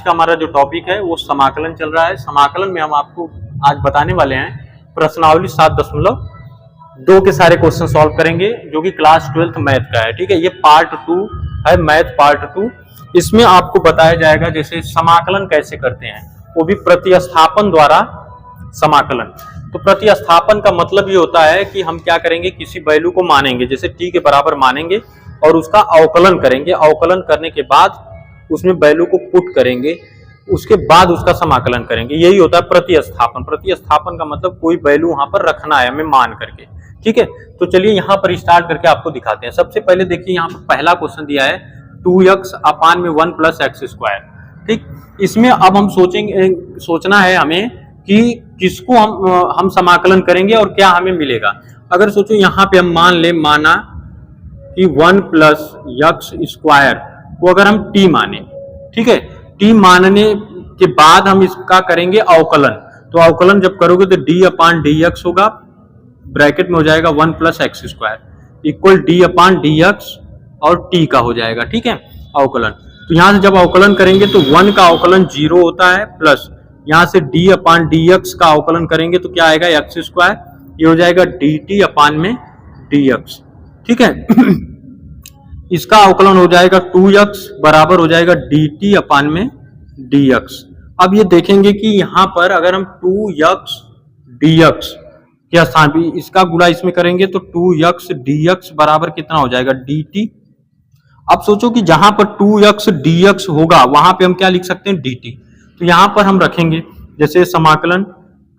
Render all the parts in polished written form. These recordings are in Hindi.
का हमारा जो टॉपिक है वो समाकलन चल रहा है। समाकलन में हम आपको आज बताने वाले हैं प्रश्नावली 7.2 के सारे क्वेश्चन सॉल्व करेंगे जो कि क्लास 12th मैथ का है। ठीक है, ये पार्ट 2 है, मैथ पार्ट 2। इसमें आपको बताया जाएगा जैसे समाकलन कैसे करते हैं, वो भी प्रतिस्थापन द्वारा समाकलन। तो प्रतिस्थापन का मतलब ये होता है कि हम क्या करेंगे, किसी वैल्यू को मानेंगे, जैसे t के बराबर मानेंगे और उसका अवकलन करेंगे। अवकलन करने के बाद उसमें वैल्यू को पुट करेंगे, उसके बाद उसका समाकलन करेंगे। यही होता है प्रतिस्थापन। प्रतिस्थापन का मतलब कोई वैल्यू वहां पर रखना है हमें मान करके। ठीक है, तो चलिए यहाँ पर स्टार्ट करके आपको दिखाते हैं। सबसे पहले देखिए, यहाँ पर पहला क्वेश्चन दिया है 2x अपान में 1 + x²। ठीक, इसमें अब हम सोचना है हमें कि किसको हम समाकलन करेंगे और क्या हमें मिलेगा। अगर सोचो यहाँ पे हम माना कि 1 + x² को अगर हम t माने, ठीक है, t मानने के बाद हम इसका करेंगे अवकलन। तो अवकलन जब करोगे तो d/dx होगा, ब्रैकेट में हो जाएगा 1 + x² इक्वल d/dx और t का हो जाएगा। ठीक है, अवकलन। तो यहां से जब अवकलन करेंगे तो 1 का अवकलन 0 होता है, प्लस यहां से d/dx का अवकलन करेंगे तो क्या आएगा x², ये हो जाएगा dt/dx। ठीक है इसका अवकलन हो जाएगा 2x बराबर हो जाएगा dt/dx। अब ये देखेंगे कि यहां पर अगर हम 2x dx के स्थान पे इसका गुणा इसमें करेंगे तो 2x dx बराबर कितना हो जाएगा dt। अब सोचो कि जहां पर 2x dx होगा वहां पे हम क्या लिख सकते हैं dt। तो यहां पर हम रखेंगे, जैसे समाकलन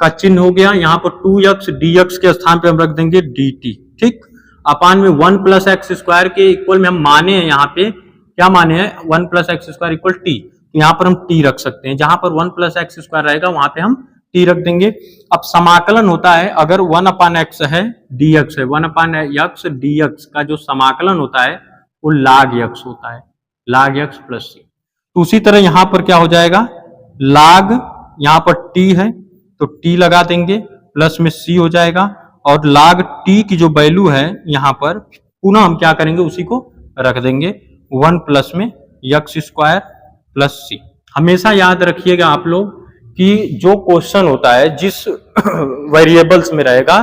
का चिन्ह हो गया, यहां पर 2x dx के स्थान पे हम रख देंगे dt। ठीक, अपान में 1 + x² के इक्वल में हम माने हैं, यहाँ पे क्या माने हैं 1 + x² इक्वल t। तो यहाँ पर हम t रख सकते हैं, जहां पर 1 + x² रहेगा वहां पे हम t रख देंगे। अब समाकलन होता है, अगर 1/x है dx है, 1/x dx का जो समाकलन होता है वो log x होता है, log x + c। तो उसी तरह यहां पर क्या हो जाएगा, log यहाँ पर t है तो t लगा देंगे, प्लस में c हो जाएगा, और log t की जो वैल्यू है यहाँ पर पुनः हम क्या करेंगे, उसी को रख देंगे 1 प्लस में x² + c। हमेशा याद रखिएगा आप लोग कि जो क्वेश्चन होता है जिस वेरिएबल्स में रहेगा,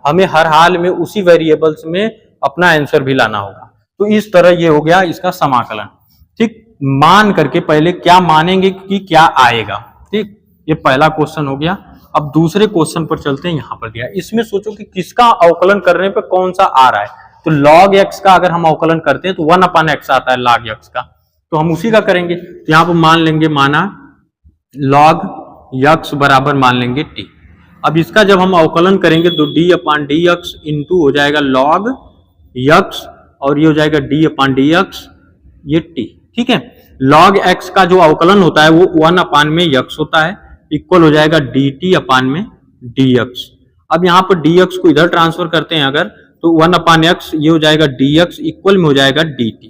हमें हर हाल में उसी वेरिएबल्स में अपना आंसर भी लाना होगा। तो इस तरह ये हो गया इसका समाकलन। ठीक, मान करके पहले क्या मानेंगे कि क्या आएगा। ठीक, ये पहला क्वेश्चन हो गया। अब दूसरे क्वेश्चन पर चलते हैं। यहाँ पर दिया, इसमें सोचो कि किसका अवकलन करने पर कौन सा आ रहा है। तो log x का अगर हम अवकलन करते हैं तो 1/x आता है log x का, तो हम उसी का करेंगे। तो यहाँ पर मान लेंगे, माना log x बराबर मान लेंगे t। अब इसका जब हम अवकलन करेंगे तो d/dx इंटू हो जाएगा log x और ये हो जाएगा d/dx ये t। ठीक है, log x का जो अवकलन होता है वो 1/x होता है, इक्वल हो जाएगा dt/dx। अब यहाँ पर dx को इधर ट्रांसफर करते हैं अगर, तो 1/x ये हो जाएगा dx इक्वल में हो जाएगा dt।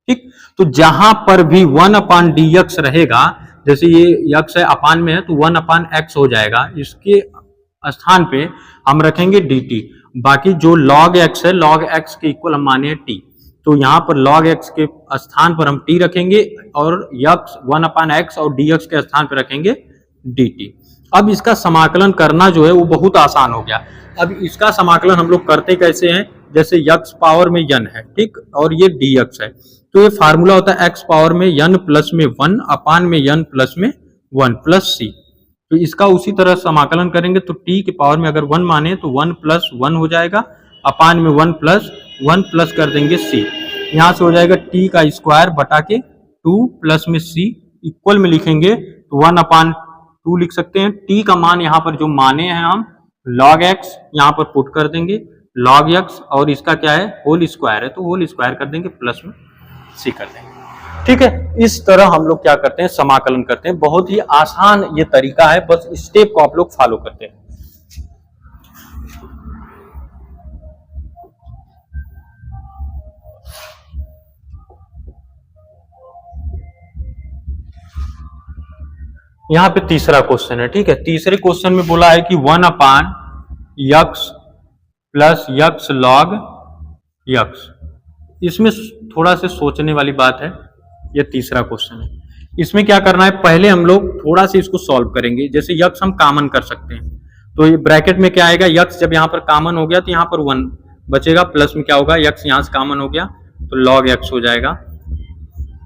ठीक, तो जहां पर भी 1/dx रहेगा, जैसे ये x है अपान में है तो 1/x हो जाएगा, इसके स्थान पे हम रखेंगे dt। बाकी जो log x है, log x के इक्वल हम माने t, तो यहाँ पर log x के स्थान पर हम t रखेंगे और x 1/x और dx के स्थान पर रखेंगे dt। अब इसका समाकलन करना जो है वो बहुत आसान हो गया। अब इसका समाकलन हम लोग करते कैसे हैं, जैसे x पावर में n है, ठीक, और ये dx है, तो ये फार्मूला होता है x पावर में n प्लस में 1 अपान में n प्लस में 1 प्लस c। तो इसका उसी तरह समाकलन करेंगे तो t के पावर में अगर 1 माने तो 1 + 1 हो जाएगा, अपान में 1 + 1 प्लस कर देंगे c। यहाँ से हो जाएगा t का स्क्वायर बटा के 2 प्लस में c इक्वल में लिखेंगे तो 1/2 लिख सकते हैं। t का मान यहाँ पर जो माने हैं हम log x यहाँ पर पुट कर देंगे, log x और इसका क्या है होल स्क्वायर है तो होल स्क्वायर कर देंगे, प्लस में c कर देंगे। ठीक है, इस तरह हम लोग क्या करते हैं, समाकलन करते हैं। बहुत ही आसान ये तरीका है, बस स्टेप को आप लोग फॉलो करते हैं। यहाँ पे तीसरा क्वेश्चन है। ठीक है, तीसरे क्वेश्चन में बोला है कि 1/x + x log x। इसमें थोड़ा से सोचने वाली बात है, ये तीसरा क्वेश्चन है। इसमें क्या करना है, पहले हम लोग थोड़ा सा इसको सॉल्व करेंगे। जैसे यक्स हम कॉमन कर सकते हैं, तो ये ब्रैकेट में क्या आएगा, यक्स जब यहाँ पर कॉमन हो गया तो यहाँ पर 1 बचेगा, प्लस में क्या होगा, यक्स यहाँ से कॉमन हो गया तो लॉग एक्स हो जाएगा,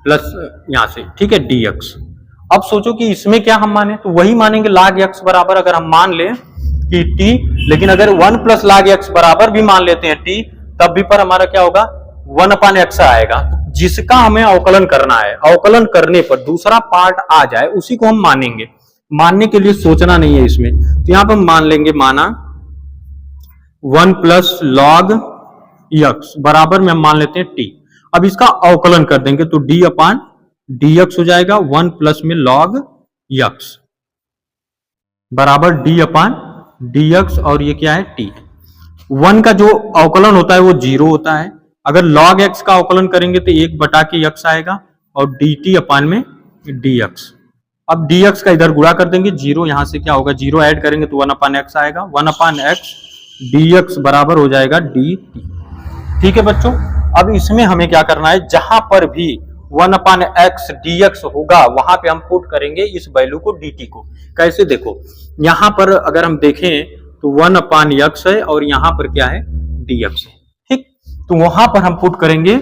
प्लस यहाँ से, ठीक है, डी एक्स। अब सोचो कि इसमें क्या हम माने, तो वही मानेंगे log x बराबर, अगर हम मान ले कि t, लेकिन अगर 1 प्लस log x बराबर भी मान लेते हैं t, तब भी पर हमारा क्या होगा, 1/x आएगा। जिसका हमें अवकलन करना है, अवकलन करने पर दूसरा पार्ट आ जाए उसी को हम मानेंगे। मानने के लिए सोचना नहीं है इसमें, तो यहां पर हम मान लेंगे, माना 1 प्लस log x बराबर में हम मान लेते हैं t। अब इसका अवकलन कर देंगे तो d/dx हो जाएगा, 1 प्लस में log x बराबर d/dx, और ये क्या है, t। 1 का जो अवकलन होता है वो 0 होता है। अगर log x का अवकलन करेंगे तो 1/x आएगा, और dt/dx। अब dx का इधर गुणा कर देंगे, 0 यहां से क्या होगा, 0 ऐड करेंगे तो 1/x आएगा, 1/x dx बराबर हो जाएगा dt। ठीक है बच्चों, अब इसमें हमें क्या करना है, जहां पर भी 1/x dx होगा वहां पे हम पुट करेंगे इस वैल्यू को, dt को। कैसे, देखो यहां पर अगर हम देखें तो 1/x है और यहां पर क्या है, dx है, ठीक। तो वहां पर हम पुट करेंगे,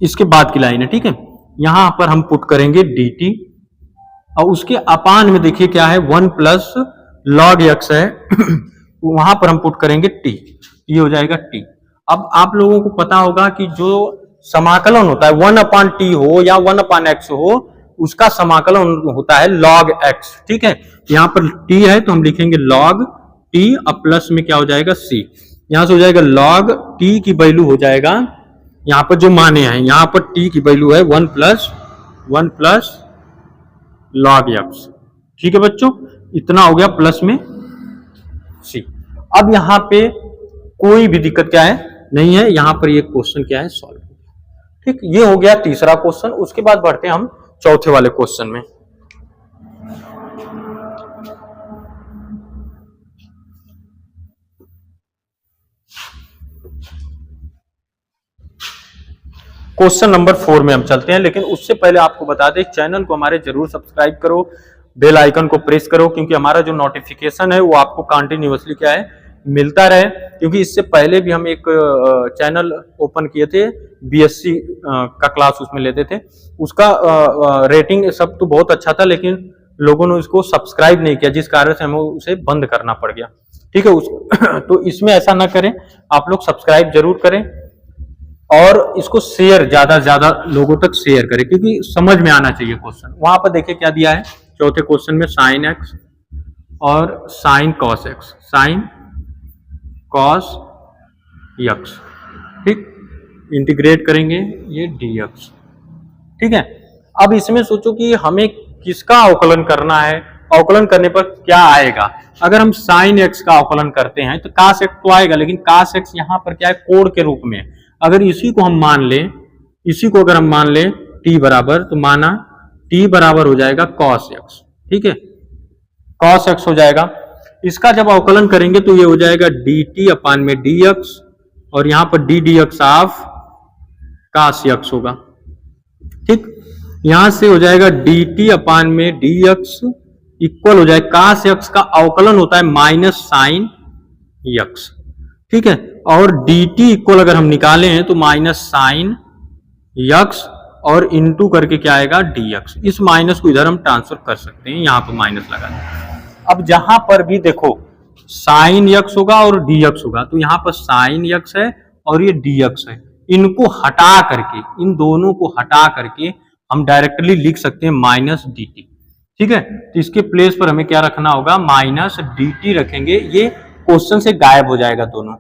इसके बाद की लाइन है, ठीक है, यहां पर हम पुट करेंगे dt, और उसके अपान में देखिए क्या है, 1 प्लस log x है वहां पर हम पुट करेंगे t, ये हो जाएगा t। अब आप लोगों को पता होगा कि जो समाकलन होता है 1/t हो या 1/x हो, उसका समाकलन होता है log x, ठीक है। यहां पर t है तो हम लिखेंगे log t, अब प्लस में क्या हो जाएगा, c। यहां से हो जाएगा log t की वैल्यू हो जाएगा, यहां पर जो माने हैं, यहां पर t की वैल्यू है 1 प्लस log x, ठीक है बच्चों, इतना हो गया, प्लस में c। अब यहां पे कोई भी दिक्कत क्या है, नहीं है, यहां पर ये क्वेश्चन क्या है, सॉल्व। ठीक, ये हो गया तीसरा क्वेश्चन। उसके बाद बढ़ते हैं हम चौथे वाले क्वेश्चन में। क्वेश्चन नंबर 4 में हम चलते हैं, लेकिन उससे पहले आपको बता दें, चैनल को हमारे जरूर सब्सक्राइब करो, बेल आइकन को प्रेस करो, क्योंकि हमारा जो नोटिफिकेशन है वो आपको कंटिन्यूअसली क्या है, मिलता रहे। क्योंकि इससे पहले भी हम एक चैनल ओपन किए थे, बीएससी का क्लास उसमें लेते थे, उसका रेटिंग सब तो बहुत अच्छा था, लेकिन लोगों ने उसको सब्सक्राइब नहीं किया, जिस कारण से हमें उसे बंद करना पड़ गया, ठीक है। तो इसमें ऐसा ना करें, आप लोग सब्सक्राइब जरूर करें और इसको शेयर, ज्यादा से ज्यादा लोगों तक शेयर करें, क्योंकि समझ में आना चाहिए क्वेश्चन। वहां पर देखिए क्या दिया है चौथे क्वेश्चन में, साइन एक्स और sine cos x, sine cos x, ठीक, इंटीग्रेट करेंगे ये dx, ठीक है। अब इसमें सोचो कि हमें किसका अवकलन करना है, अवकलन करने पर क्या आएगा। अगर हम साइन एक्स का अवकलन करते हैं तो कास एक्स तो आएगा, लेकिन कास एक्स यहाँ पर क्या है, कोण के रूप में। अगर इसी को हम मान लें, इसी को अगर हम मान लें t बराबर, तो माना t बराबर हो जाएगा cos x, ठीक है, cos x हो जाएगा। इसका जब अवकलन करेंगे तो ये हो जाएगा dt/dx, और यहां पर ddx ऑफ cos x होगा, ठीक। यहां से हो जाएगा dt/dx इक्वल हो जाएगा, cos x का अवकलन होता है माइनस साइन x, ठीक है, और dt इक्वल अगर हम निकाले हैं तो माइनस साइन x, और इनटू करके क्या आएगा, dx। इस माइनस को इधर हम ट्रांसफर कर सकते हैं, यहां पर माइनस लगा दें। अब जहां पर भी देखो साइन x होगा और dx होगा, तो यहां पर साइन x है और ये dx है, इनको हटा करके, इन दोनों को हटा करके हम डायरेक्टली लिख सकते हैं माइनस dt, ठीक है। तो इसके प्लेस पर हमें क्या रखना होगा, माइनस dt रखेंगे, ये क्वेश्चन से गायब हो जाएगा दोनों,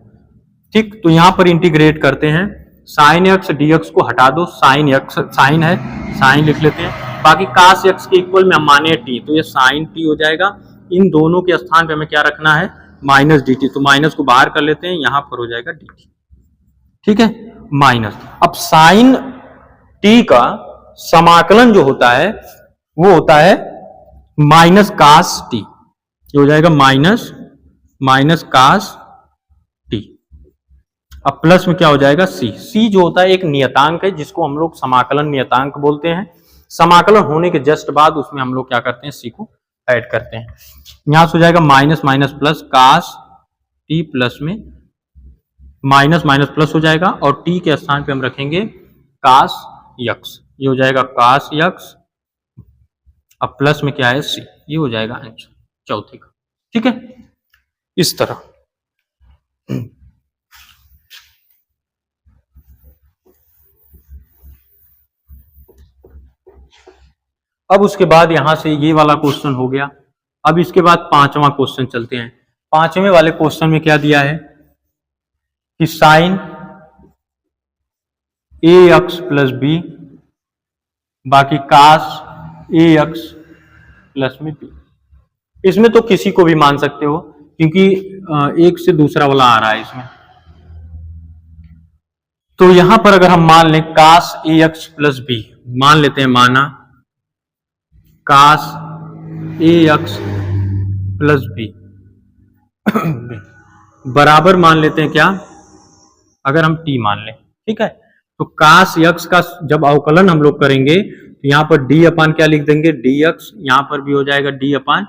ठीक। तो यहां पर इंटीग्रेट करते हैं, साइन x dx को हटा दो, साइन x साइन है, साइन लिख लेते हैं, बाकी कास x के इक्वल में हम माने t, तो ये साइन t हो जाएगा। इन दोनों के स्थान पे हमें क्या रखना है, माइनस dt, तो माइनस को बाहर कर लेते हैं, यहां पर हो जाएगा dt, ठीक है, माइनस। अब साइन t का समाकलन जो होता है वो होता है माइनस कास t, ये हो जाएगा माइनस कास t। अब प्लस में क्या हो जाएगा c, c जो होता है एक नियतांक है, जिसको हम लोग समाकलन नियतांक बोलते हैं। समाकलन होने के जस्ट बाद उसमें हम लोग क्या करते हैं, सी को ऐड करते हैं। यहां से हो जाएगा minus minus plus cos T plus में माइनस माइनस प्लस हो जाएगा और टी के स्थान पे हम रखेंगे कास यक्स, ये हो जाएगा कास यक्स, अब प्लस में क्या है सी, ये हो जाएगा आंसर चौथे का। ठीक है, इस तरह। अब उसके बाद यहां से ये वाला क्वेश्चन हो गया। अब इसके बाद पांचवा क्वेश्चन चलते हैं। पांचवें वाले क्वेश्चन में क्या दिया है कि sign A X plus B बाकी कास ए एक्स प्लस में बी। इसमें तो किसी को भी मान सकते हो क्योंकि एक से दूसरा वाला आ रहा है इसमें। तो यहां पर अगर हम मान लें कास ए एक्स प्लस बी, मान लेते हैं, माना कास ए एक्स प्लस बी बराबर मान लेते हैं क्या, अगर हम टी मान लें। ठीक है, तो कास यक्स का जब अवकलन हम लोग करेंगे तो यहां पर डी अपान क्या लिख देंगे, डी एक्स, यहां पर भी हो जाएगा डी अपान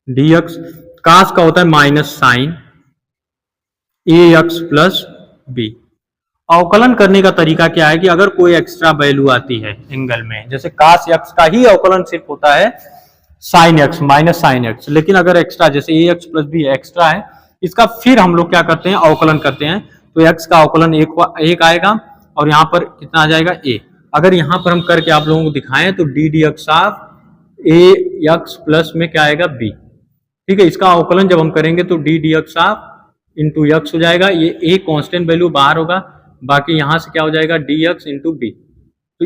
डी एक्स। कास का होता है minus sign A X plus B. अवकलन करने का तरीका क्या है कि अगर कोई एक्स्ट्रा वैल्यू आती है एंगल में, जैसे कास एक्स का ही अवकलन सिर्फ होता है sine x minus sine x, लेकिन अगर एक्स्ट्रा जैसे ए एक्स प्लस बी एक्स्ट्रा है, इसका फिर हम लोग क्या करते हैं, अवकलन करते हैं। तो एक्स का अवकलन एक आएगा और यहाँ पर कितना आ जाएगा ए। अगर यहाँ पर हम करके आप लोगों को दिखाएं तो D D X of A X plus में क्या आएगा बी। ठीक है, इसका अवकलन जब हम करेंगे तो D D X of into x हो जाएगा, ये ए कांस्टेंट वैल्यू बाहर होगा, बाकी यहां से क्या हो जाएगा डी एक्स इंटू बी। तो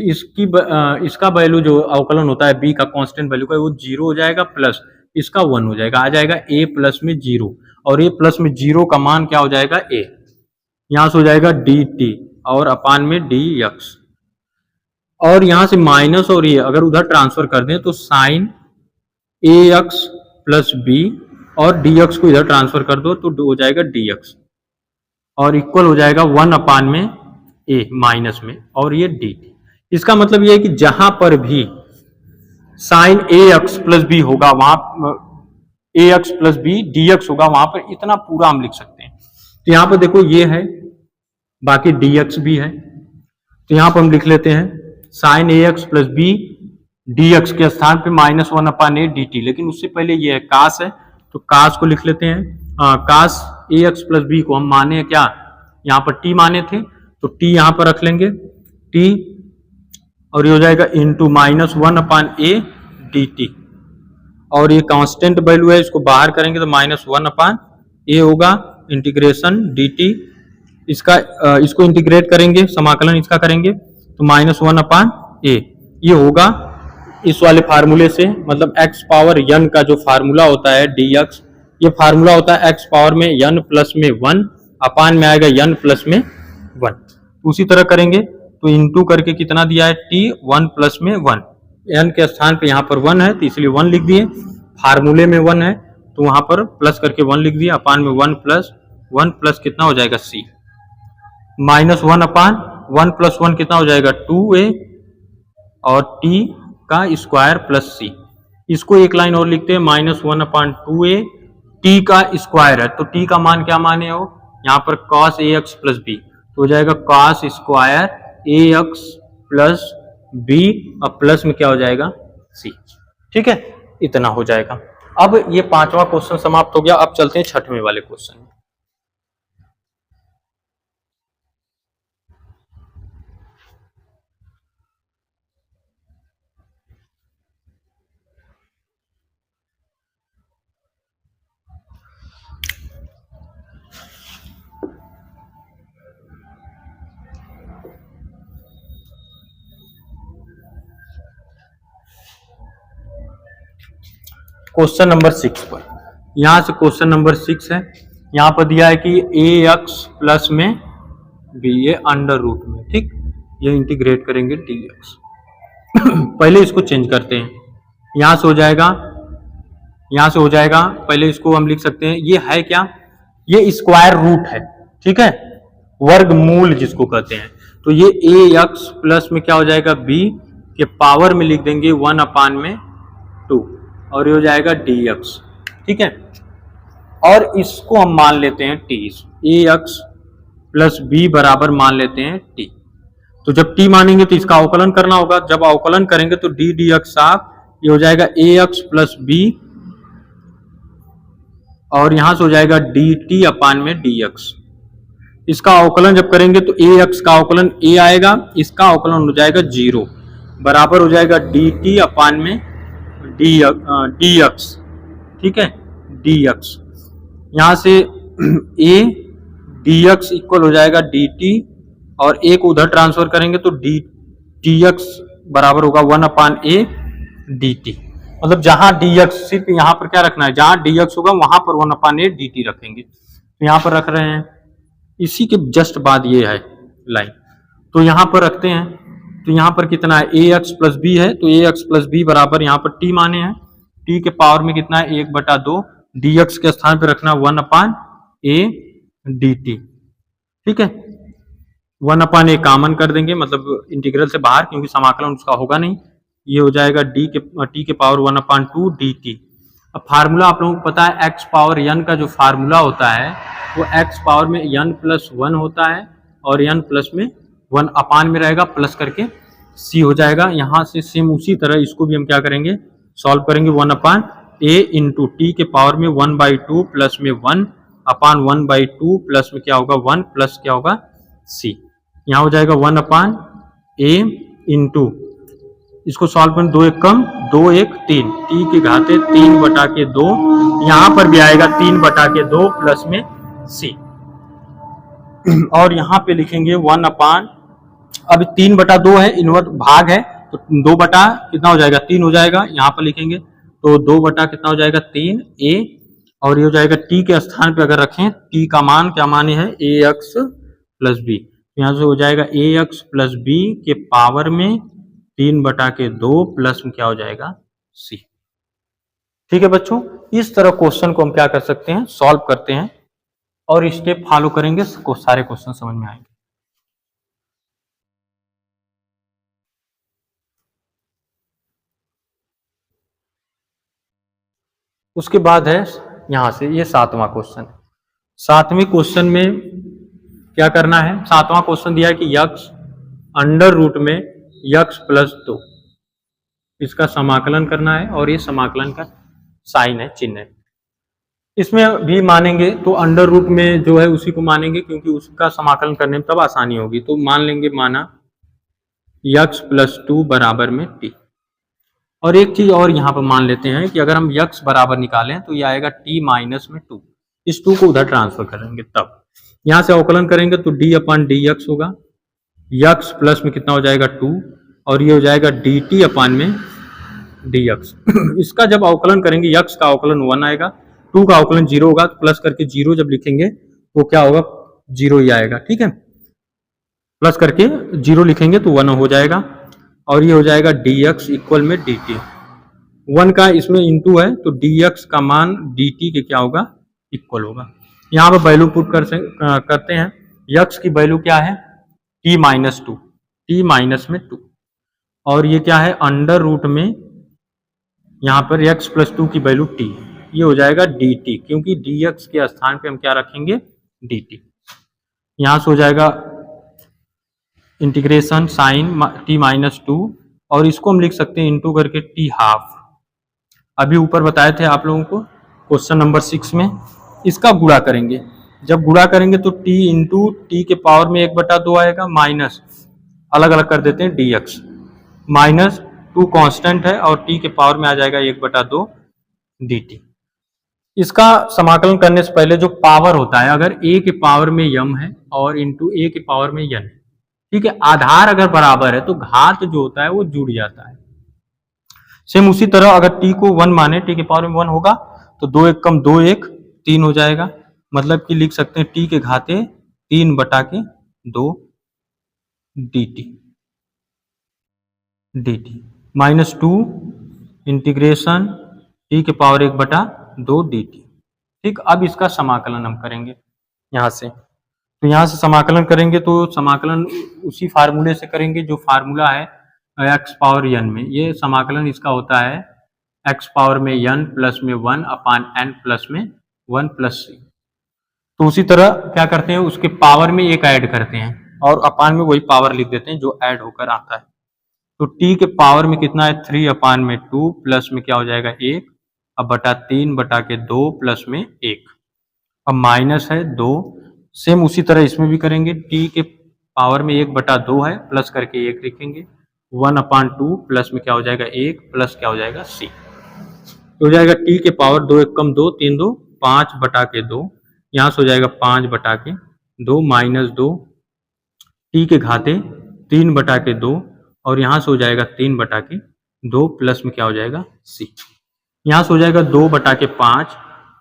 इसका वैल्यू जो अवकलन होता है बी का कांस्टेंट वैल्यू का, वो 0 हो जाएगा प्लस इसका 1 हो जाएगा, आ जाएगा ए प्लस में 0 और ए प्लस में 0 का मान क्या हो जाएगा ए। यहां से हो जाएगा डी टी और अपान में डी एक्स, और यहां से माइनस और ये अगर उधर ट्रांसफर कर दें तो sign A X plus B और डी एक्स को इधर ट्रांसफर कर दो तो हो जाएगा डी एक्स और इक्वल हो जाएगा 1 अपान में ए माइनस में और ये डी टी। इसका मतलब ये है कि जहां पर भी sine A X plus B होगा वहां A X plus B D X होगा, वहां पर इतना पूरा हम लिख सकते हैं। तो यहां पर देखो ये है, बाकी डी एक्स भी है, तो यहां पर हम लिख लेते हैं sine A X plus B D X के स्थान पे minus 1 upon A D T. लेकिन उससे पहले ये है कास है, तो कास को लिख लेते हैं। कास ए एक्स प्लस बी को हम माने क्या, यहाँ पर टी माने थे तो टी यहाँ पर रख लेंगे टी, और ये हो जाएगा into minus 1 upon A D T, और ये कांस्टेंट वैल्यू है, इसको बाहर करेंगे तो माइनस 1 अपान ए होगा, इंटीग्रेशन डी टी। इसको इंटीग्रेट करेंगे, समाकलन इसका करेंगे तो माइनस 1 अपान ए ये होगा इस वाले फार्मूले से, मतलब एक्स पावर यन का जो फार्मूला होता है डी एक्स, ये फार्मूला होता है एक्स पावर में यन प्लस में 1 अपान में आएगा यन प्लस में 1। उसी तरह करेंगे तो इंटू करके कितना दिया है टी 1 प्लस में 1, एन के स्थान पे यहाँ पर 1 है तो इसलिए 1 लिख दिए, फार्मूले में 1 है तो वहां पर प्लस करके 1 लिख दिया, अपान में 1 प्लस कितना हो जाएगा सी, माइनस 1 अपान 1 प्लस 1 कितना हो जाएगा 2a और टी का स्क्वायर प्लस सी। इसको एक लाइन और लिखते हैं माइनस 1 अपान 2a, टी का स्क्वायर है तो टी का मान क्या माने हो यहाँ पर cos ए एक्स प्लस बी, तो हो जाएगा cos स्क्वायर ए एक्स प्लस बी और प्लस में क्या हो जाएगा सी। ठीक है, इतना हो जाएगा। अब ये पांचवा क्वेश्चन समाप्त हो गया। अब चलते हैं छठवें वाले क्वेश्चन में। क्वेश्चन नंबर 6 पर, यहां से क्वेश्चन नंबर 6 है, यहां पर दिया है कि ए एक्स प्लस में बी, ये अंडर रूट में, ठीक, ये इंटीग्रेट करेंगे डी एक्स। पहले इसको चेंज करते हैं, यहां से हो जाएगा, यहां से हो जाएगा, पहले इसको हम लिख सकते हैं, ये है क्या, ये स्क्वायर रूट है, ठीक है, वर्गमूल जिसको कहते हैं। तो ये ए एक्स प्लस में क्या हो जाएगा बी के पावर में लिख देंगे 1/2 और ये हो जाएगा dx। ठीक है, और इसको हम मान लेते हैं t, ax प्लस b बराबर मान लेते हैं t। तो जब t मानेंगे तो इसका अवकलन करना होगा, जब अवकलन करेंगे तो d dx साफ ये हो जाएगा ax प्लस b और यहां से हो जाएगा dt अपान में dx। इसका अवकलन जब करेंगे तो ax का अवकलन a आएगा, इसका अवकलन हो जाएगा 0 बराबर हो जाएगा dt अपान में dx। ठीक है, dx यहां से a dx इक्वल हो जाएगा dt और a को उधर ट्रांसफर करेंगे तो dx बराबर होगा 1/a dt। मतलब जहां dx सिर्फ यहां पर क्या रखना है, जहां dx होगा वहां पर 1/a dt रखेंगे, तो यहां पर रख रहे हैं। इसी के जस्ट बाद ये है लाइन, तो यहां पर रखते हैं। तो यहां पर कितना है, ax प्लस b है, तो ax प्लस b बराबर यहां पर t माने हैं, t के पावर में कितना है 1/2, dx के स्थान पर रखना 1/a dt। ठीक है, 1/a कॉमन कर देंगे, मतलब इंटीग्रल से बाहर, क्योंकि समाकलन उसका होगा नहीं। ये हो जाएगा t के पावर 1/2 dt। अब फार्मूला आप लोगों को पता है, x पावर n का जो फार्मूला होता है वो x पावर में n प्लस 1 होता है और n प्लस में 1 अपान में रहेगा, प्लस करके c हो जाएगा। यहाँ से सेम उसी तरह इसको भी हम क्या करेंगे, सॉल्व करेंगे। 1/a इंटू टी के पावर में 1/2 प्लस में 1 अपान 1/2 प्लस में क्या होगा 1 प्लस क्या होगा c। यहाँ हो जाएगा 1/a इंटू, इसको सॉल्व करें, 2 1 कम 2 1 3, टी के घाते 3/2, यहाँ पर भी आएगा 3/2 प्लस में c। और यहाँ पे लिखेंगे 1/, अब 3/2 है, इनवर्ट भाग है, तो 2 बटा कितना हो जाएगा 3 हो जाएगा, यहाँ पर लिखेंगे तो 2 बटा कितना हो जाएगा 3 a, और ये हो जाएगा टी के स्थान पे अगर रखें, टी का मान क्या माने है ax प्लस b, यहाँ से हो जाएगा ax प्लस b के पावर में 3/2 प्लस में क्या हो जाएगा c। ठीक है बच्चों, इस तरह क्वेश्चन को हम क्या कर सकते हैं, सॉल्व करते हैं और स्टेप फॉलो करेंगे, सारे क्वेश्चन समझ में आएंगे। उसके बाद है यहां से ये 7वां क्वेश्चन। 7वें क्वेश्चन में क्या करना है, 7वां क्वेश्चन दिया है कि यक्स अंडर रूट में यक्स प्लस 2, इसका समाकलन करना है और ये समाकलन का साइन है, चिन्ह है। इसमें भी मानेंगे तो अंडर रूट में जो है उसी को मानेंगे, क्योंकि उसका समाकलन करने में तब आसानी होगी। तो मान लेंगे, माना यक्स प्लस 2 बराबर में t। और एक चीज और यहाँ पर मान लेते हैं कि अगर हम यक्स बराबर निकालें तो ये आएगा t माइनस में 2, इस 2 को उधर ट्रांसफर करेंगे, तब यहाँ से अवकलन करेंगे तो d/dx होगा, यक्स प्लस में कितना हो जाएगा 2 और ये हो जाएगा dt/में dx। इसका जब अवकलन करेंगे, यक्स का अवकलन 1 आएगा, 2 का अवकलन 0 होगा, प्लस करके 0 जब लिखेंगे तो क्या होगा 0 ही आएगा। ठीक है, प्लस करके 0 लिखेंगे तो 1 हो जाएगा और ये हो जाएगा dx इक्वल में dt। 1 का इसमें इंटू है तो dx का मान dt के क्या होगा इक्वल होगा। यहाँ पर वैल्यू पुट करते हैं, यक्स की वैल्यू क्या है t माइनस 2, t माइनस में 2, और ये क्या है अंडर रूट में यहाँ पर x प्लस 2 की वैल्यू t, ये हो जाएगा dt, क्योंकि dx के स्थान पे हम क्या रखेंगे dt। यहाँ से हो जाएगा इंटीग्रेशन साइन t माइनस 2 और इसको हम लिख सकते हैं इंटू करके t हाफ। अभी ऊपर बताए थे आप लोगों को क्वेश्चन नंबर 6 में, इसका गुणा करेंगे, जब गुणा करेंगे तो t इंटू टी के पावर में 1/2 आएगा, माइनस अलग अलग कर देते हैं dx, माइनस 2 कांस्टेंट है और t के पावर में आ जाएगा 1/2 dt। इसका समाकलन करने से पहले जो पावर होता है, अगर a के पावर में m है और इंटू a के पावर में n है, ठीक है, आधार अगर बराबर है तो घात जो होता है वो जुड़ जाता है। सेम उसी तरह अगर t को 1 माने, t के पावर में 1 होगा तो 2 1 कम 2 1 3 हो जाएगा, मतलब कि लिख सकते हैं t के घाते 3/2 dt माइनस 2 इंटीग्रेशन t के पावर 1/2 dt। ठीक, अब इसका समाकलन हम करेंगे यहाँ से, तो यहाँ से समाकलन करेंगे तो समाकलन उसी फार्मूले से करेंगे जो फार्मूला है एक्स पावर एन में, ये समाकलन इसका होता है एक्स पावर में एन प्लस में 1 अपान एन प्लस में 1 प्लस सी। तो उसी तरह क्या करते हैं, उसके पावर में एक ऐड करते हैं और अपान में वही पावर लिख देते हैं जो ऐड होकर आता है। तो टी के पावर में कितना है 3 अपान में 2 प्लस में क्या हो जाएगा 1, अब बटा 3 बटा के 2 प्लस में 1, अब माइनस है 2। सेम उसी तरह इसमें भी करेंगे, टी के पावर में 1 बटा 2 है प्लस करके 1 लिखेंगे, 1 अपान 2 प्लस में क्या हो जाएगा 1 प्लस क्या हो जाएगा सी। तो हो जाएगा टी के पावर 2 1 कम 2 3 2 5 बटा के 2, यहाँ से हो जाएगा 5 बटा के 2 माइनस 2 टी के घाते 3 बटा के 2 और यहाँ से हो जाएगा 3 बटा के 2 प्लस में क्या हो जाएगा सी। यहाँ से हो जाएगा 2 बटा के 5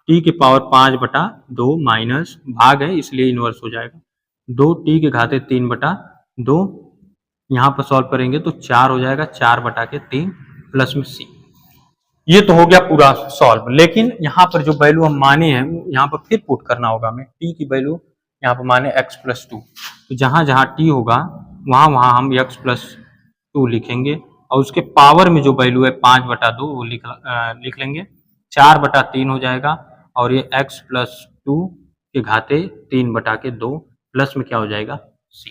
टी के पावर 5 बटा 2 माइनस भाग है इसलिए इनवर्स हो जाएगा 2 टी के घाते 3 बटा 2, यहाँ पर सॉल्व करेंगे तो 4 हो जाएगा 4 बटा के 3 प्लस में सी। ये तो हो गया पूरा सॉल्व, लेकिन यहाँ पर जो वैल्यू हम माने हैं यहाँ पर फिर पुट करना होगा हमें। टी की वैल्यू यहाँ पर माने x प्लस 2, तो जहाँ जहाँ टी होगा वहाँ वहाँ हम x प्लस 2 लिखेंगे और उसके पावर में जो वैल्यू है 5 बटा 2 वो लिख लेंगे, 4 बटा 3 हो जाएगा और ये x प्लस 2 के घाते 3 बटा के 2 प्लस में क्या हो जाएगा c।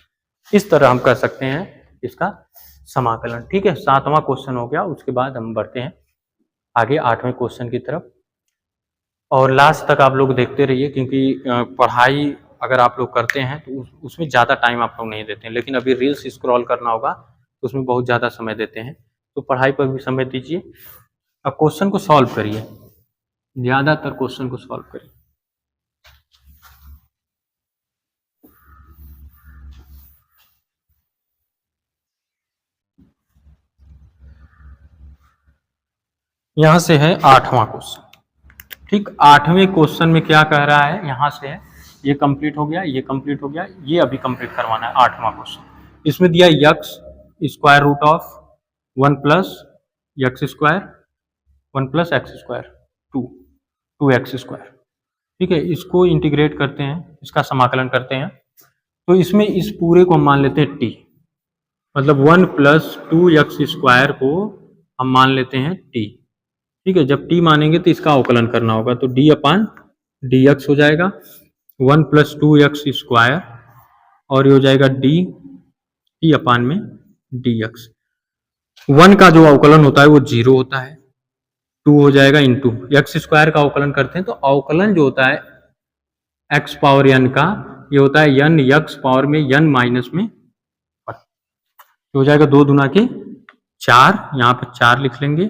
इस तरह हम कर सकते हैं इसका समाकलन। ठीक है, 7वां क्वेश्चन हो गया। उसके बाद हम बढ़ते हैं आगे 8वें क्वेश्चन की तरफ और लास्ट तक आप लोग देखते रहिए, क्योंकि पढ़ाई अगर आप लोग करते हैं तो उसमें ज़्यादा टाइम आप लोग नहीं देते हैं, लेकिन अभी रील्स स्क्रॉल करना होगा तो उसमें बहुत ज़्यादा समय देते हैं, तो पढ़ाई पर भी समय दीजिए। अब क्वेश्चन को सॉल्व करिए, ज़्यादातर क्वेश्चन को सॉल्व करिए। यहाँ से है 8वां क्वेश्चन। ठीक, 8वें क्वेश्चन में क्या कह रहा है, यहाँ से है ये कंप्लीट हो गया, ये कंप्लीट हो गया, ये अभी कंप्लीट करवाना है 8वां क्वेश्चन। इसमें दिया X square root of 1 plus X square 1 plus X square 2 X square. ठीक है, इसको इंटीग्रेट करते हैं, इसका समाकलन करते हैं। तो इसमें इस पूरे को हम मान लेते हैं टी, मतलब 1 प्लस 2 एक्स स्क्वायर को हम मान लेते हैं टी। ठीक है, जब टी मानेंगे तो इसका अवकलन करना होगा, तो डी अपान डी एक्स हो जाएगा 1 प्लस 2 एक्स स्क्वायर और ये हो जाएगा डी टी अपान में डी एक्स। 1 का जो अवकलन होता है वो 0 होता है, 2 हो जाएगा इंटू एक्स स्क्वायर का अवकलन करते हैं तो अवकलन जो होता है एक्स पावर एन का ये होता है एन एक्स पावर में एन माइनस में 1, हो जाएगा 2 दूना के 4, यहाँ पर 4 लिख लेंगे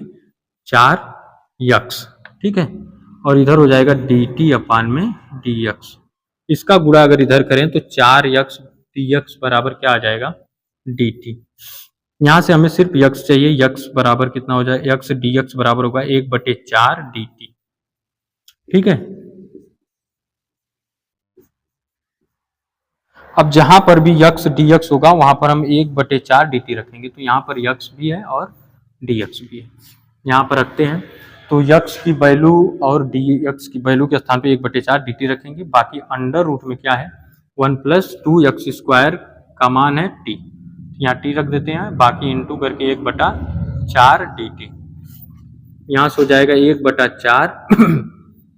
4 यक्स। ठीक है, और इधर हो जाएगा डी टी अपान में डी एक्स। इसका गुणा अगर इधर करें तो 4 यक्स डी एक्स बराबर क्या आ जाएगा डी टी। यहाँ से हमें सिर्फ यक्स चाहिए, यक्स बराबर कितना हो जाए, यक्स डी एक्स बराबर होगा 1/4 डी टी। ठीक है, अब जहां पर भी यक्स डी एक्स होगा वहां पर हम 1/4 डी टी रखेंगे, तो यहाँ पर यक्स भी है और डी एक्स भी है, यहाँ पर रखते हैं। तो यक्स की वैल्यू और डी एक्स की वैल्यू के स्थान पे 1/4 डी टी रखेंगे, बाकी अंडर रूट में क्या है 1 प्लस 2 एक्स स्क्वायर का मान है टी, यहाँ टी रख देते हैं, बाकी इंटू करके 1/4 डी टी। यहाँ से हो जाएगा 1/4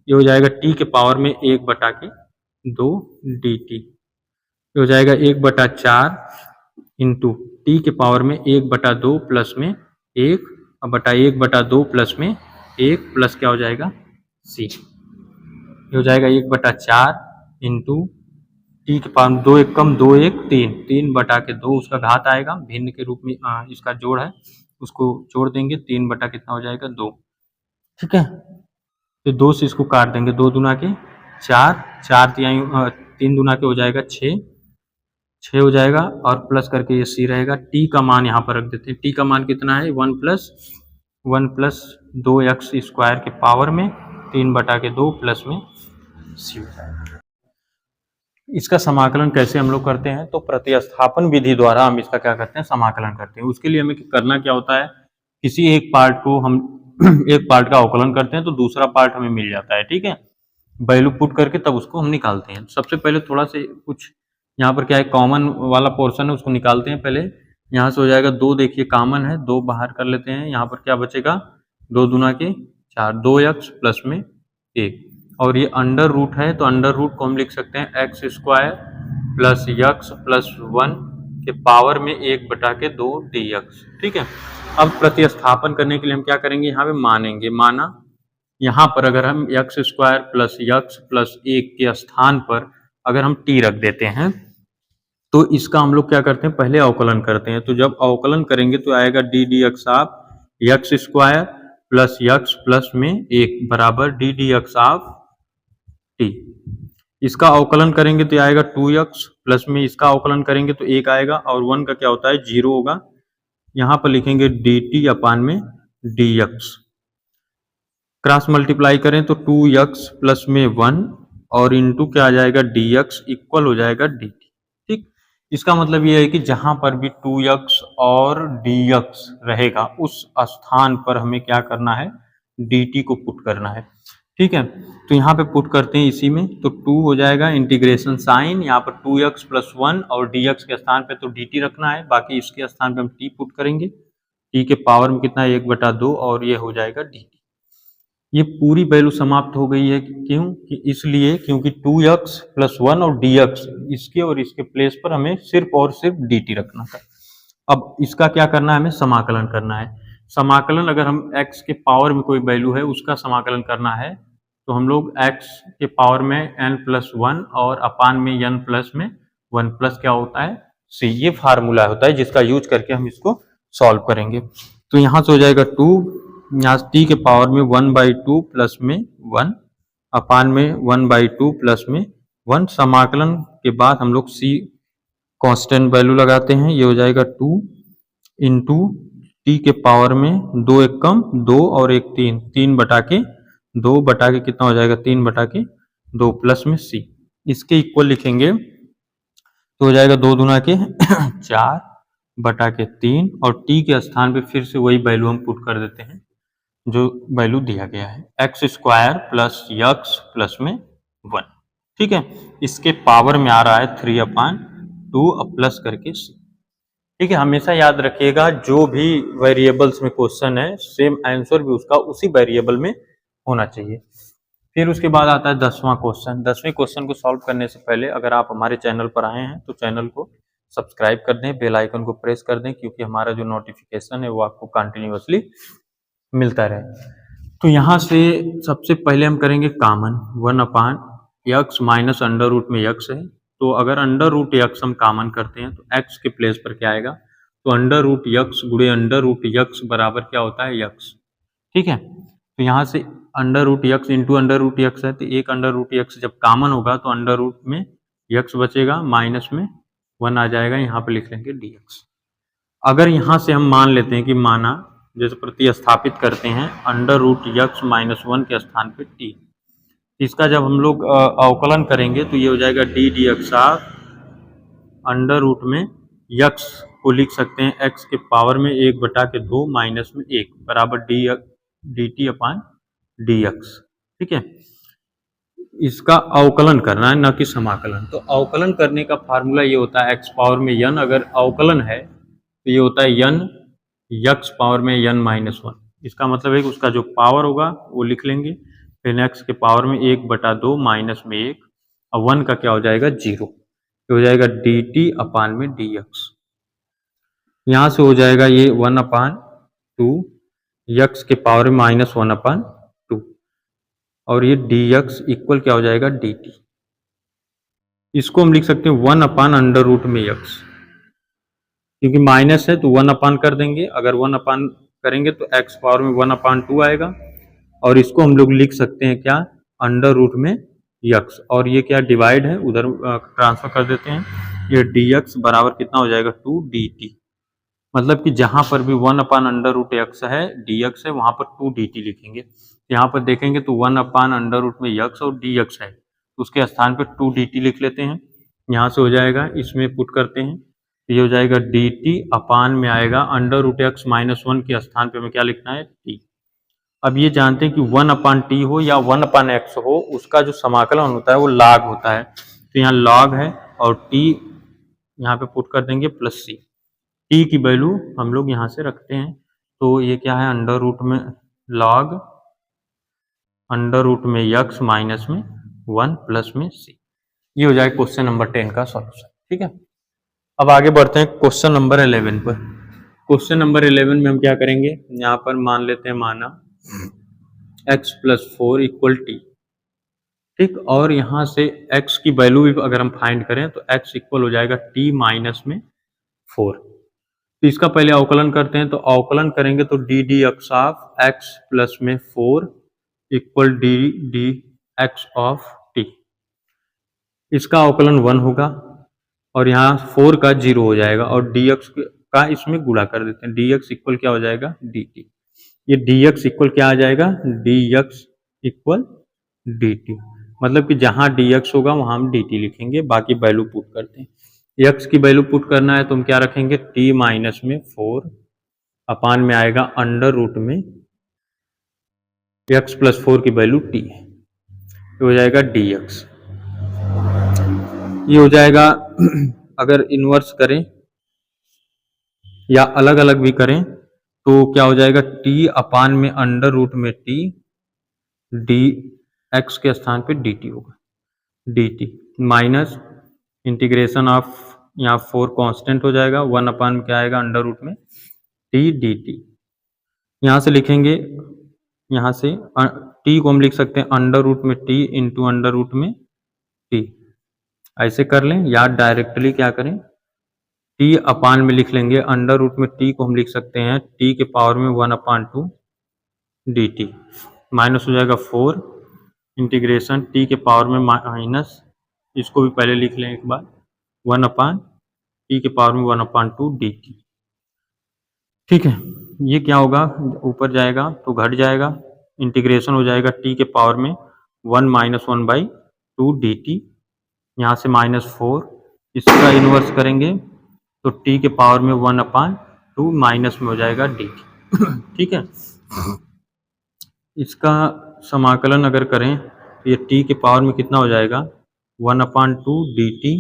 ये हो जाएगा टी के पावर में 1/2 डी टी, हो जाएगा 1/4 इंटू टी के पावर में 1/2 प्लस में 1 बटा 1/2 प्लस में 1 प्लस क्या हो जाएगा सी, हो जाएगा 1/4 इंटू टी के पावर 2 1 कम 2 1 3 बटा के 2 उसका घात आएगा, भिन्न के रूप में इसका जोड़ है उसको जोड़ देंगे, 3 बटा कितना हो जाएगा 2। ठीक है, तो 2 से इसको काट देंगे, 2 दूना के 4 4 3 दूना के हो जाएगा 6 हो जाएगा और प्लस करके ये सी रहेगा। टी का मान यहाँ पर रख देते हैं, टी का मान कितना है 1 प्लस 2 एक्स स्क्वायर के पावर में 3/2 प्लस में सी हो जाएगा। इसका समाकलन कैसे हम लोग करते हैं, तो प्रतिस्थापन विधि द्वारा हम इसका क्या करते हैं समाकलन करते हैं। उसके लिए हमें करना क्या होता है, किसी एक पार्ट को हम एक पार्ट का अवकलन करते हैं तो दूसरा पार्ट हमें मिल जाता है। ठीक है, वैल्यू पुट करके तब उसको हम निकालते हैं। सबसे पहले थोड़ा से कुछ यहाँ पर क्या है कॉमन वाला पोर्शन है उसको निकालते हैं पहले, यहाँ से हो जाएगा 2, देखिए कॉमन है, 2 बाहर कर लेते हैं, यहाँ पर क्या बचेगा 2 दूना के 4, 2x प्लस में 1, और ये अंडर रूट है तो अंडर रूट को हम लिख सकते हैं x square plus x plus 1 के पावर में 1/2 dx। ठीक है, अब प्रतिस्थापन करने के लिए हम क्या करेंगे, यहाँ पे मानेंगे, माना यहाँ पर अगर हम x square plus x plus 1 के स्थान पर अगर हम t रख देते हैं तो इसका हम लोग क्या करते हैं, पहले अवकलन करते हैं। तो जब अवकलन करेंगे तो आएगा D D X of x square plus x plus में 1 बराबर D D X of T. इसका अवकलन करेंगे तो आएगा 2x प्लस में इसका अवकलन करेंगे तो 1 आएगा, और 1 का क्या होता है 0 होगा। यहाँ पर लिखेंगे डी टी अपान में डी एक्स, क्रॉस मल्टीप्लाई करें तो 2x प्लस में 1 और इंटू क्या आ जाएगा dx इक्वल हो जाएगा dt। ठीक, इसका मतलब ये है कि जहां पर भी 2x और dx रहेगा उस स्थान पर हमें क्या करना है, dt को पुट करना है। ठीक है, तो यहाँ पे पुट करते हैं इसी में, तो 2 हो जाएगा इंटीग्रेशन साइन, यहाँ पर 2x प्लस 1 और dx के स्थान पे तो dt रखना है, बाकी इसके स्थान पे हम t पुट करेंगे, t के पावर में कितना 1/2 और ये हो जाएगा dt। ये पूरी वैल्यू समाप्त हो गई है, क्यों कि इसलिए क्योंकि 2x प्लस 1 और dx इसके और इसके प्लेस पर हमें सिर्फ और सिर्फ dt रखना था। अब इसका क्या करना है, हमें समाकलन करना है। समाकलन अगर हम x के पावर में कोई वैल्यू है उसका समाकलन करना है तो हम लोग x के पावर में n प्लस 1 और अपान में n प्लस में 1 प्लस क्या होता है c, ये फार्मूला होता है जिसका यूज करके हम इसको सॉल्व करेंगे। तो यहाँ से हो जाएगा 2, यहाँ टी के पावर में 1/2 प्लस में 1 अपान में 1/2 प्लस में 1, समाकलन के बाद हम लोग c कांस्टेंट वैल्यू लगाते हैं, ये हो जाएगा 2 इंटू टी के पावर में 2 एक कम 2 और 1 3, 3/2 बटा के कितना हो जाएगा 3/2 प्लस में c, इसके इक्वल लिखेंगे तो हो जाएगा 2 दूना के 4/3 और t के स्थान पे फिर से वही वैल्यू हम पुट कर देते हैं जो वैल्यू दिया गया है, x square plus x plus में 1। ठीक है, इसके पावर में आ रहा है 3/2 प्लस करके c। ठीक है, हमेशा याद रखिएगा जो भी वेरिएबल्स में क्वेश्चन है सेम आंसर भी उसका उसी वेरिएबल में होना चाहिए। फिर उसके बाद आता है 10वां क्वेश्चन। 10वें क्वेश्चन को सॉल्व करने से पहले अगर आप हमारे चैनल पर आए हैं तो चैनल को सब्सक्राइब कर दें, बेल आइकन को प्रेस कर दें, क्योंकि हमारा जो नोटिफिकेशन है वो आपको कंटिन्यूअसली मिलता रहे। तो यहाँ से सबसे पहले हम करेंगे common, 1/x minus under root में x है, तो अगर अंडर रूट x हम कॉमन करते हैं तो x के प्लेस पर क्या आएगा, तो अंडर रूट x गुणे अंडर रूट x बराबर क्या होता है x। ठीक है, तो यहाँ से under root x into under root x है, तो एक अंडर रूट x जब कॉमन होगा तो अंडर रूट में x बचेगा, माइनस में 1 आ जाएगा, यहाँ पे लिख लेंगे dx। अगर यहाँ से हम मान लेते हैं कि माना जैसे प्रतिस्थापित करते हैं अंडर रूट x माइनस 1 के स्थान पे t, इसका जब हम लोग अवकलन करेंगे तो ये हो जाएगा D D X of under root में x को लिख सकते हैं x के पावर में 1/2 माइनस में 1 बराबर डी टी अपान डी एक्स। ठीक है, इसका अवकलन करना है, न कि समाकलन। तो अवकलन करने का फार्मूला ये होता है x पावर में n, अगर अवकलन है तो ये होता है n x पावर में n माइनस 1, इसका मतलब है कि उसका जो पावर होगा वो लिख लेंगे, फिर x के पावर में 1/2 माइनस में 1 और 1 का क्या हो जाएगा 0, तो हो जाएगा dt अपान में dx। यहाँ से हो जाएगा ये 1/2 x के पावर में माइनस 1/2 और ये dx इक्वल क्या हो जाएगा dt। इसको हम लिख सकते हैं 1 अंडर रूट में x, क्योंकि माइनस है तो 1 कर देंगे, अगर 1 करेंगे तो x पावर में 1/2 आएगा, और इसको हम लोग लिख सकते हैं क्या अंडर रूट में x, और ये क्या डिवाइड है उधर ट्रांसफर कर देते हैं, ये dx बराबर कितना हो जाएगा 2 dt। मतलब कि जहां पर भी 1 अंडर रूट x है dx है वहां पर 2 dt लिखेंगे। यहाँ पर देखेंगे तो 1 अंडर रूट में x और dx है तो उसके स्थान पर 2 dt लिख लेते हैं, यहाँ से हो जाएगा, इसमें पुट करते हैं, ये हो जाएगा dt अपान में आएगा अंडर रूट x माइनस 1 के स्थान पे हमें क्या लिखना है t। अब ये जानते हैं कि 1/t हो या 1/x हो, उसका जो समाकलन होता है वो log होता है, तो यहाँ log है और t यहाँ पे पुट कर देंगे प्लस c। टी की वैल्यू हम लोग यहाँ से रखते हैं, तो ये क्या है, अंडर रूट में लॉग अंडर रूट में यक्स माइनस में 1 प्लस में सी। ये हो जाएगा क्वेश्चन नंबर 10 का सॉल्यूशन। ठीक है, अब आगे बढ़ते हैं क्वेश्चन नंबर 11 पर। क्वेश्चन नंबर 11 में हम क्या करेंगे, यहाँ पर मान लेते हैं माना x प्लस 4 इक्वल टी। ठीक, और यहाँ से x की वैल्यू भी अगर हम फाइंड करें तो x इक्वल हो जाएगा t माइनस में 4। तो इसका पहले अवकलन करते हैं, तो अवकलन करेंगे तो D D X of x plus में 4 equal D D X of t। इसका अवकलन 1 होगा और यहाँ 4 का 0 हो जाएगा और dx का इसमें गुणा कर देते हैं, dx इक्वल क्या हो जाएगा dt। ये dx इक्वल क्या आ जाएगा, dx इक्वल dt। मतलब कि जहां dx होगा वहां हम dt लिखेंगे, बाकी वैल्यू पुट करते हैं। x की वैल्यू पुट करना है तो हम क्या रखेंगे, t माइनस में 4 अपान में आएगा अंडर रूट में x प्लस 4 की वैल्यू t है, तो हो जाएगा dx। ये हो जाएगा अगर इन्वर्स करें या अलग अलग भी करें तो क्या हो जाएगा, t अपान में अंडर रूट में t, डी एक्स के स्थान पे dt होगा, dt माइनस इंटीग्रेशन ऑफ, यहाँ 4 कांस्टेंट हो जाएगा, 1 अपान में क्या आएगा अंडर रूट में t dt। यहाँ से लिखेंगे, यहाँ से t को हम लिख सकते हैं अंडर रूट में t इंटू अंडर रूट में t, ऐसे कर लें, या डायरेक्टली क्या करें, t अपान में लिख लेंगे, अंडर रूट में t को हम लिख सकते हैं t के पावर में 1 अपान 2 dt, माइनस हो जाएगा 4 इंटीग्रेशन t के पावर में माइनस, इसको भी पहले लिख लें एक बार, 1 अपान t के पावर में 1 अपान 2 dt। ठीक है, ये क्या होगा, ऊपर जाएगा तो घट जाएगा, इंटीग्रेशन हो जाएगा t के पावर में 1 माइनस 1 बाई 2 dt, यहाँ से -4, इसका इन्वर्स करेंगे तो t के पावर में 1 अपान 2 माइनस में हो जाएगा dt। ठीक है, इसका समाकलन अगर करें तो ये t के पावर में कितना हो जाएगा, 1 अपान 2 dt,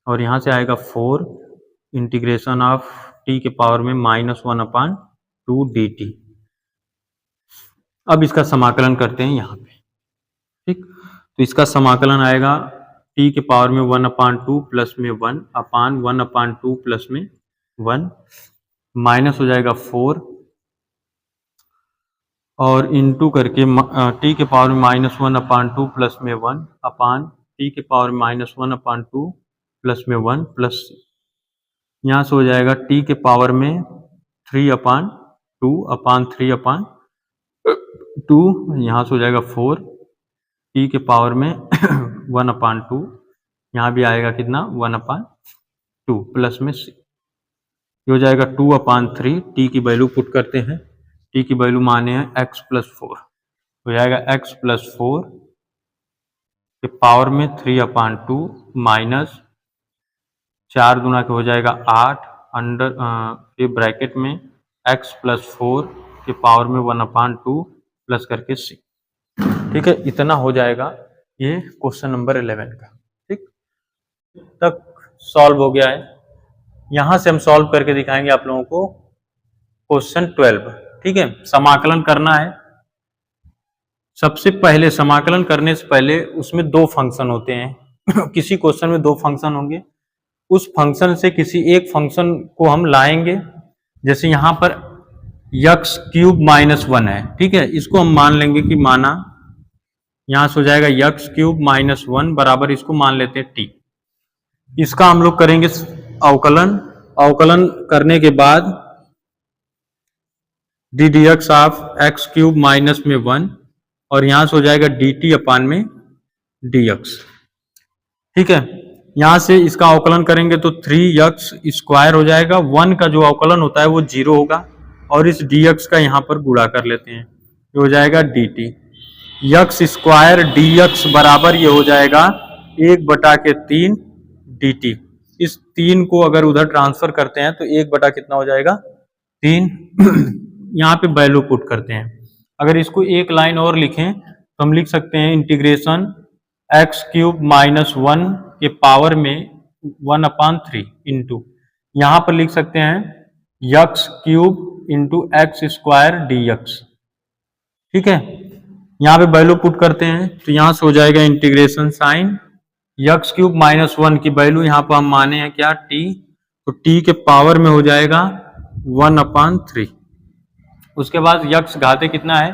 और यहाँ से आएगा 4 इंटीग्रेशन ऑफ t के पावर में -1 अपान 2 dt। अब इसका समाकलन करते हैं यहाँ पे। ठीक, तो इसका समाकलन आएगा t के पावर में 1 अपान 2 प्लस में 1 अपान 1 अपान 2 प्लस में 1, माइनस हो जाएगा 4 और इंटू करके t के पावर में -1 अपान 2 प्लस में 1 अपान t के पावर में -1 अपान 2 प्लस में 1 प्लस, यहाँ से हो जाएगा t के पावर में 3 अपान 2 अपान 3 अपान 2, यहाँ से हो जाएगा 4 t के पावर में 1 अपान 2, यहाँ भी आएगा कितना 1 अपान 2 प्लस में 6, ये हो जाएगा 2 अपान 3, t की वैल्यू पुट करते हैं, t की वैल्यू माने हैं x प्लस 4, हो जाएगा x प्लस 4 के पावर में 3 अपान 2 माइनस 4 दूना के हो जाएगा 8 अंडर के ब्रैकेट में x प्लस 4 के पावर में 1 अपान 2 प्लस करके 6। ठीक है, इतना हो जाएगा ये क्वेश्चन नंबर 11 का। ठीक, तक सॉल्व हो गया है। यहां से हम सॉल्व करके दिखाएंगे आप लोगों को क्वेश्चन 12। ठीक है, समाकलन करना है। सबसे पहले समाकलन करने से पहले उसमें 2 फंक्शन होते हैं। किसी क्वेश्चन में 2 फंक्शन होंगे, उस फंक्शन से किसी एक फंक्शन को हम लाएंगे, जैसे यहाँ पर यक्स क्यूब माइनस 1 है। ठीक है, इसको हम मान लेंगे कि माना यहाँ से हो जाएगा यक्स क्यूब माइनस 1 बराबर, इसको मान लेते हैं टी। इसका हम लोग करेंगे अवकलन, अवकलन करने के बाद D D X of x cube minus में 1 और यहां से हो जाएगा डी टी अपान में डी एक्स। ठीक है, यहां से इसका अवकलन करेंगे तो 3x स्क्वायर हो जाएगा, 1 का जो अवकलन होता है वो 0 होगा और इस dx का यहां पर गुणा कर लेते हैं, ये हो जाएगा dt। x स्क्वायर dx बराबर ये हो जाएगा 1/3 dt। इस 3 को अगर उधर ट्रांसफर करते हैं तो 1 कितना हो जाएगा 3। यहाँ पे वैल्यू पुट करते हैं। अगर इसको एक लाइन और लिखें तो हम लिख सकते हैं इंटीग्रेशन x क्यूब माइनस 1 के पावर में 1/3 इंटू यहां पर लिख सकते हैं x cube into x square D X. ठीक है, यहाँ पे वैल्यू पुट करते हैं तो यहां से हो जाएगा integration sign x cube minus 1 की वैल्यू यहाँ पर हम माने हैं क्या टी, तो टी के पावर में हो जाएगा 1/3। उसके बाद यक्स घाते कितना है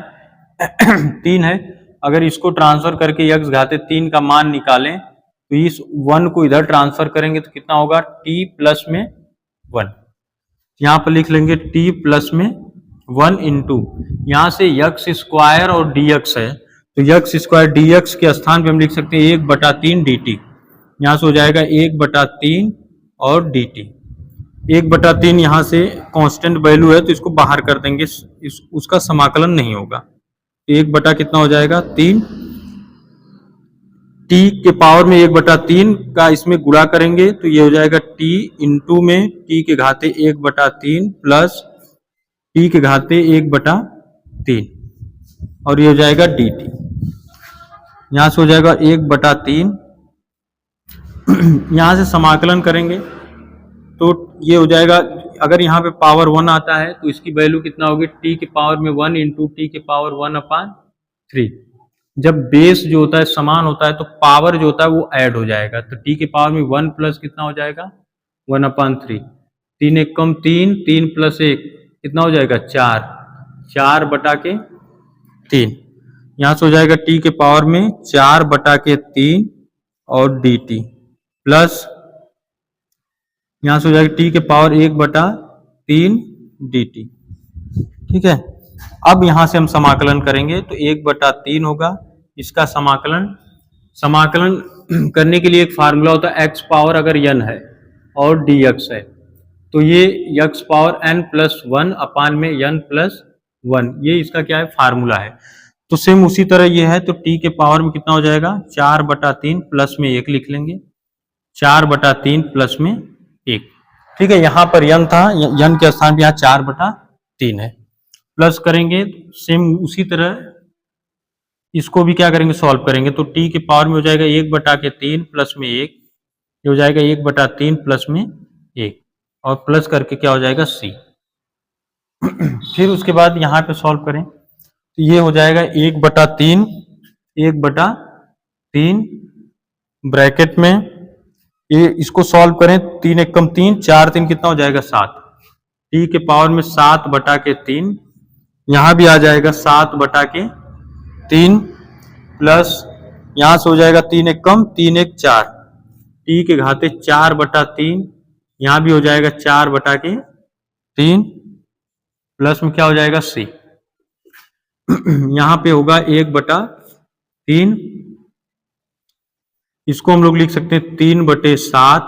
3 है। अगर इसको ट्रांसफर करके यक्स घाते 3 का मान निकालें तो इस 1 को इधर ट्रांसफर करेंगे तो कितना होगा टी प्लस में 1। यहाँ पर लिख लेंगे टी प्लस में 1 इंटू यहाँ से यक्स स्क्वायर और डी एक्स है तो यक्स स्क्वायर डी एक्स के स्थान पे हम लिख सकते हैं 1/3 डी टी। यहाँ से हो जाएगा 1/3 और डी टी। 1/3 यहाँ से कांस्टेंट वैल्यू है तो इसको बाहर कर देंगे, उसका समाकलन नहीं होगा। 1 कितना हो जाएगा 3, टी के पावर में 1/3 का इसमें गुणा करेंगे तो ये हो जाएगा टी इंटू में टी के घाते 1/3 प्लस टी के घाते 1/3 और ये हो जाएगा डी टी। यहां से हो जाएगा 1/3 यहां से समाकलन करेंगे तो ये हो जाएगा, अगर यहाँ पे पावर 1 आता है तो इसकी वैल्यू कितना होगी टी के पावर में 1 इंटू टी के पावर 1/3। जब बेस जो होता है समान होता है तो पावर जो होता है वो ऐड हो जाएगा, तो टी के पावर में 1 प्लस कितना हो जाएगा 1/3। 3 एक कम 3, 3 प्लस 1 कितना हो जाएगा 4, 4/3। यहाँ से हो जाएगा टी के पावर में 4/3 और डी टी प्लस यहां से हो जाएगा टी के पावर 1/3 डी टी। ठीक है, अब यहां से हम समाकलन करेंगे तो 1/3 होगा इसका समाकलन करने के लिए एक फार्मूला होता है एक्स पावर अगर n है और डी एक्स है तो ये x पावर n+1 में n+1 ये इसका क्या है फार्मूला है। तो सेम उसी तरह ये है तो t के पावर में कितना हो जाएगा 4/3 प्लस में 1 लिख लेंगे 4/3 प्लस में 1। ठीक है, यहाँ पर n था, n के स्थान पे यहाँ 4/3 है। प्लस करेंगे सेम उसी तरह इसको भी क्या करेंगे सॉल्व करेंगे तो t के पावर में हो जाएगा 1/3 प्लस में 1 ये हो जाएगा 1/3 प्लस में 1 और प्लस करके क्या हो जाएगा c। फिर उसके बाद यहाँ पे सॉल्व करें तो ये हो जाएगा 1/3 ब्रैकेट में ये इसको सॉल्व करें 3 एक कम 3, 4 3 कितना हो जाएगा 7। टी के पावर में 7/3 यहाँ भी आ जाएगा 7/3 प्लस यहाँ से हो जाएगा 3 एक कम 3 एक 4 टी के घाते 4/3 यहाँ भी हो जाएगा 4/3 प्लस में क्या हो जाएगा c। यहाँ पे होगा 1/3 इसको हम लोग लिख सकते हैं 3/7।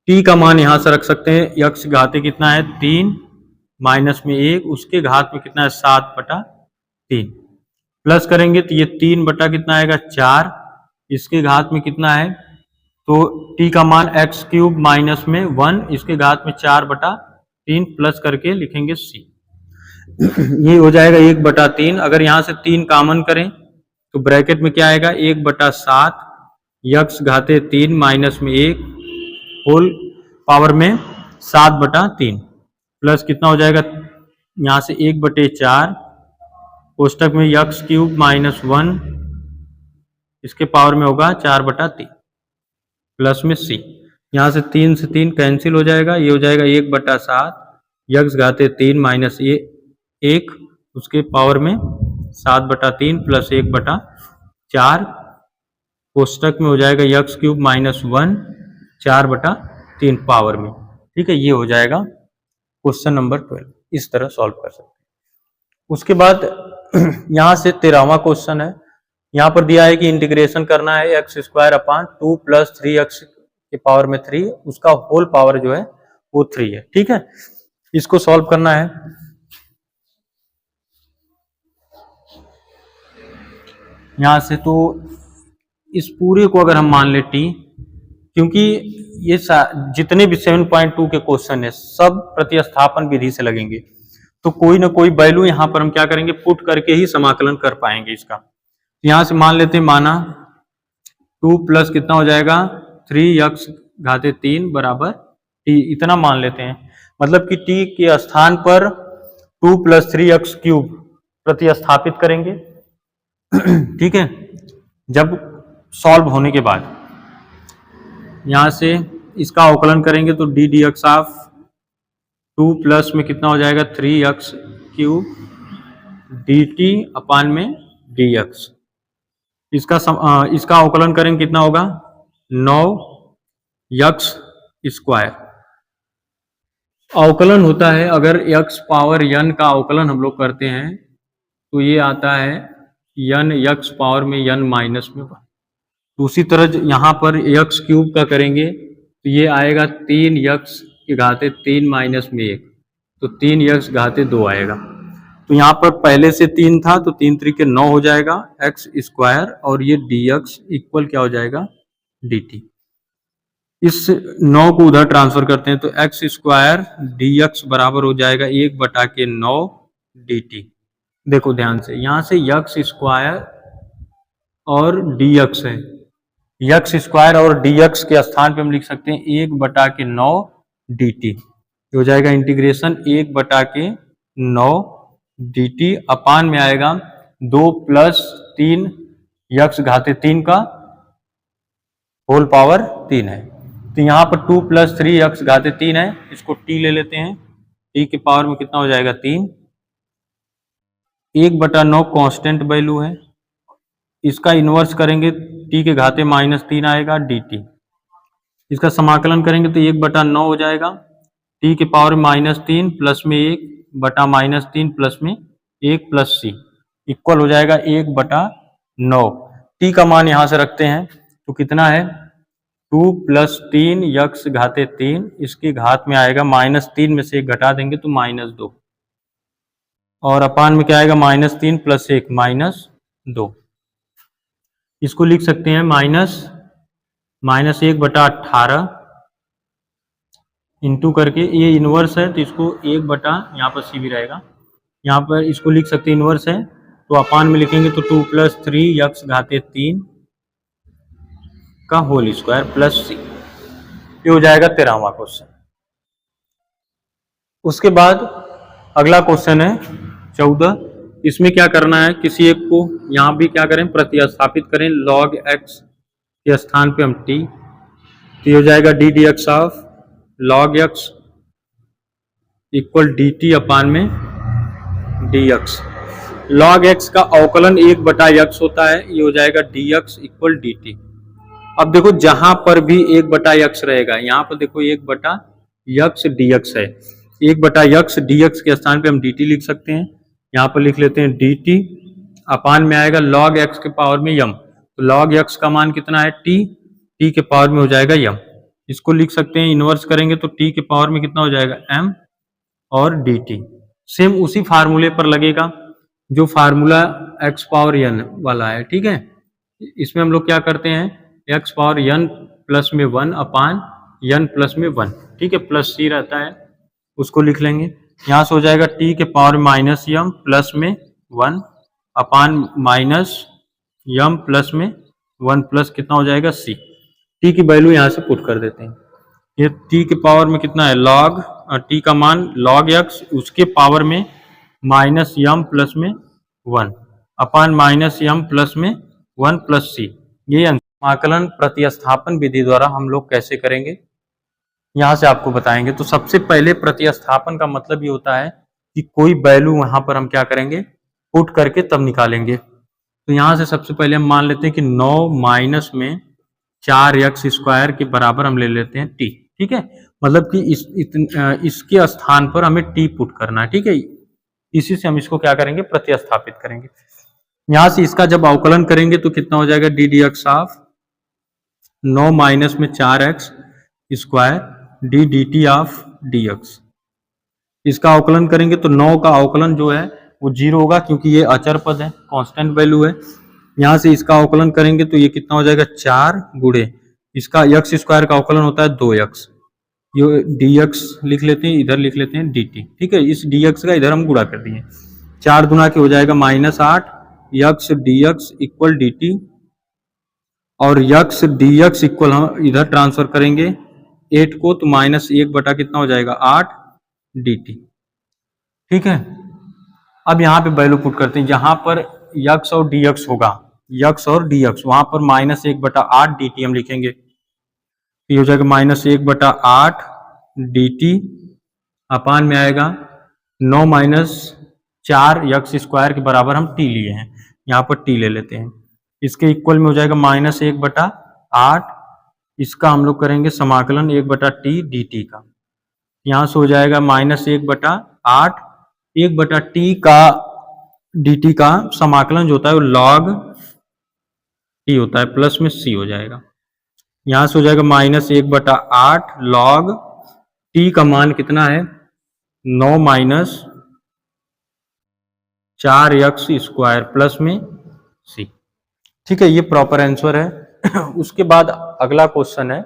टी का मान यहां से रख सकते हैं यक्स घाते कितना है 3 माइनस में 1 उसके घात में कितना है 7/3 प्लस करेंगे तो ये 3 बटा कितना आएगा 4 इसके घात में कितना है तो टी का मान x³ माइनस में 1 इसके घात में 4/3 प्लस करके लिखेंगे c। ये हो जाएगा 1/3। अगर यहां से 3 कॉमन करें तो ब्रैकेट में क्या आएगा 1/7 यक्स घाते 3 माइनस में 1 होल पावर में 7/3 प्लस कितना हो जाएगा यहां से 1/4 कोष्टक में x³ माइनस 1 इसके पावर में होगा 4/3 प्लस में c। यहां से 3 से 3 कैंसिल हो जाएगा ये हो जाएगा 1/7 यक्स घाते 3 माइनस 1 उसके पावर में 7/3 प्लस 1/4 कोष्टक में हो जाएगा x³ माइनस 1 4/3 पावर में। ठीक है, ये हो जाएगा क्वेश्चन नंबर 12। इस तरह सॉल्व कर सकते हैं। उसके बाद यहां से 13वां क्वेश्चन है। यहां पर दिया है कि इंटीग्रेशन करना है x²/2 प्लस 3x के पावर में 3 उसका होल पावर जो है वो 3 है। ठीक है, इसको सॉल्व करना है। यहां से तो इस पूरे को अगर हम मान ले t, क्योंकि ये जितने भी 7.2 के क्वेश्चन है सब प्रतिस्थापन विधि से लगेंगे तो कोई ना कोई वैल्यू यहाँ पर हम क्या करेंगे पुट करके ही समाकलन कर पाएंगे इसका। यहां से मान लेते हैं माना 2 प्लस कितना हो जाएगा 3x घाते 3 बराबर टी इतना मान लेते हैं, मतलब कि टी के स्थान पर 2 + 3x³ प्रतिस्थापित करेंगे। ठीक है, जब सॉल्व होने के बाद यहां से इसका अवकलन करेंगे तो D D X of 2 plus में कितना हो जाएगा 3x³ dt अपान में dx। इसका अवकलन करेंगे कितना होगा 9x²। अवकलन होता है अगर x पावर n का अवकलन हम लोग करते हैं तो ये आता है n x पावर में n माइनस में 1। तो उसी तरह यहाँ पर x³ का करेंगे तो ये आएगा 3x की घाते 3 माइनस में 1, तो 3x घाते 2 आएगा। तो यहाँ पर पहले से 3 था तो 3 3 9 हो जाएगा x² और ये dx इक्वल क्या हो जाएगा dt। इस 9 को उधर ट्रांसफर करते हैं तो x² dx बराबर हो जाएगा 1/9 dt। देखो ध्यान से, यहाँ से x² और dx है, x² और dx के स्थान पे हम लिख सकते हैं 1/9 dt। हो जाएगा इंटीग्रेशन 1/9 dt अपान में आएगा 2 + 3 x घाते 3 का होल पावर 3 है। तो यहाँ पर 2 + 3x घाते 3 है, इसको t ले लेते हैं, t के पावर में कितना हो जाएगा 3। 1/9 कांस्टेंट वैल्यू है, इसका इन्वर्स करेंगे t के घाते -3 आएगा dt। इसका समाकलन करेंगे तो 1/9 हो जाएगा, t के पावर -3 प्लस में 1/-3 प्लस में 1 + c इक्वल हो जाएगा 1/9। t का मान यहाँ से रखते हैं तो कितना है 2 + 3x घाते 3, इसकी घात में आएगा -3 में से 1 घटा देंगे तो -2 और अपान में क्या आएगा -3 + 1 -2। इसको लिख सकते हैं -1/18 इंटू करके, ये इनवर्स है तो इसको 1/ यहाँ पर c भी रहेगा, यहाँ पर इसको लिख सकते हैं इनवर्स है तो अपान में लिखेंगे तो 2 + 3x घाते 3 का होल स्क्वायर प्लस c। ये हो जाएगा 13वां क्वेश्चन। उसके बाद अगला क्वेश्चन है 14। इसमें क्या करना है, किसी एक को यहाँ भी क्या करें प्रतिस्थापित करें, log x के स्थान पे हम t, तो ये हो जाएगा d dx of log x equal dt upon में dx। log x का अवकलन 1/x होता है, ये हो जाएगा dx इक्वल dt। अब देखो जहां पर भी 1/x रहेगा, यहाँ पर देखो 1/x dx है, 1/x dx के स्थान पे हम dt लिख सकते हैं, यहाँ पर लिख लेते हैं dt अपान में आएगा log x के पावर में m, तो log x का मान कितना है t, t के पावर में हो जाएगा m। इसको लिख सकते हैं इन्वर्स करेंगे तो t के पावर में कितना हो जाएगा m और dt। सेम उसी फार्मूले पर लगेगा जो फार्मूला x पावर n वाला है। ठीक है, इसमें हम लोग क्या करते हैं x पावर n प्लस में 1 अपान n प्लस में 1, ठीक है, प्लस c रहता है, उसको लिख लेंगे। यहाँ से हो जाएगा t के पावर -m प्लस में 1 अपान -m प्लस में 1 प्लस कितना हो जाएगा c। t की वैल्यू यहाँ से पुट कर देते हैं, ये t के पावर में कितना है log, t का मान log x उसके पावर में -m प्लस में 1 अपान -m प्लस में 1 प्लस c। ये समाकलन प्रतिस्थापन विधि द्वारा हम लोग कैसे करेंगे यहाँ से आपको बताएंगे। तो सबसे पहले प्रतिस्थापन का मतलब ये होता है कि कोई वैल्यू वहां पर हम क्या करेंगे पुट करके तब निकालेंगे। तो यहाँ से सबसे पहले हम मान लेते हैं कि 9 माइनस में 4x² के बराबर हम ले लेते हैं t। ठीक है, मतलब कि इसके स्थान पर हमें t पुट करना है। ठीक है, इसी से हम इसको क्या करेंगे प्रतिस्थापित करेंगे। यहाँ से इसका जब अवकलन करेंगे तो कितना हो जाएगा d dx ऑफ 9 माइनस में 4x² d dt of dx। इसका अवकलन करेंगे तो 9 का अवकलन जो है वो 0 होगा क्योंकि ये अचर पद है, कांस्टेंट वैल्यू है। यहाँ से इसका अवकलन करेंगे तो ये कितना हो जाएगा 4 गुणे इसका x² का अवकलन होता है 2x, ये dx लिख लेते हैं, इधर लिख लेते हैं dt। ठीक है, इस dx का इधर हम गुणा कर दिए, 4 गुना के हो जाएगा -8 x dx इक्वल dt और x dx इक्वल हम इधर ट्रांसफर करेंगे 8 को, तो माइनस 1 बटा कितना हो जाएगा 8 dt। ठीक है, अब यहाँ पे वैल्यू पुट करते हैं, जहां पर यक्स और dx होगा, यक्स और dx, वहां पर माइनस 1 बटा 8 dt हम लिखेंगे। ये हो जाएगा माइनस 1 बटा 8 dt, अपान में आएगा 9 माइनस 4 यक्स स्क्वायर के बराबर हम t लिए हैं, यहाँ पर t ले लेते हैं। इसके इक्वल में हो जाएगा माइनस 1 बटा 8, इसका हम लोग करेंगे समाकलन 1 बटा टी dt का। यहाँ से हो जाएगा माइनस 1 बटा 8, 1 बटा टी का dt का समाकलन जो होता है वो log t होता है, प्लस में c हो जाएगा। यहाँ से हो जाएगा माइनस 1 बटा 8 log t का मान कितना है 9 माइनस 4 यक्स स्क्वायर प्लस में c। ठीक है, ये प्रॉपर आंसर है। उसके बाद अगला क्वेश्चन है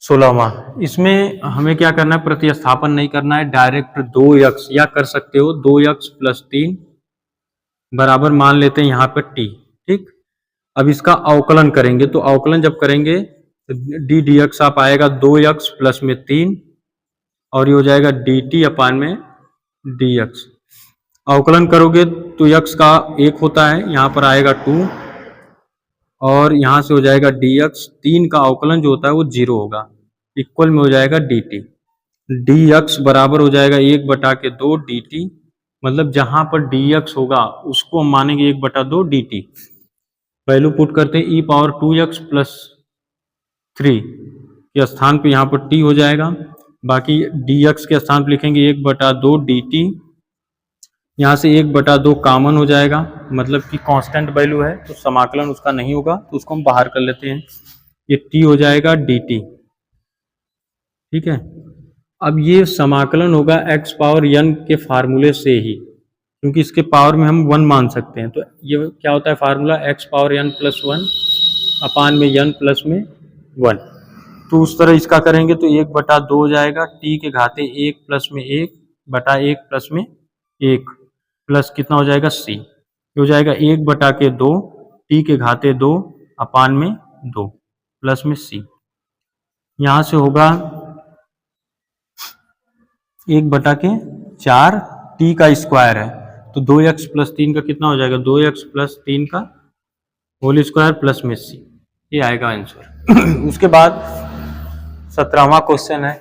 16वां। इसमें हमें क्या करना है, प्रतिस्थापन नहीं करना है, डायरेक्ट 2x, या कर सकते हो 2x प्लस 3 बराबर मान लेते हैं यहाँ पर t। ठीक, अब इसका अवकलन करेंगे, तो अवकलन जब करेंगे डी डी एक्स आप आएगा 2x प्लस में 3, और ये हो जाएगा dt अपान में dx। अवकलन करोगे तो x का 1 होता है, यहाँ पर आएगा 2, और यहाँ से हो जाएगा dx, 3 का अवकलन जो होता है वो 0 होगा, इक्वल में हो जाएगा dt। dx बराबर हो जाएगा 1 बटा के 2 dt, मतलब जहां पर dx होगा उसको हम मानेंगे 1 बटा 2 dt। वैल्यू पुट करते हैं, ई पावर 2x प्लस 3 के स्थान पे यहाँ पर t हो जाएगा, बाकी dx के स्थान पे लिखेंगे 1 बटा 2 dt। यहाँ से 1 बटा 2 कॉमन हो जाएगा, मतलब कि कांस्टेंट वैल्यू है तो समाकलन उसका नहीं होगा, तो उसको हम बाहर कर लेते हैं, ये t हो जाएगा dt। ठीक है, अब ये समाकलन होगा x पावर n के फार्मूले से ही, क्योंकि इसके पावर में हम 1 मान सकते हैं, तो ये क्या होता है formula x power n plus 1 अपान में n प्लस में 1। तो उस तरह इसका करेंगे तो 1 बटा 2 हो जाएगा, t के घाते 1 प्लस में 1 बटा 1 प्लस में 1 प्लस कितना हो जाएगा c, ये हो जाएगा 1 बटा के 2 t के घाते 2 अपान में 2 प्लस में c। यहाँ से होगा 1 बटा के 4 t का स्क्वायर है, तो 2x प्लस 3 का कितना हो जाएगा 2x प्लस 3 का होल स्क्वायर प्लस में c, ये आएगा आंसर। उसके बाद 17वां क्वेश्चन है,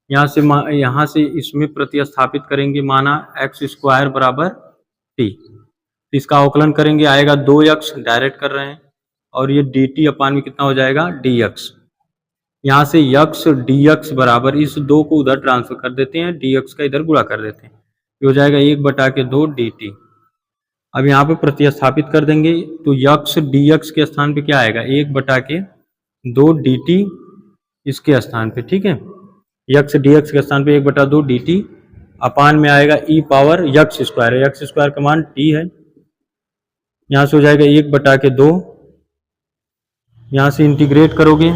यहाँ से इसमें प्रतिस्थापित करेंगे, माना x स्क्वायर बराबर t, इसका अवकलन करेंगे आएगा 2x, डायरेक्ट कर रहे हैं, और ये dt अपान में कितना हो जाएगा dx। यहाँ से x dx बराबर, इस 2 को उधर ट्रांसफर कर देते हैं, dx का इधर गुणा कर देते हैं, ये हो जाएगा 1 बटा के 2 dt। अब यहाँ पे प्रतिस्थापित कर देंगे, तो x dx के स्थान पे क्या आएगा 1 बटा के 2 dt इसके स्थान पे। ठीक है, x dx के स्थान पे 1 बटा 2 dt अपान में आएगा e power x square, x square का मान t है, यहाँ से हो जाएगा 1 बटा के 2, यहाँ से इंटीग्रेट करोगे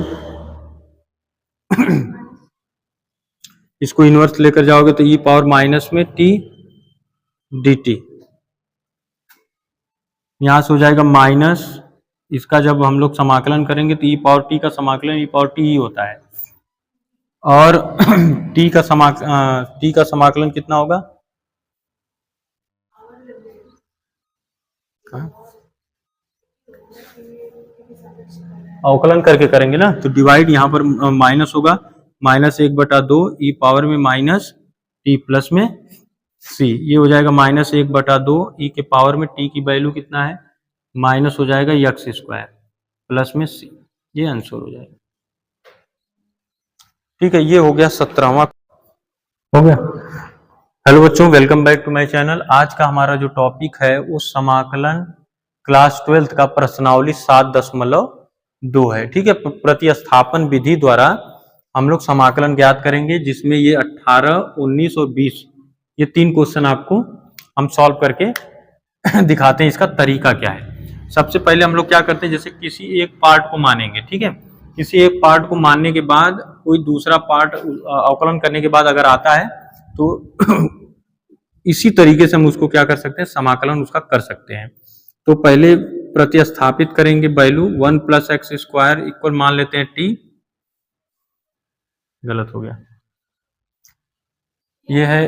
इसको इनवर्स लेकर जाओगे तो e पावर माइनस में t dt, यहाँ से हो जाएगा माइनस, इसका जब हम लोग समाकलन करेंगे तो e पावर t का समाकलन e पावर t ही होता है, और t का समाकलन कितना होगा, अवकलन करके करेंगे ना, तो डिवाइड यहाँ पर माइनस होगा, माइनस 1 बटा 2 ई पावर में माइनस टी प्लस में सी, ये हो जाएगा माइनस 1 बटा 2 ई के पावर में टी की वैल्यू कितना है माइनस हो जाएगा यक्स स्क्वायर प्लस में सी, ये आंसर हो जाएगा। ठीक है, ये हो गया 17वां हो गया। हेलो बच्चों, welcome back to my channel. आज का हमारा जो टॉपिक है वो समाकलन क्लास 12th का प्रश्नावली 7.2 है। ठीक है, प्रतिस्थापन विधि द्वारा हम लोग समाकलन ज्ञात करेंगे, जिसमें ये 18, 19 और 20 ये 3 क्वेश्चन आपको हम सॉल्व करके दिखाते हैं इसका तरीका क्या है। सबसे पहले हम लोग क्या करते हैं, जैसे किसी एक पार्ट को मानेंगे। ठीक है, किसी एक पार्ट को मानने के बाद कोई दूसरा पार्ट अवकलन करने के बाद अगर आता है तो इसी तरीके से हम उसको क्या कर सकते हैं, समाकलन उसका कर सकते हैं। तो पहले प्रतिस्थापित करेंगे value 1 plus X square equal मान लेते हैं टी, गलत हो गया, ये है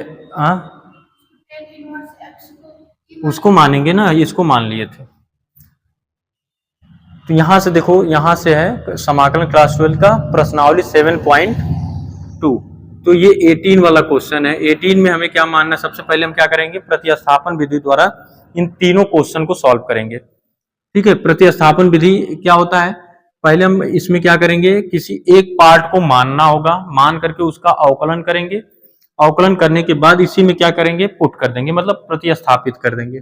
उसको मानेंगे ना, इसको मान लिए थे। तो यहां से देखो, यहां से है समाकलन क्लास 12 का प्रश्नावली 7.2। तो ये 18 वाला क्वेश्चन है। 18 में हमें क्या मानना है? सबसे पहले हम क्या करेंगे, प्रतिस्थापन विधि द्वारा इन तीनों क्वेश्चन को सॉल्व करेंगे। ठीक है, प्रतिस्थापन विधि क्या होता है? पहले हम इसमें क्या करेंगे, किसी एक पार्ट को मानना होगा, मान करके उसका अवकलन करेंगे। अवकलन करने के बाद इसी में क्या करेंगे, पुट कर देंगे, मतलब प्रतिस्थापित कर देंगे।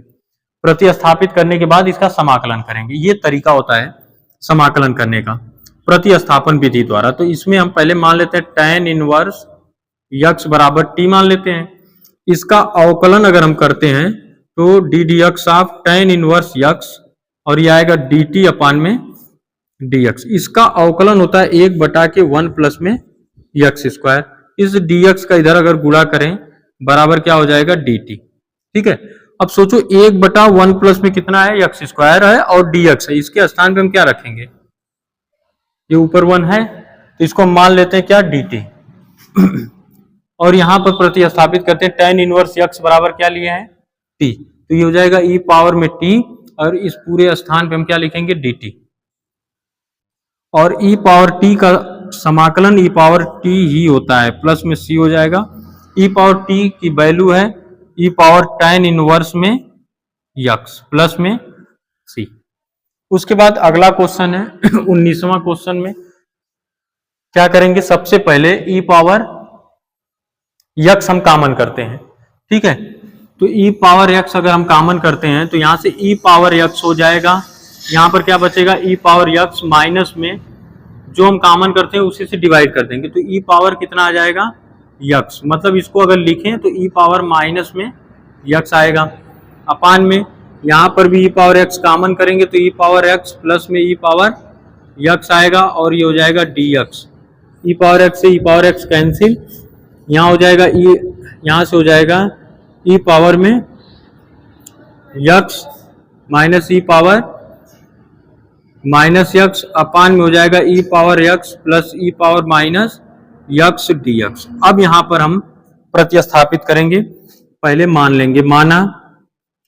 प्रतिस्थापित करने के बाद इसका समाकलन करेंगे। ये तरीका होता है समाकलन करने का प्रतिस्थापन विधि द्वारा। तो इसमें हम पहले मान लेते हैं tan इनवर्स यक्स बराबर टी मान लेते हैं। इसका अवकलन अगर हम करते हैं तो D D X of tan inverse x, और ये आएगा डी टी अपान में dx। इसका अवकलन होता है 1/1 प्लस में यक्स स्क्वायर। इस dx का इधर अगर गुणा करें बराबर क्या हो जाएगा, dt। ठीक है, अब सोचो 1/1 प्लस में कितना है, यक्स स्क्वायर है और dx है। इसके स्थान पे हम क्या रखेंगे, ये ऊपर 1 है तो इसको हम मान लेते हैं क्या, dt। और यहां पर प्रतिस्थापित करते हैं tan इनवर्स यक्स बराबर क्या लिए हैं, t। तो ये हो जाएगा e पावर में t, और इस पूरे स्थान पे हम क्या लिखेंगे, dt। और e पावर t का समाकलन e पावर t ही होता है, प्लस में c हो जाएगा। e पावर t की वैल्यू है e पावर tan इनवर्स में यक्स प्लस में c। उसके बाद अगला क्वेश्चन है 19वां क्वेश्चन में क्या करेंगे, सबसे पहले e पावर यक्स हम कॉमन करते हैं। ठीक है, तो e पावर यक्स अगर हम कॉमन करते हैं तो यहां से e पावर यक्स हो जाएगा। यहां पर क्या बचेगा, e पावर यक्स माइनस में जो हम कॉमन करते हैं उसी से डिवाइड कर देंगे, तो e पावर कितना आ जाएगा, यक्स। मतलब इसको अगर लिखें तो e पावर माइनस में यक्स आएगा, अपान में यहां पर भी e पावर एक्स कॉमन करेंगे तो e पावर एक्स प्लस में e पावर यक्स आएगा, और ये हो जाएगा dx। e पावर एक्स से e पावर एक्स कैंसिल, यहाँ हो जाएगा e, यहाँ से हो जाएगा e पावर में X minus e power minus X, upon में हो जाएगा e power X plus e power minus X dx। अब यहां पर हम प्रतिस्थापित करेंगे। पहले मान लेंगे, माना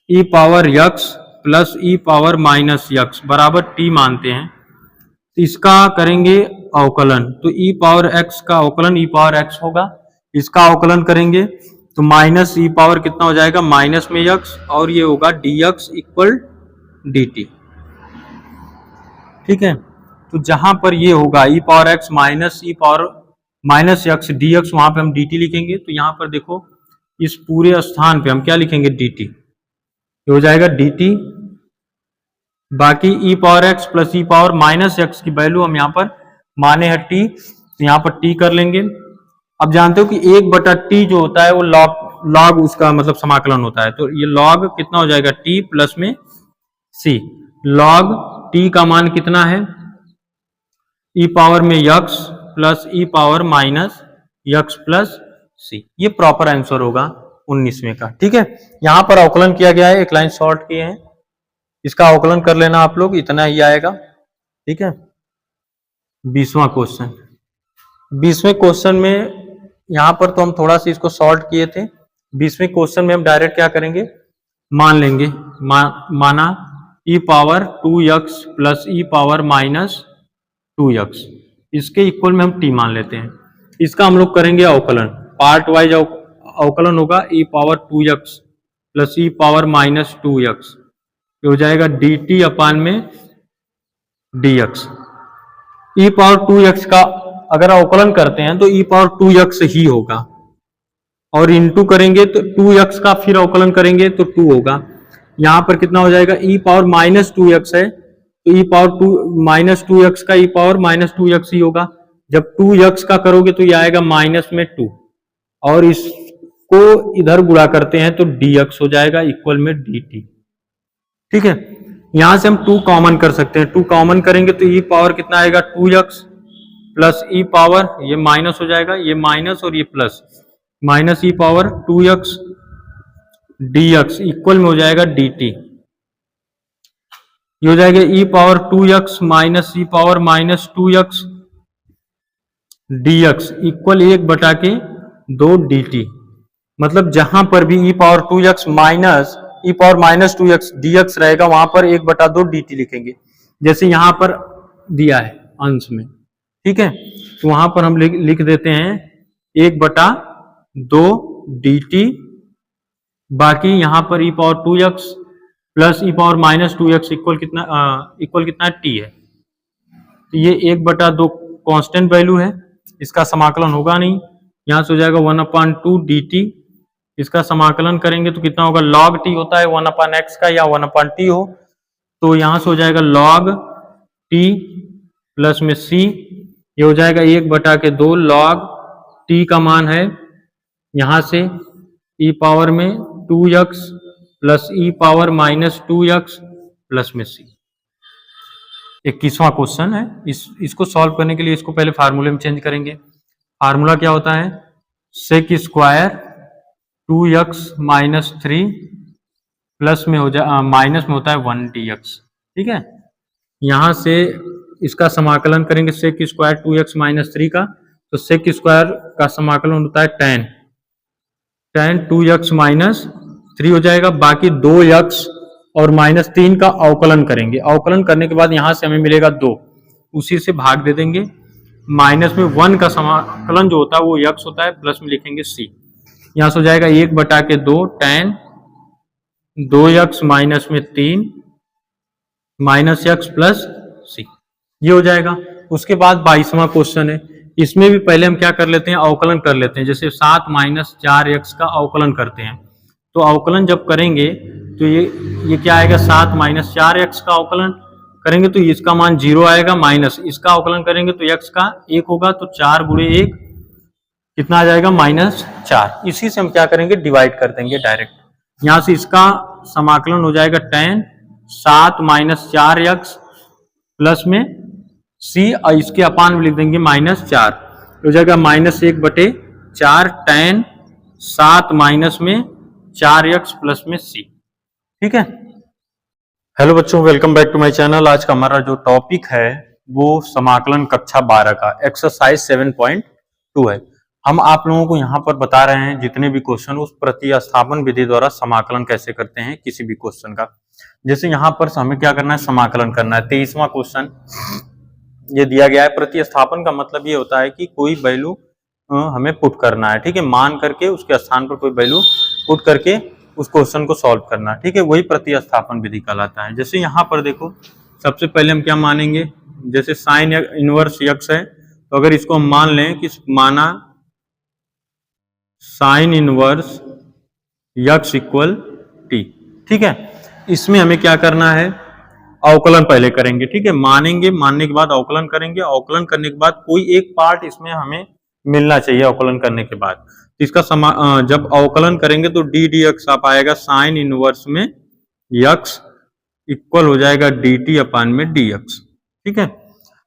e power X plus e power minus x बराबर t मानते हैं, तो इसका करेंगे अवकलन। तो e पावर x का अवकलन e पावर x होगा, इसका अवकलन करेंगे तो माइनस e पावर कितना हो जाएगा, माइनस में यक्स, और ये होगा dx इक्वल dt। ठीक है, तो जहां पर ये होगा e power x minus e power minus X dx, वहां पे हम dt लिखेंगे। तो यहां पर देखो इस पूरे स्थान पे हम क्या लिखेंगे, dt। ये हो जाएगा dt। बाकी e power x plus e power minus x की वैल्यू हम यहाँ पर माने है t, तो यहाँ पर t कर लेंगे। अब जानते हो कि 1/t जो होता है वो log उसका मतलब समाकलन होता है, तो ये log कितना हो जाएगा, t प्लस में c। log t का मान कितना है, e पावर में x plus e power minus x plus c। ये प्रॉपर आंसर होगा 19वें का। ठीक है, यहां पर अवकलन किया गया है, एक लाइन शॉर्ट किए हैं, इसका अवकलन कर लेना आप लोग, इतना ही आएगा। ठीक है, 20वां क्वेश्चन। 20वें क्वेश्चन में यहां पर तो हम थोड़ा सा इसको शॉर्ट किए थे। 20वें क्वेश्चन में हम डायरेक्ट क्या करेंगे, मान लेंगे, माना e power 2x plus e power minus 2x, इसके इक्वल में हम t मान लेते हैं। इसका हम लोग करेंगे अवकलन, पार्ट वाइज अवकलन होगा। e power 2x plus e power minus 2x, ये हो जाएगा dt अपान में dx। e पावर 2x का अगर अवकलन करते हैं तो e पावर 2x ही होगा, और इंटू करेंगे तो 2x का फिर अवकलन करेंगे तो 2 होगा। यहां पर कितना हो जाएगा, e पावर माइनस 2x है तो e पावर 2 माइनस 2x का e पावर माइनस 2x ही होगा। जब 2x का करोगे तो ये आएगा माइनस में 2, और इसको इधर गुणा करते हैं तो dx हो जाएगा इक्वल में dt। ठीक है, यहां से हम 2 कॉमन कर सकते हैं, 2 कॉमन करेंगे तो e पावर कितना आएगा, 2x प्लस e पावर, ये माइनस हो जाएगा, ये माइनस और ये plus, minus e power 2x dx equal में हो जाएगा dt। ये हो जाएगा e power 2x minus e power minus 2x dx equal 1/2 dt। मतलब जहां पर भी e power 2x minus -2x dx रहेगा वहां पर 1/2 dt लिखेंगे, जैसे यहां पर दिया है अंश में, ठीक है। तो वहां पर हम लिख देते हैं 1/2 dt, बाकी यहां पर e power 2x plus e power -2x equal कितना t है। तो ये 1/2 कांस्टेंट वैल्यू है, इसका समाकलन होगा नहीं, यहां से हो जाएगा 1/2 dt। इसका समाकलन करेंगे तो कितना होगा, log t होता है 1/x का या 1/t हो, तो यहां से हो जाएगा log t प्लस में c, ये हो जाएगा 1/2 log t का मान है यहां से e पावर में 2x plus e power -2x plus में c। 21वां क्वेश्चन है, इसको सॉल्व करने के लिए इसको पहले फार्मूले में चेंज करेंगे। फार्मूला क्या होता है, सेक स्क्वायर 2x - 3 प्लस में हो जाए माइनस में होता है 1 dx, ठीक है। यहां से इसका समाकलन करेंगे सेक स्क्वायर 2x - 3 का, तो सेक स्क्वायर का समाकलन होता है tan 2x - 3 हो जाएगा, बाकी 2x और -3 का अवकलन करेंगे। अवकलन करने के बाद यहां से हमें मिलेगा 2, उसी से भाग दे देंगे। माइनस में 1 का समाकलन जो होता है वो x होता है, प्लस में लिखेंगे c। यहां से हो जाएगा 1/2 tan 2x - 3 -x plus c, ये हो जाएगा। उसके बाद 22वां क्वेश्चन है, इसमें भी पहले हम क्या कर लेते हैं, अवकलन कर लेते हैं। जैसे 7 - 4x का अवकलन करते हैं, तो अवकलन जब करेंगे तो ये क्या आएगा, 7 - 4x का अवकलन करेंगे तो इसका मान 0 आएगा, माइनस इसका अवकलन करेंगे तो x का 1 होगा, तो 4 × 1 कितना आ जाएगा, -4। इसी से हम क्या करेंगे, डिवाइड कर देंगे डायरेक्ट। यहां से इसका समाकलन हो जाएगा tan 7 - 4x प्लस में c, और इसके अपान में लिख देंगे -4, हो जाएगा -1/4 tan 7 माइनस में 4x प्लस में c, ठीक है। हेलो बच्चों, welcome back to my channel. आज का हमारा जो टॉपिक है वो समाकलन कक्षा 12 का एक्सरसाइज 7.2 है। हम आप लोगों को यहाँ पर बता रहे हैं जितने भी क्वेश्चन उस प्रतिस्थापन विधि द्वारा समाकलन कैसे करते हैं किसी भी क्वेश्चन का। जैसे यहाँ पर हमें क्या करना है, समाकलन करना है। 23वां क्वेश्चन ये दिया गया है। प्रतिस्थापन का मतलब ये होता है कि कोई वैल्यू हमें पुट करना है, ठीक है, मान करके उसके स्थान पर कोई वैल्यू पुट करके उस क्वेश्चन को सॉल्व करना, ठीक है, वही प्रतिस्थापन विधि कहलाता है। जैसे यहाँ पर देखो, सबसे पहले हम क्या मानेंगे, जैसे साइन इनवर्स x है, तो अगर इसको हम मान लें कि माना sine inverse x equal t, ठीक है। इसमें हमें क्या करना है, अवकलन पहले करेंगे, ठीक है, मानेंगे, मानने के बाद अवकलन करेंगे। अवकलन करने के बाद कोई एक पार्ट इसमें हमें मिलना चाहिए अवकलन करने के बाद। इसका जब अवकलन करेंगे तो डी dx आ पाएगा साइन इनवर्स में x इक्वल हो जाएगा dt अपान में dx, ठीक है।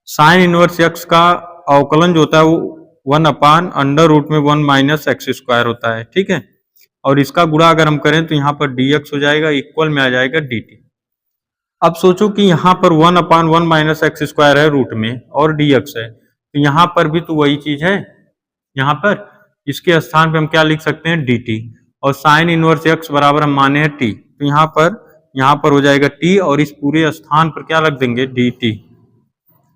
साइन इनवर्स x का अवकलन जो होता है वो 1/√1 माइनस एक्स स्क्वायर होता है, ठीक है। और इसका गुणा अगर हम करें तो यहाँ पर dx हो जाएगा, इक्वल में आ जाएगा dt। अब सोचो कि यहाँ पर 1/1 माइनस एक्स स्क्वायर है रूट में और dx है, तो यहाँ पर भी तो वही चीज है। यहाँ पर इसके स्थान पे हम क्या लिख सकते हैं, dt, और साइन इनवर्स x बराबर हम माने हैं t, तो यहाँ पर हो जाएगा t, और इस पूरे स्थान पर क्या रख देंगे, dt,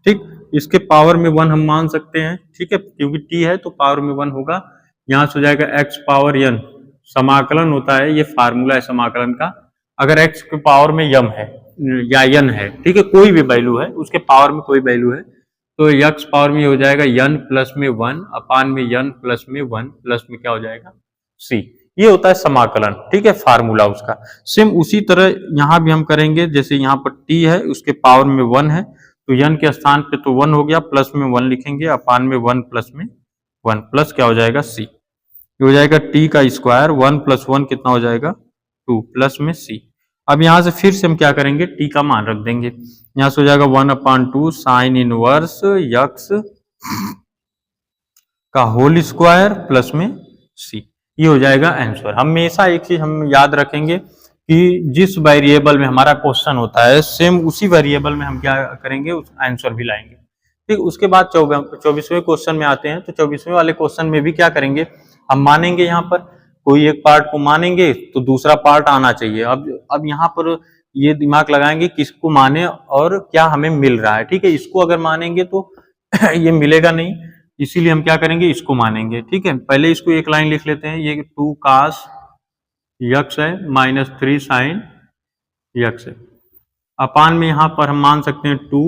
ठीक। इसके पावर में 1 हम मान सकते हैं, ठीक है, क्योंकि t है तो पावर में 1 होगा। यहाँ से हो जाएगा x पावर n, समाकलन होता है, ये फार्मूला है समाकलन का। अगर x के पावर में m है या n है, ठीक है, कोई भी वैल्यू है, उसके पावर में कोई वैल्यू है, तो x पावर में हो जाएगा n प्लस में 1 अपान में n प्लस में 1 प्लस में क्या हो जाएगा, c। ये होता है समाकलन, ठीक है, फार्मूला उसका। सेम उसी तरह यहाँ भी हम करेंगे। जैसे यहाँ पर t है, उसके पावर में 1 है, तो n के स्थान पे तो 1 हो गया, प्लस में 1 लिखेंगे, अपान में 1 प्लस में 1 प्लस क्या हो जाएगा, c। ये हो जाएगा t का स्क्वायर, 1 + 1 कितना हो जाएगा, 2 प्लस में c। अब यहाँ से फिर से हम क्या करेंगे, t का मान रख देंगे। यहाँ से हो जाएगा 1/2 साइन इनवर्स x का होल स्क्वायर प्लस में c, ये हो जाएगा आंसर। हमेशा एक चीज हम याद रखेंगे कि जिस वेरिएबल में हमारा क्वेश्चन होता है, सेम उसी वेरिएबल में हम क्या करेंगे, उस आंसर भी लाएंगे। ठीक, उसके बाद 24वें क्वेश्चन में आते हैं। तो 24वें वाले क्वेश्चन में भी क्या करेंगे, हम मानेंगे यहाँ पर कोई एक पार्ट को मानेंगे तो दूसरा पार्ट आना चाहिए। अब यहाँ पर ये दिमाग लगाएंगे किसको माने और क्या हमें मिल रहा है। ठीक है, इसको अगर मानेंगे तो ये मिलेगा नहीं, इसीलिए हम क्या करेंगे, इसको मानेंगे। ठीक है, पहले इसको एक लाइन लिख लेते हैं, ये 2 cos यक्स है माइनस 3 sin यक्स है। अपान में यहाँ पर हम मान सकते हैं 2,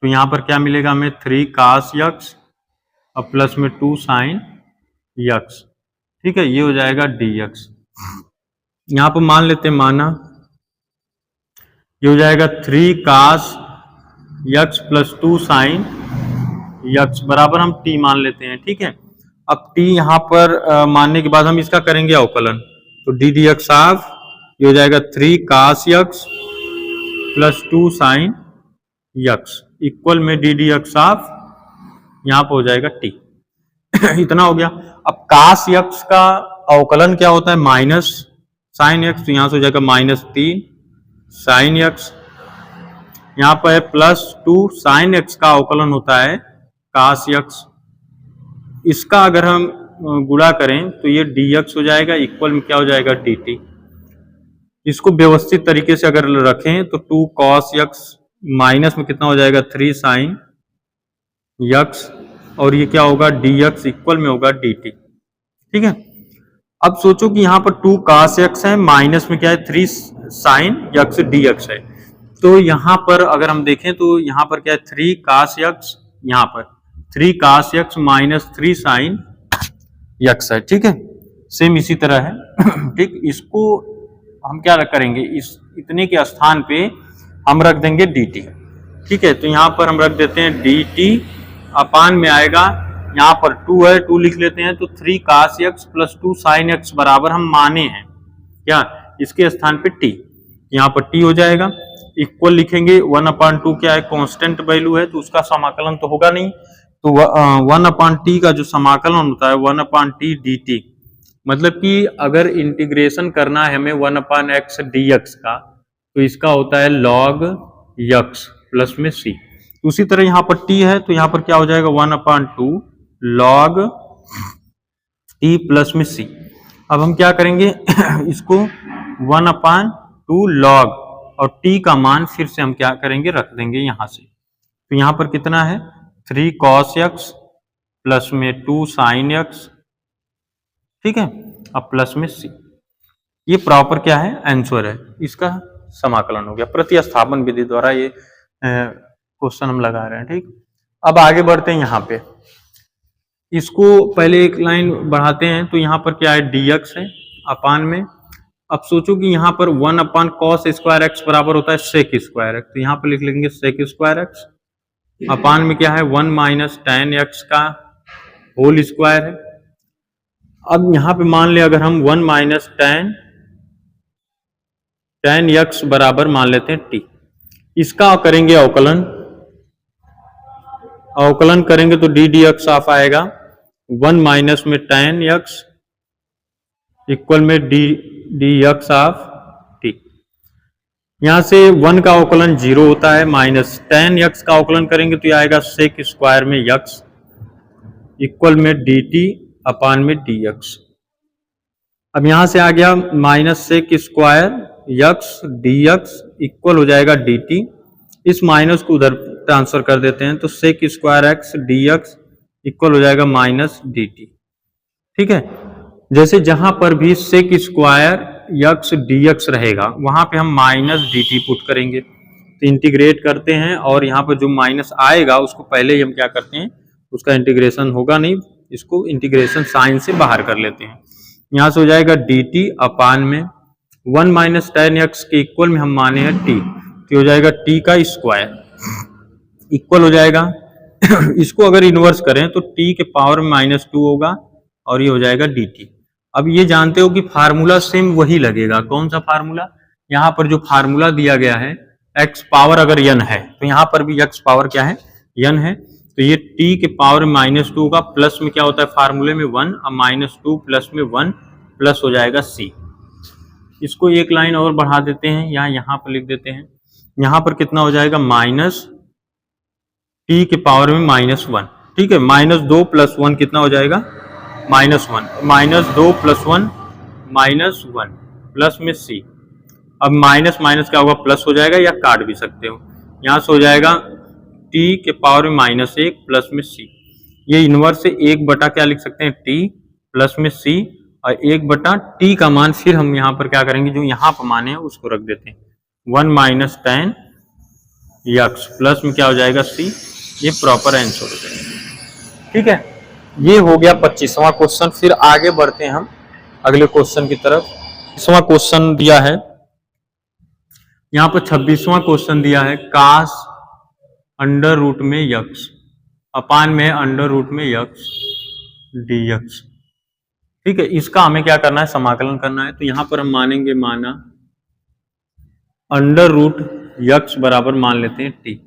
तो यहाँ पर क्या मिलेगा हमें 3 cos यक्स और प्लस में 2 sin यक्स। ठीक है, ये हो जाएगा dx। यहाँ पर मान लेते हैं माना, ये हो जाएगा 3 cos x plus 2 sin x बराबर हम t मान लेते हैं। ठीक है, अब t यहाँ पर मानने के बाद हम इसका करेंगे अवकलन, तो डी डी एक्स ऑफ ये हो जाएगा 3 cos x plus 2 sin x equal में डी डी एक्स ऑफ यहाँ पर हो जाएगा t। इतना हो गया। अब cos यक्स का अवकलन क्या होता है, माइनस sin यक्स, तो यहाँ से हो जाएगा माइनस 3 sin यक्स, यहाँ पर है प्लस 2 sin यक्स का अवकलन होता है cos यक्स। इसका अगर हम गुणा करें तो ये dx हो जाएगा इक्वल में क्या हो जाएगा dt। इसको व्यवस्थित तरीके से अगर रखें तो 2 cos यक्स माइनस में कितना हो जाएगा 3 sin यक्स, और ये क्या होगा dx इक्वल में होगा dt। ठीक है, अब सोचो कि यहाँ पर 2 cos यक्स है, माइनस में क्या है 3 sin यक्स dx है। तो यहाँ पर अगर हम देखें तो यहाँ पर क्या है 3 cos यक्स, यहाँ पर 3 cos x minus 3 sin x है। ठीक है, सेम इसी तरह है। ठीक, इसको हम क्या करेंगे, इस इतने के स्थान पे हम रख देंगे dt। ठीक है, तो यहाँ पर हम रख देते हैं dt, अपान में आएगा यहाँ पर 2 है, 2 लिख लेते हैं, तो 3 cos x plus 2 sin x बराबर हम माने हैं क्या, इसके स्थान पे t, यहाँ पर t हो जाएगा इक्वल लिखेंगे 1/2 क्या है कांस्टेंट वैल्यू है तो उसका समाकलन तो होगा नहीं, तो 1/t का जो समाकलन होता है 1/t dt, मतलब कि अगर इंटीग्रेशन करना है हमें 1/x dx का तो इसका होता है log यक्स प्लस में c। उसी तरह यहाँ पर t है तो यहाँ पर क्या हो जाएगा 1/2 log t प्लस में c। अब हम क्या करेंगे इसको 1/2 log और t का मान फिर से हम क्या करेंगे रख देंगे यहां से, तो यहाँ पर कितना है 3 cos यक्स प्लस में 2 sin यक्स। ठीक है, अब प्लस में c, ये प्रॉपर क्या है आंसर है, इसका समाकलन हो गया। प्रतिस्थापन विधि द्वारा ये क्वेश्चन हम लगा रहे हैं। ठीक, अब आगे बढ़ते हैं, यहाँ पे इसको पहले एक लाइन बढ़ाते हैं, तो यहाँ पर क्या है dx है अपान में। अब सोचो कि यहाँ पर 1/cos स्क्वायर एक्स बराबर होता है सेक स्क्वायर एक्स, तो यहाँ पर लिख लेंगे सेक स्क्वायर एक्स, अपान में क्या है 1 माइनस tan x का होल स्क्वायर है। अब यहाँ पे मान ले अगर हम 1 माइनस tan x बराबर मान लेते हैं t, इसका करेंगे अवकलन, अवकलन करेंगे तो डी डी एक्स ऑफ आएगा 1 माइनस में tan x इक्वल में डी एक्स ऑफ t। यहां से 1 का अवकलन 0 होता है, माइनस tan x का अवकलन करेंगे तो ये आएगा सेक स्क्वायर में x इक्वल में dt अपान में dx। अब यहां से आ गया minus sec square x dx equal हो जाएगा dt, इस माइनस को उधर ट्रांसफर कर देते हैं तो sec square x dx equal हो जाएगा माइनस dt। ठीक है, जैसे जहां पर भी सेक स्क्वायर x dx रहेगा वहां पे हम माइनस dt पुट करेंगे, तो इंटीग्रेट करते हैं और यहाँ पर जो माइनस आएगा उसको पहले ही हम क्या करते हैं, उसका इंटीग्रेशन होगा नहीं, इसको इंटीग्रेशन साइन से बाहर कर लेते हैं। यहाँ से हो जाएगा dt अपान में 1 माइनस tan x के इक्वल में हम माने हैं t, तो हो जाएगा t का स्क्वायर इक्वल हो जाएगा इसको अगर इन्वर्स करें तो t के पावर में -2 होगा और ये हो जाएगा dt। अब ये जानते हो कि फार्मूला सेम वही लगेगा, कौन सा फार्मूला, यहाँ पर जो फार्मूला दिया गया है x पावर अगर n है तो यहाँ पर भी x पावर क्या है n है, तो ये t के पावर में -2 होगा, प्लस में क्या होता है फार्मूले में 1, अब -2 प्लस में 1 प्लस हो जाएगा c। इसको एक लाइन और बढ़ा देते हैं, यहाँ पर लिख देते हैं, यहाँ पर कितना हो जाएगा माइनस टी के पावर में -1, ठीक है। -2 + 1 कितना हो जाएगा? -1, -2 + 1 -1 प्लस में सी। अब माइनस माइनस क्या होगा? प्लस हो जाएगा, या काट भी सकते हो। यहाँ से हो जाएगा टी के पावर में -1 प्लस में सी। ये इनवर्स से 1 बटा क्या लिख सकते हैं? टी प्लस में सी, और 1 बटा टी का मान फिर हम यहाँ पर क्या करेंगे, जो यहाँ पर मान है उसको रख देते हैं, 1 - tan यक्स प्लस में क्या हो जाएगा? सी। ये प्रॉपर आंसर हो जाएगा, ठीक है। ये हो गया 25वां क्वेश्चन। फिर आगे बढ़ते हैं हम अगले क्वेश्चन की तरफ। 25वां क्वेश्चन दिया है यहाँ पर। 26वां क्वेश्चन दिया है, कास अंडर रूट में यक्स अपान में अंडर रूट में यक्स dx, ठीक है। इसका हमें क्या करना है? समाकलन करना है। तो यहां पर हम मानेंगे, माना अंडर रूट यक्स बराबर मान लेते हैं टी।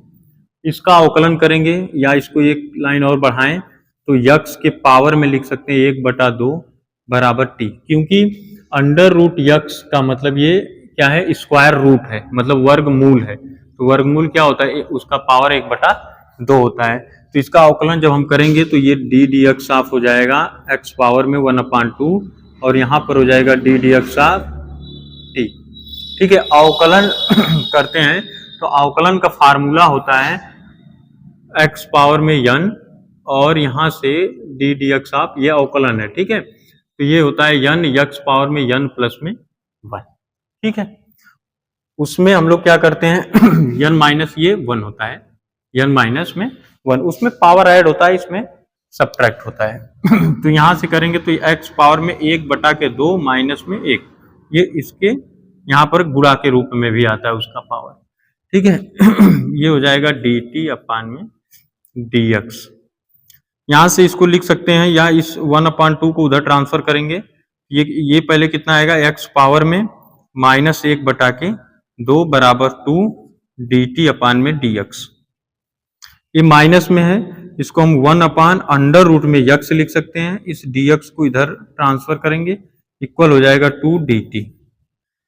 इसका अवकलन करेंगे, या इसको एक लाइन और बढ़ाएं तो यक्स के पावर में लिख सकते हैं 1/2 बराबर टी, क्योंकि अंडर रूट यक्स का मतलब ये क्या है? स्क्वायर रूट है, मतलब वर्गमूल है। तो वर्गमूल क्या होता है? उसका पावर 1/2 होता है। तो इसका अवकलन जब हम करेंगे तो ये डी डी एक्स साफ हो जाएगा एक्स पावर में 1/2, और यहाँ पर हो जाएगा डी डी एक्स साफ टी, ठीक है। अवकलन करते हैं तो अवकलन का फार्मूला होता है एक्स पावर में n, और यहाँ से डी डी एक्स ऑफ, ये अवकलन है, ठीक है। तो ये होता है n यक्स पावर में n प्लस में 1, ठीक है। उसमें हम लोग क्या करते हैं n माइनस ये 1 होता है, n माइनस में 1, उसमें पावर ऐड होता है, इसमें सब्ट्रैक्ट होता है। तो यहां से करेंगे तो x पावर में 1/2 माइनस में 1, ये इसके यहाँ पर गुणा के रूप में भी आता है उसका पावर, ठीक है। ये हो जाएगा dt अपान में dx। यहां से इसको लिख सकते हैं, या इस 1/2 को उधर ट्रांसफर करेंगे। ये पहले कितना आएगा? x पावर में -1/2 बराबर 2 dt अपान में dx। ये माइनस में है, इसको हम 1/अंडर रूट में यक्स लिख सकते हैं। इस dx को इधर ट्रांसफर करेंगे, इक्वल हो जाएगा 2 dt।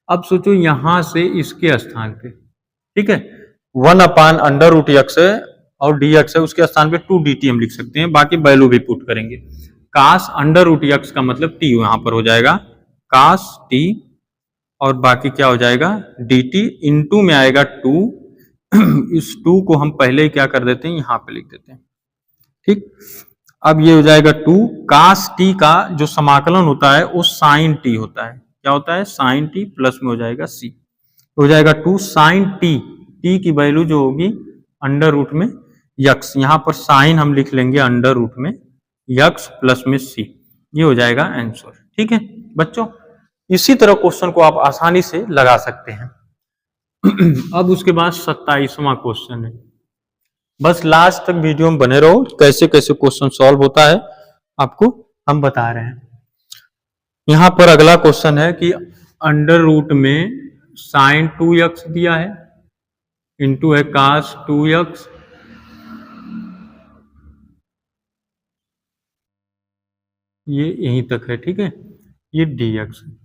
अब सोचो यहां से इसके स्थान पे, ठीक है, 1/अंडर रूट यक्स है और dx है, उसके स्थान पे 2 dt हम लिख सकते हैं, बाकी वैल्यू भी पुट करेंगे। कास अंडर रूट यक्स का मतलब t यहां पर हो जाएगा कास t, और बाकी क्या हो जाएगा? dt इंटू में आएगा 2। इस 2 को हम पहले ही क्या कर देते हैं? यहां पे लिख देते हैं, ठीक। अब ये हो जाएगा 2 कास t का जो समाकलन होता है वो साइन t होता है। क्या होता है? साइन t प्लस में हो जाएगा c, हो जाएगा 2 साइन t। t की वैल्यू जो होगी अंडर रूट में यक्स, यहां पर साइन हम लिख लेंगे अंडर रूट में यक्स प्लस में c। ये हो जाएगा आंसर, ठीक है बच्चों। इसी तरह क्वेश्चन को आप आसानी से लगा सकते हैं। अब उसके बाद 27वां क्वेश्चन है। बस लास्ट तक वीडियो में बने रहो, कैसे कैसे क्वेश्चन सॉल्व होता है आपको हम बता रहे हैं। यहां पर अगला क्वेश्चन है कि अंडर रूट में साइन 2x दिया है, इंटू है कास 2x, ये यहीं तक है, ठीक है, ये dx है।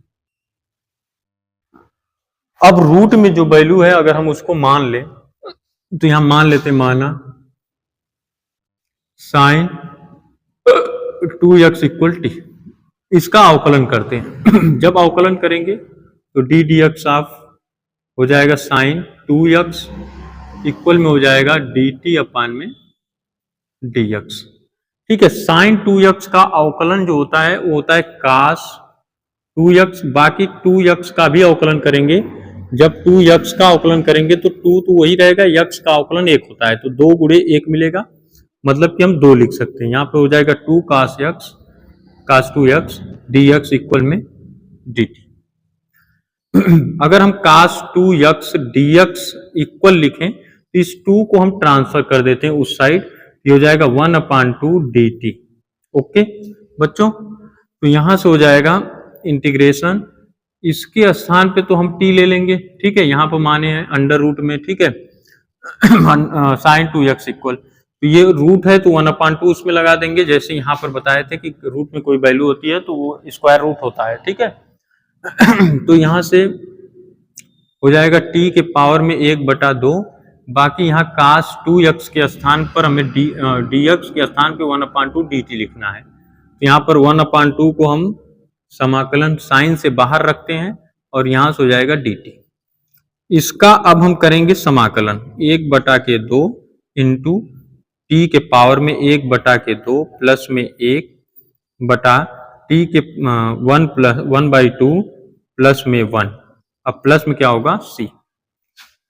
अब रूट में जो वैल्यू है अगर हम उसको मान ले तो यहां मान लेते, माना साइन 2x इक्वल टी। इसका अवकलन करते हैं। जब अवकलन करेंगे तो डी डी एक्स ऑफ हो जाएगा साइन 2x इक्वल में हो जाएगा डी टी अपान में dx, ठीक है। साइन 2x का अवकलन जो होता है वो होता है कास 2x, बाकी 2x का भी अवकलन करेंगे। जब 2x का अवकलन करेंगे तो 2 तो वही रहेगा, x का अवकलन 1 होता है, तो 2 गुणे 1 मिलेगा, मतलब कि हम 2 लिख सकते हैं। यहाँ पे हो जाएगा 2 कास x कास 2x dx इक्वल में dt। अगर हम कास 2x dx इक्वल लिखें तो इस 2 को हम ट्रांसफर कर देते हैं उस साइड, ये हो जाएगा 1/2 dt। ओके बच्चों, तो यहां से हो जाएगा इंटीग्रेशन, इसके स्थान पे तो हम t ले लेंगे, ठीक है, यहाँ पर माने हैं अंडर रूट में, ठीक है, साइन 2x इक्वल, तो ये रूट है तो 1/2 उसमें लगा देंगे, जैसे यहाँ पर बताए थे कि रूट में कोई वैल्यू होती है तो वो स्क्वायर रूट होता है, ठीक है। तो यहां से हो जाएगा t के पावर में 1/2 बाकी यहाँ cos 2x के स्थान पर हमें dx के स्थान पे 1/2 dt लिखना है। तो यहाँ पर 1/2 को हम समाकलन साइन से बाहर रखते हैं और यहाँ से हो जाएगा dt। इसका अब हम करेंगे समाकलन 1/2 इंटू टी के पावर में 1/2 प्लस में 1 बटा टी के 1/2 प्लस में 1। अब प्लस में क्या होगा c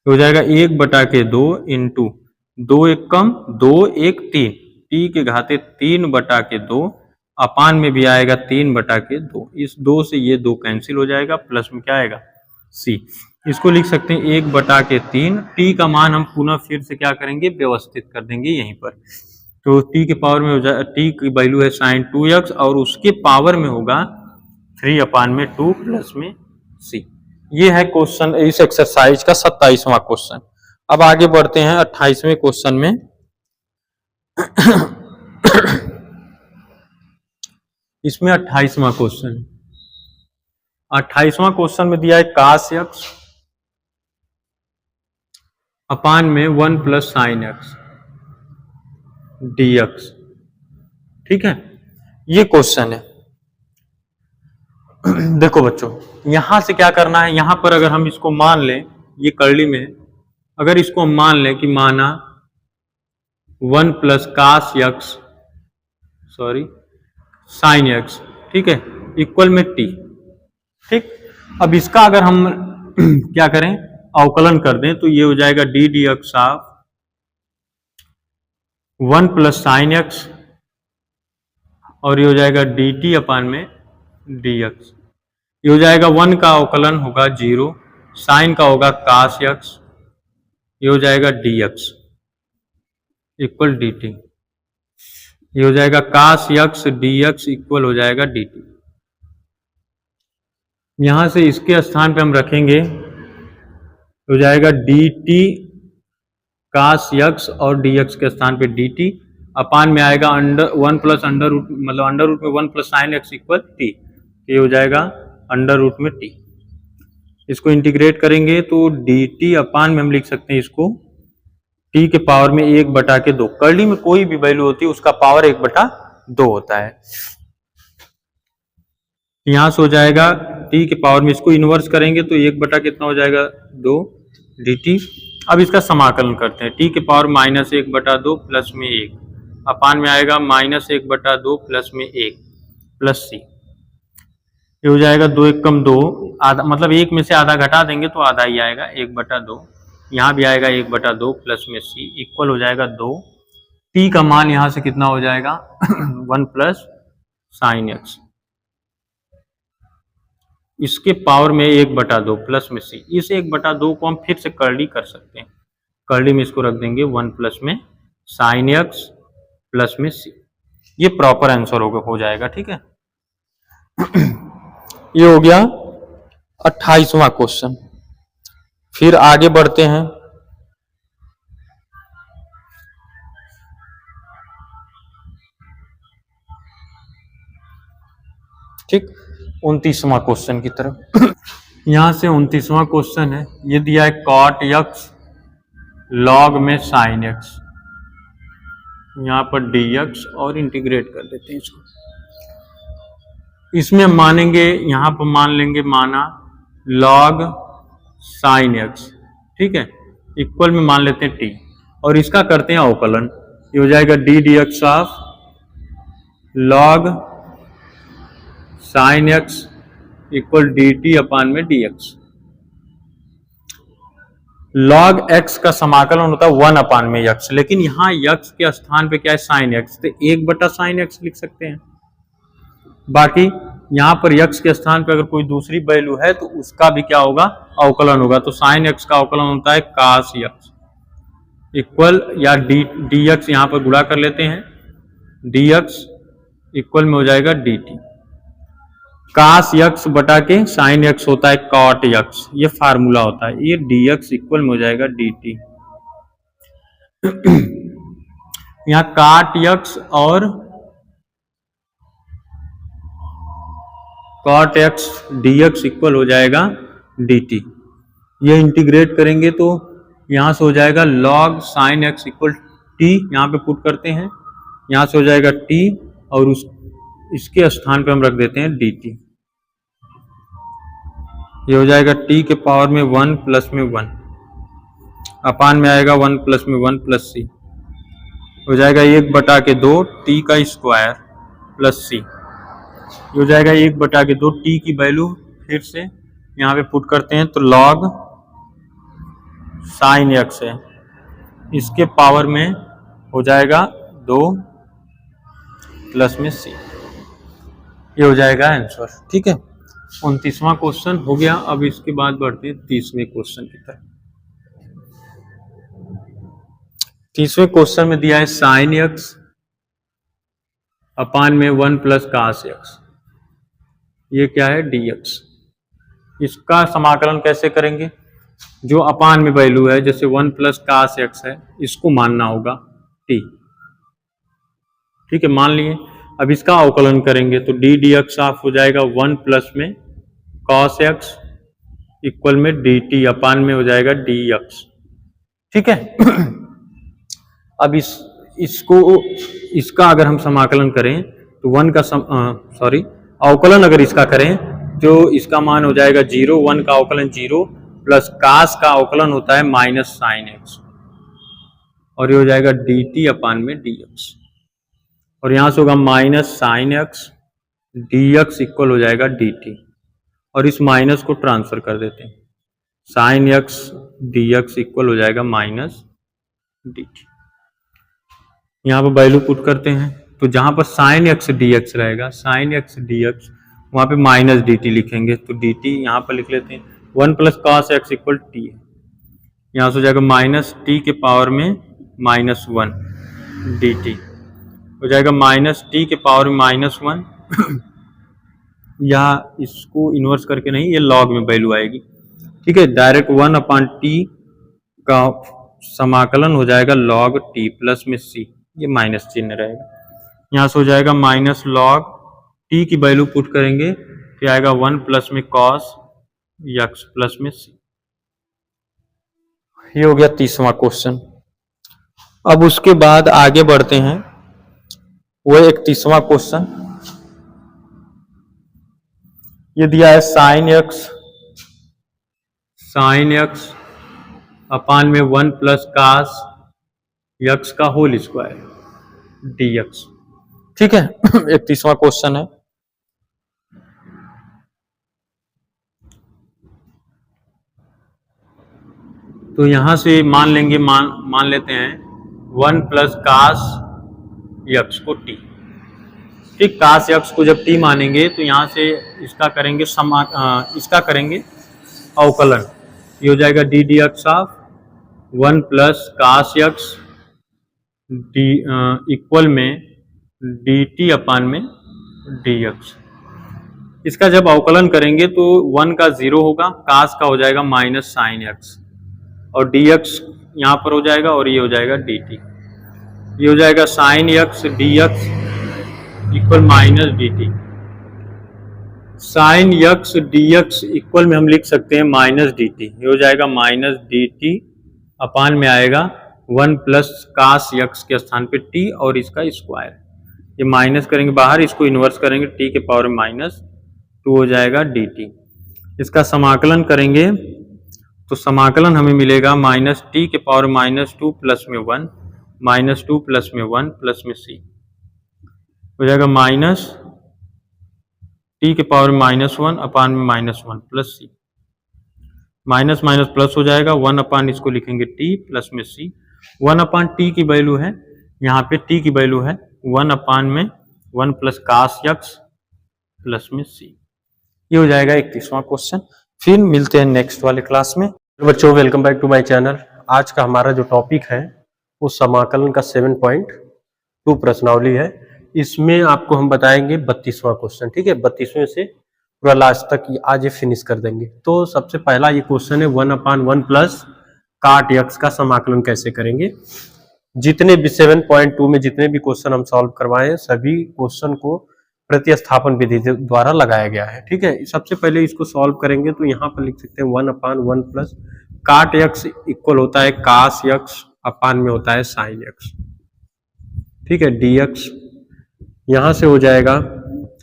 हो जाएगा 1/2 इंटू 2 1 कम 2 1 3 टी के घाते 3/2 अपान में भी आएगा 3/2। इस 2 से ये 2 कैंसिल हो जाएगा, प्लस में क्या आएगा c। इसको लिख सकते हैं 1/3। टी का मान हम पुनः फिर से क्या करेंगे व्यवस्थित कर देंगे यहीं पर। तो टी के पावर में हो जाए, टी की वैल्यू है sin 2x और उसके पावर में होगा 3/2 प्लस में c। ये है क्वेश्चन इस एक्सरसाइज का 27वां क्वेश्चन। अब आगे बढ़ते हैं 28वें क्वेश्चन में। इसमें 28वां क्वेश्चन 28वां क्वेश्चन में दिया है cos x अपान में 1 प्लस साइन एक्स dx। ठीक है, ये क्वेश्चन है। देखो बच्चों, यहां से क्या करना है, यहां पर अगर हम इसको मान लें, ये कर्ली में अगर इसको हम मान लें कि माना 1 plus cos X sine X, ठीक है, इक्वल में टी। ठीक, अब इसका अगर हम क्या करें अवकलन कर दें तो ये हो जाएगा D D X of 1 plus sine x और ये हो जाएगा डी टी अपान में डी एक्स। ये हो जाएगा 1 का अवकलन होगा 0, साइन का होगा कास एक्स, ये हो जाएगा D X equal D T. ये हो जाएगा कास एक्स डी एक्स इक्वल हो जाएगा डी टी। यहां से इसके स्थान पे हम रखेंगे, हो जाएगा डी टी कास एक्स और डी एक्स के स्थान पे डी टी अपान में आएगा अंडर 1 प्लस अंडर रूट, मतलब अंडर रूट में 1 plus sine X equal T. ये हो जाएगा अंडर रूट में टी। इसको इंटीग्रेट करेंगे तो डी टी अपान में हम लिख सकते हैं इसको टी के पावर में 1/2। कर्ली में कोई भी वैल्यू होती है उसका पावर 1/2 होता है। यहां से हो जाएगा टी के पावर में, इसको इन्वर्स करेंगे तो 1 कितना हो जाएगा 2 डी टी। अब इसका समाकलन करते हैं, टी के पावर -1/2 प्लस में 1 अपान में आएगा -1/2 प्लस में 1 प्लस सी। ये हो जाएगा 2 1 कम 2, आधा मतलब 1 में से आधा घटा देंगे तो आधा ही आएगा 1/2। यहाँ भी आएगा 1/2 प्लस में सी इक्वल हो जाएगा 2। टी का मान यहाँ से कितना हो जाएगा 1 प्लस साइन एक्स, इसके पावर में 1/2 प्लस में सी। इस 1/2 को हम फिर से कर्ली कर सकते हैं, कर्ली में इसको रख देंगे 1 प्लस में साइन एक्स प्लस में सी। ये प्रॉपर आंसर हो जाएगा। ठीक है, ये हो गया 28वां क्वेश्चन। फिर आगे बढ़ते हैं। ठीक, 29वां क्वेश्चन की तरफ। यहां से 29वां क्वेश्चन है, ये दिया है कॉट एक्स लॉग में साइन एक्स, यहां पर डी एक्स और इंटीग्रेट कर देते हैं इसको। इसमें मानेंगे, यहां पर मान लेंगे माना लॉग साइन एक्स, ठीक है, इक्वल में मान लेते हैं टी और इसका करते हैं अवकलन। ये हो जाएगा D D X of log sine X equal D T upon में डी एक्स। लॉग एक्स का समाकलन होता है 1 अपान में एक्स, लेकिन यहाँ एक्स के स्थान पे क्या है साइन एक्स, तो 1/sin एक्स लिख सकते हैं। बाकी यहाँ पर एक्स के स्थान पे अगर कोई दूसरी वैल्यू है तो उसका भी क्या होगा अवकलन होगा। तो साइन एक्स का अवकलन होता है कास एक्स इक्वल, या डी एक्स यहाँ पर गुणा कर लेते हैं, डी एक्स इक्वल में हो जाएगा डी टी। कास एक्स बटा के साइन एक्स होता है कॉट एक्स, ये फार्मूला होता है। ये डी एक्स इक्वल में हो जाएगा डी टी। यहाँ काट एक्स और cot X D X equal हो जाएगा डी टी। ये इंटीग्रेट करेंगे तो यहाँ से हो जाएगा log sin x equal T, यहाँ पे पुट करते हैं, यहाँ से हो जाएगा t और इसके स्थान पे हम रख देते हैं dt। ये हो जाएगा t के पावर में 1 प्लस में 1 अपान में आएगा 1 प्लस में 1 प्लस c, हो जाएगा 1/2 t का स्क्वायर प्लस c। हो जाएगा 1/2 t की वैल्यू फिर से यहाँ पे पुट करते हैं तो log sin x है, इसके पावर में हो जाएगा 2 प्लस में c। ये हो जाएगा आंसर। ठीक है, 29वां क्वेश्चन हो गया। अब इसके बाद बढ़ते हैं 30वें क्वेश्चन की तरफ। 30वें क्वेश्चन में दिया है sin x अपान में 1 प्लस cos x, ये क्या है dx। इसका समाकलन कैसे करेंगे? जो अपान में वैल्यू है, जैसे 1 प्लस cos x है, इसको मानना होगा t। ठीक है, मान लिए। अब इसका अवकलन करेंगे तो d dx ऑफ हो जाएगा 1 प्लस में cos x इक्वल में dt अपान में हो जाएगा dx। ठीक है। अब इसका अगर हम समाकलन करें तो 1 का अवकलन अगर इसका करें तो इसका मान हो जाएगा 0, 1 का अवकलन 0 प्लस cos का अवकलन होता है माइनस sin x, और ये हो जाएगा dt अपान में dx, और यहां से होगा minus sin x dx equal हो जाएगा dt, और इस माइनस को ट्रांसफर कर देते हैं, sin x dx इक्वल हो जाएगा माइनस dt। यहाँ पर वैल्यू पुट करते हैं तो जहां पर sin x dx रहेगा, sin x dx वहां पे माइनस dt लिखेंगे, तो dt यहाँ पर लिख लेते हैं 1 plus cos x equal t है, यहाँ से हो जाएगा माइनस t के पावर में माइनस 1 dt, हो जाएगा माइनस t के पावर में माइनस 1 या इसको इन्वर्स करके नहीं, ये लॉग में वैल्यू आएगी। ठीक है, डायरेक्ट 1 अपान टी का समाकलन हो जाएगा log t प्लस में c, ये माइनस चिन्ह रहेगा, यहाँ से हो जाएगा माइनस log t की वैल्यू पुट करेंगे तो आएगा 1 प्लस में cos x प्लस में c। ये हो गया 30वां क्वेश्चन। अब उसके बाद आगे बढ़ते हैं, वो 31वां क्वेश्चन। ये दिया है sin x अपान में 1 प्लस cos x का होल स्क्वायर dx। ठीक है, 31वां क्वेश्चन है। तो यहां से मान लेंगे, मान लेते हैं 1 प्लस cos x को t। ठीक, cos x को जब t मानेंगे तो यहां से इसका करेंगे इसका करेंगे अवकलन, ये हो जाएगा d dx of 1 plus cos x equal में dt अपान में dx। इसका जब अवकलन करेंगे तो 1 का 0 होगा, cos का हो जाएगा माइनस sin x, और dx यहाँ पर हो जाएगा, और ये हो जाएगा dt। ये हो जाएगा sin x dx equal minus dt। sin x dx equal में हम लिख सकते हैं माइनस dt, ये हो जाएगा माइनस dt अपान में आएगा 1 प्लस cos x के स्थान पे t और इसका स्क्वायर, ये माइनस करेंगे बाहर, इसको इन्वर्स करेंगे t के पावर माइनस 2 हो जाएगा dt। इसका समाकलन करेंगे तो समाकलन हमें मिलेगा माइनस t के पावर माइनस 2 प्लस में 1 माइनस 2 प्लस में 1 प्लस में c, हो जाएगा माइनस t के पावर माइनस 1 अपान में minus 1 plus c, minus minus plus हो जाएगा, 1 अपान इसको लिखेंगे t प्लस में c। 1 अपान t की वैल्यू है, यहाँ पे t की वैल्यू है 1 अपान में 1 प्लस cos x प्लस में c। ये हो जाएगा 31वां क्वेश्चन। फिर मिलते हैं नेक्स्ट वाले क्लास में। बच्चों, welcome back to my channel. आज का हमारा जो टॉपिक है वो समाकलन का 7.2 प्रश्नावली है। इसमें आपको हम बताएंगे 32वां क्वेश्चन। ठीक है, 32वें से पूरा लास्ट तक आज ये फिनिश कर देंगे। तो सबसे पहला ये क्वेश्चन है 1 अपान 1 प्लस काट x का समाकलन कैसे करेंगे। जितने भी 7.2 में जितने भी क्वेश्चन हम सॉल्व करवाए सभी क्वेश्चन को प्रतिस्थापन विधि द्वारा लगाया गया है। ठीक है, सबसे पहले इसको सॉल्व करेंगे तो यहाँ पर लिख सकते हैं 1 अपान 1 प्लस काट यक्स इक्वल होता है कास यक्स अपान में होता है साइन यक्स। ठीक है, डी यक्स यहां से हो जाएगा,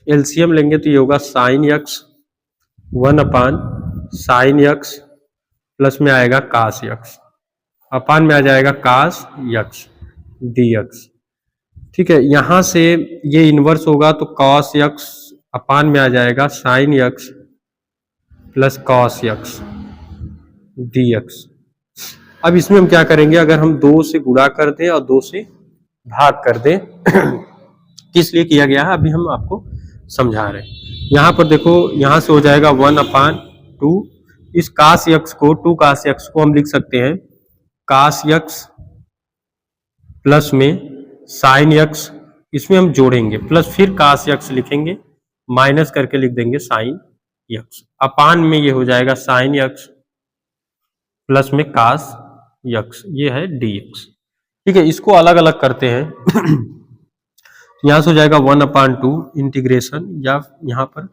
एलसीएम लेंगे तो ये होगा sign x 1 sign X plus में आएगा कास यक्स अपान में आ जाएगा कास यक्स डी यक्स। ठीक है, यहां से ये इनवर्स होगा तो कॉस यक्स अपान में आ जाएगा sine X plus cos x D x. अब इसमें हम क्या करेंगे, अगर हम 2 से गुणा कर दें और 2 से भाग कर दें किस लिए किया गया है अभी हम आपको समझा रहे हैं। यहां पर देखो, यहां से हो जाएगा 1/2, इस कास यक्स को 2 कास यक्स को हम लिख सकते हैं कास यक्स प्लस में साइन यक्स, इसमें हम जोड़ेंगे प्लस फिर कास यक्स लिखेंगे माइनस करके लिख देंगे साइन यक्स अपान में ये हो जाएगा साइन यक्स प्लस में कास यक्स, ये है डी एक्स। ठीक है, इसको अलग अलग करते हैं यहां से हो जाएगा 1/2 इंटीग्रेशन, या यहां पर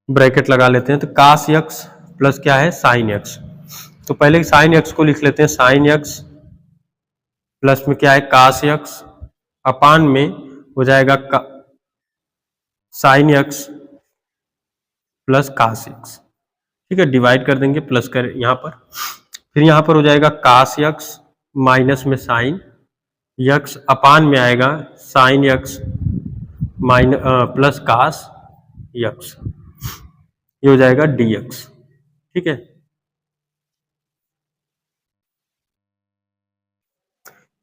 ब्रैकेट लगा लेते हैं तो कास यक्स प्लस क्या है साइन यक्स। तो पहले साइन यक्स को लिख लेते हैं साइन यक्स प्लस में क्या है कास यक्स अपान में हो जाएगा sine X plus cos X. ठीक है, डिवाइड कर देंगे प्लस कर यहां पर, फिर यहां पर हो जाएगा कास यक्स माइनस में साइन यक्स अपान में आएगा sine X plus cos X, ये हो जाएगा डी एक्स। ठीक है,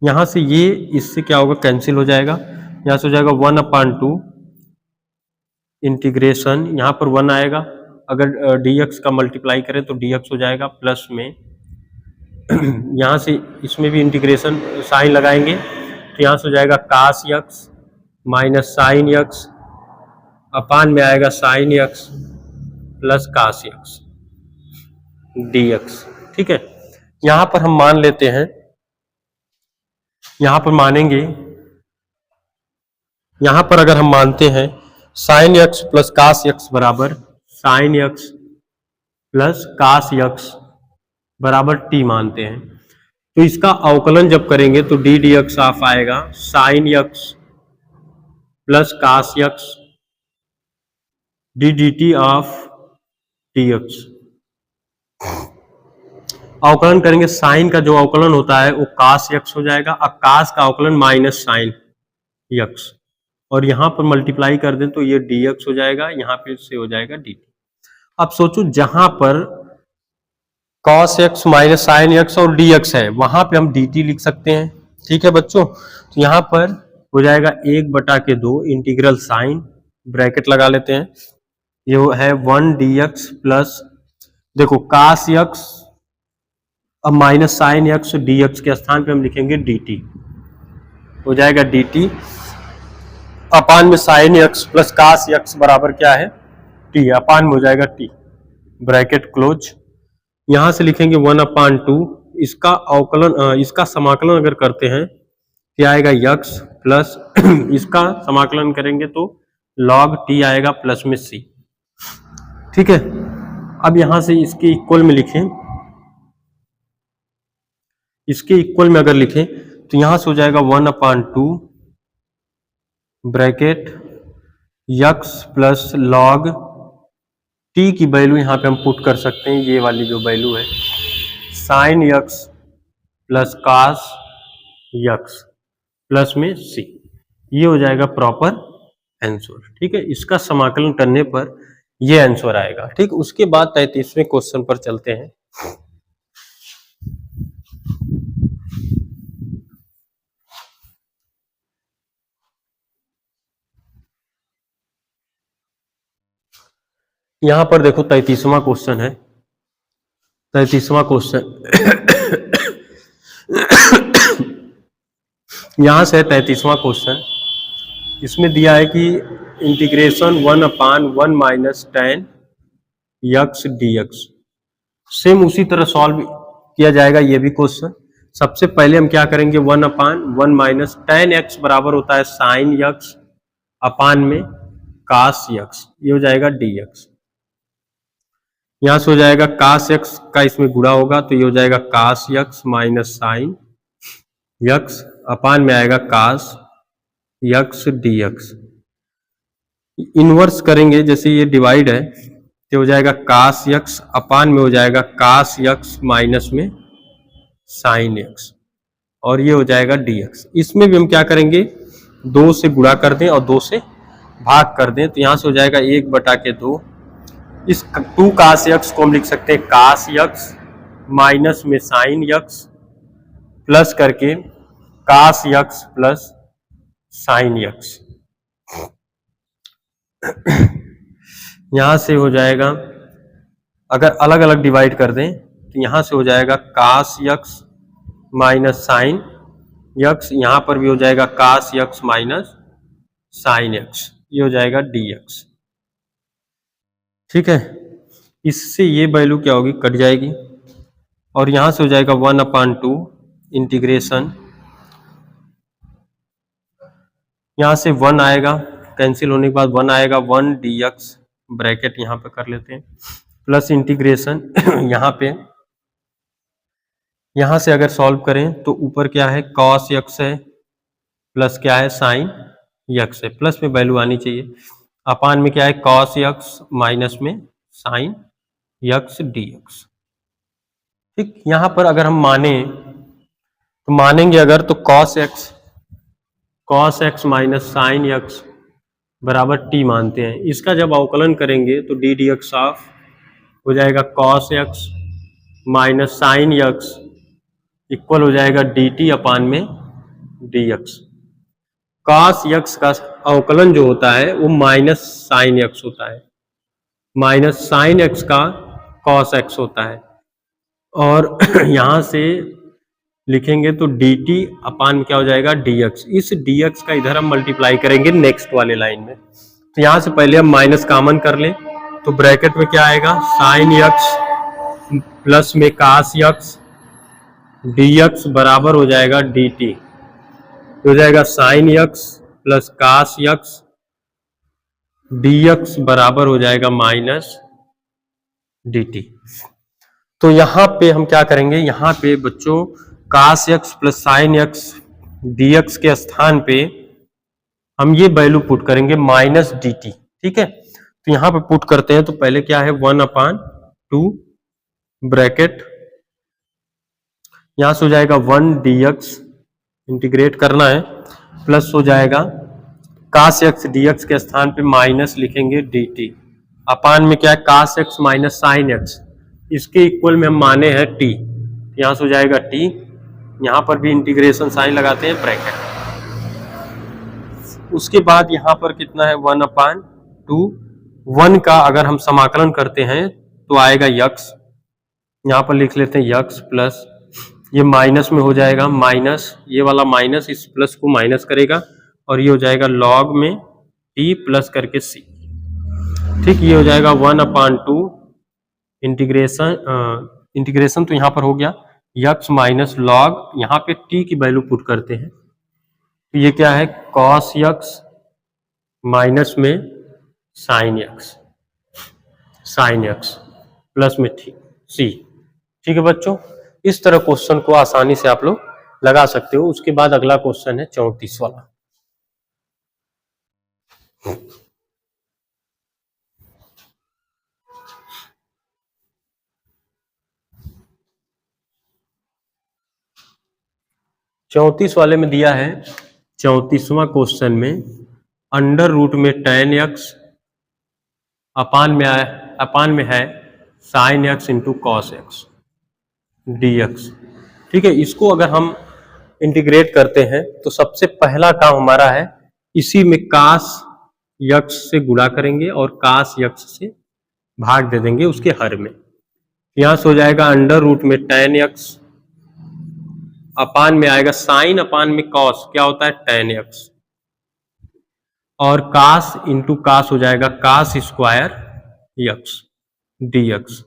यहां से ये इससे क्या होगा कैंसिल हो जाएगा, यहां से हो जाएगा 1/2 इंटीग्रेशन, यहां पर 1 आएगा, अगर डी एक्स का मल्टीप्लाई करें तो डी एक्स हो जाएगा प्लस में यहां से इसमें भी इंटीग्रेशन साइन लगाएंगे तो यहां से हो जाएगा cos X minus sine X upon में आएगा sine X plus cos X D X. ठीक है, यहां पर हम मान लेते हैं, यहां पर मानेंगे, यहां पर अगर हम मानते हैं sine X plus cos X बराबर sine X plus cos X बराबर टी मानते हैं, तो इसका अवकलन जब करेंगे तो डी डी एक्स ऑफ आएगा sine X plus cos X D D T of D X. अवकलन करेंगे, साइन का जो अवकलन होता है वो कास यक्स हो जाएगा, अब कास का अवकलन माइनस साइन यक्स, और यहां पर मल्टीप्लाई कर दें तो ये डी एक्स हो जाएगा, यहां पे से हो जाएगा डी टी। अब सोचो जहां पर cos x minus sine x और डी एक्स है वहां पे हम डी टी लिख सकते हैं। ठीक है बच्चों, तो यहां पर हो जाएगा 1/2 इंटीग्रल साइन, ब्रैकेट लगा लेते हैं, ये है 1 डी एक्स प्लस, देखो कास एक्स अब minus sign X D X के स्थान पे हम लिखेंगे डी टी, हो जाएगा डी टी अपान में sine X plus cos X बराबर क्या है टी, अपान में हो जाएगा टी, ब्रैकेट क्लोज। यहां से लिखेंगे 1/2, इसका अवकलन इसका समाकलन अगर करते हैं क्या आएगा यक्स प्लस इसका समाकलन करेंगे तो लॉग टी आएगा प्लस में सी। ठीक है, अब यहां से इसके इक्वल में लिखें, इसके इक्वल में अगर लिखें तो यहां से हो जाएगा 1/2 bracket x plus log T की वैल्यू यहां पे हम पुट कर सकते हैं, ये वाली जो वैल्यू है sine X plus cos X plus में सी, ये हो जाएगा प्रॉपर आंसर। ठीक है, इसका समाकलन करने पर ये आंसर आएगा। ठीक, उसके बाद 33वें क्वेश्चन पर चलते हैं। यहां पर देखो 33वां क्वेश्चन है, 33वां क्वेश्चन यहां से 33वां क्वेश्चन, इसमें दिया है कि integration 1/1 minus tan x D x, same उसी तरह सॉल्व किया जाएगा ये भी क्वेश्चन। सबसे पहले हम क्या करेंगे 1/1 माइनस tan x बराबर होता है साइन यक्स अपान में कास यक्स, ये हो जाएगा डी एक्स। यहां से हो जाएगा कास यक्स का इसमें गुणा होगा तो ये हो जाएगा cos X minus sine X upon में आएगा कास यक्स डी यक्स। इनवर्स करेंगे जैसे ये डिवाइड है तो हो जाएगा कास यक्स अपान में हो जाएगा कास यक्स माइनस में साइन यक्स और ये हो जाएगा डी यक्स। इसमें भी हम क्या करेंगे 2 से गुणा कर दें और 2 से भाग कर दें तो यहां से हो जाएगा 1/2। इस 2 कास यक्स को हम लिख सकते हैं कास यक्स माइनस में साइन यक्स प्लस करके कास यक्स प्लस साइन यक्स। यहां से हो जाएगा अगर अलग अलग डिवाइड कर दें तो यहां से हो जाएगा cos X minus sine x, यहां पर भी हो जाएगा cos X minus sine x, ये हो जाएगा डी यक्स। ठीक है, इससे ये वैल्यू क्या होगी कट जाएगी और यहां से हो जाएगा 1/2 इंटीग्रेशन, यहां से 1 आएगा कैंसिल होने के बाद 1 आएगा 1 डी एक्स ब्रैकेट यहां पे कर लेते हैं प्लस इंटीग्रेशन यहां पे यहां से अगर सॉल्व करें तो ऊपर क्या है कॉस यक्स है प्लस क्या है साइन यक्स है, प्लस में वैल्यू आनी चाहिए, अपान में क्या है कॉस यक्स माइनस में साइन यक्स डी एक्स। ठीक, यहां पर अगर हम माने तो मानेंगे अगर तो cos x minus sine x बराबर टी मानते हैं। इसका जब अवकलन करेंगे तो डी डी एक्स ऑफ हो जाएगा cos x minus sign X equal हो जाएगा डी टी अपान में डी एक्स। कॉस एक्स का अवकलन जो होता है वो माइनस साइन एक्स होता है, माइनस साइन एक्स का कॉस एक्स होता है और यहां से लिखेंगे तो डी टी अपान क्या हो जाएगा डी एक्स। इस डी एक्स का इधर हम मल्टीप्लाई करेंगे नेक्स्ट वाले लाइन में, तो यहां से पहले हम माइनस कॉमन कर लें तो ब्रैकेट में क्या आएगा साइन एक्स प्लस में कास एक्स डी एक्स बराबर हो जाएगा डी टी, हो जाएगा sine X plus cos X D X बराबर हो जाएगा माइनस डी टी। तो यहां पे हम क्या करेंगे, यहां पे बच्चों cos X plus sine X D X के स्थान पे हम ये वैल्यू पुट करेंगे माइनस डी टी। ठीक है, तो यहां पे पुट करते हैं तो पहले क्या है 1/2 ब्रैकेट, यहां से हो जाएगा 1 डी एक्स इंटीग्रेट करना है प्लस हो जाएगा कास एक्स डी एक्स के स्थान पे माइनस लिखेंगे डी टी अपान में क्या है कास एक्स माइनस साइन एक्स, इसके इक्वल में हम माने हैं टी, यहां से हो जाएगा टी, यहां पर भी इंटीग्रेशन साइन लगाते हैं ब्रैकेट। उसके बाद यहां पर कितना है 1/2, 1 का अगर हम समाकलन करते हैं तो आएगा यक्स, यहां पर लिख लेते हैं यक्स प्लस ये माइनस में हो जाएगा माइनस, ये वाला माइनस इस प्लस को माइनस करेगा और ये हो जाएगा लॉग में टी प्लस करके सी। ठीक, ये हो जाएगा 1/2 इंटीग्रेशन तो यहां पर हो गया यक्स माइनस लॉग, यहां पे टी की वैल्यू पुट करते हैं तो ये क्या है कॉस यक्स माइनस में साइन यक्स प्लस में सी। ठीक है बच्चों, इस तरह क्वेश्चन को आसानी से आप लोग लगा सकते हो। उसके बाद अगला क्वेश्चन है 34 वाला। चौंतीस वाले में दिया है 34वां क्वेश्चन में अंडर रूट में tan x अपान में है sine x into cos X D X. ठीक है, इसको अगर हम इंटीग्रेट करते हैं तो सबसे पहला काम हमारा है इसी में कास यक्स से गुणा करेंगे और कास यक्स से भाग दे देंगे उसके हर में, यहां से हो जाएगा अंडर रूट में tan x अपान में आएगा साइन अपान में कॉस क्या होता है tan x और कास इंटू कास हो जाएगा cos square X D X.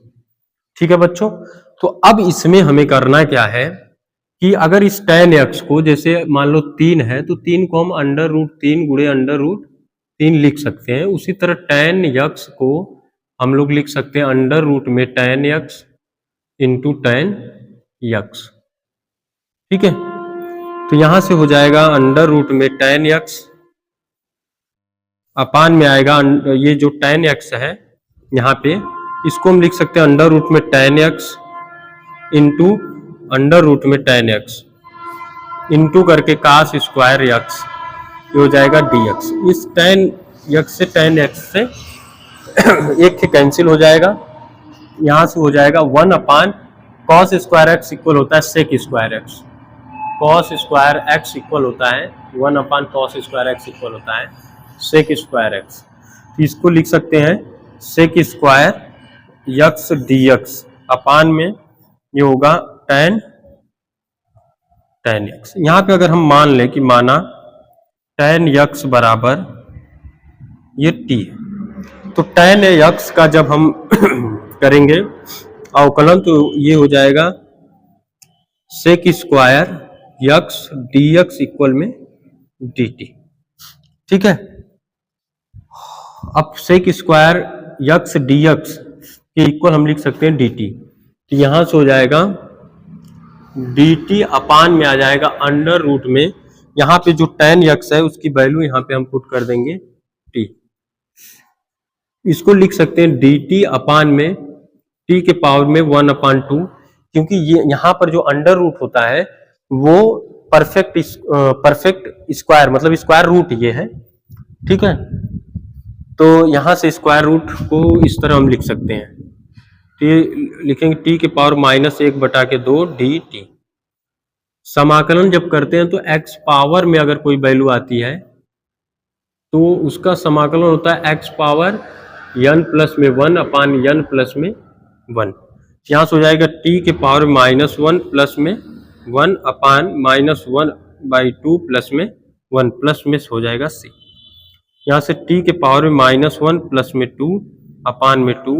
ठीक है बच्चों, तो अब इसमें हमें करना क्या है कि अगर इस tan x को जैसे मान लो 3 है तो 3 को हम अंडर रूट 3 गुणे अंडर रूट 3 लिख सकते हैं, उसी तरह tan x को हम लोग लिख सकते हैं अंडर रूट में tan x into tan x। ठीक है, तो यहां से हो जाएगा अंडर रूट में tan x अपान में आएगा ये जो tan x है यहाँ पे, इसको हम लिख सकते हैं अंडर रूट में tan x into under root में tan x इंटू करके cos स्क्वायर x, ये हो जाएगा dx। इस tan x से tan x से एक कैंसिल हो जाएगा, यहां से हो जाएगा 1 अपान cos स्क्वायर x इक्वल होता है sec square x। cos square x equal होता है 1 अपान cos स्क्वायर x इक्वल होता है sec स्क्वायर x। तो इसको लिख सकते हैं sec स्क्वायर x dx अपान में ये होगा tan x। यहाँ पे अगर हम मान लें कि माना tan x बराबर ये t है, तो tan x का जब हम करेंगे अवकलन तो ये हो जाएगा sec square x dx equal में dt। ठीक है, अब sec स्क्वायर x dx के इक्वल हम लिख सकते हैं dt। तो यहां से हो जाएगा dt अपान में आ जाएगा अंडर रूट में, यहाँ पे जो tan x है उसकी वैल्यू यहाँ पे हम पुट कर देंगे t। इसको लिख सकते हैं dt अपान में t के पावर में 1 अपान 2, क्योंकि ये यहाँ पर जो अंडर रूट होता है वो परफेक्ट स्क्वायर मतलब स्क्वायर रूट ये है। ठीक है, तो यहां से स्क्वायर रूट को इस तरह हम लिख सकते हैं, लिखेंगे t के पावर -1/2 dt। समाकलन जब करते हैं तो x पावर में अगर कोई वैल्यू आती है तो उसका समाकलन होता है x पावर n प्लस में 1 अपान n प्लस में 1। यहाँ से हो जाएगा t के पावर -1 प्लस में 1 अपान -1/2 प्लस में 1 प्लस में हो जाएगा c। यहाँ से t के पावर में -1 प्लस में 2 अपान में 2,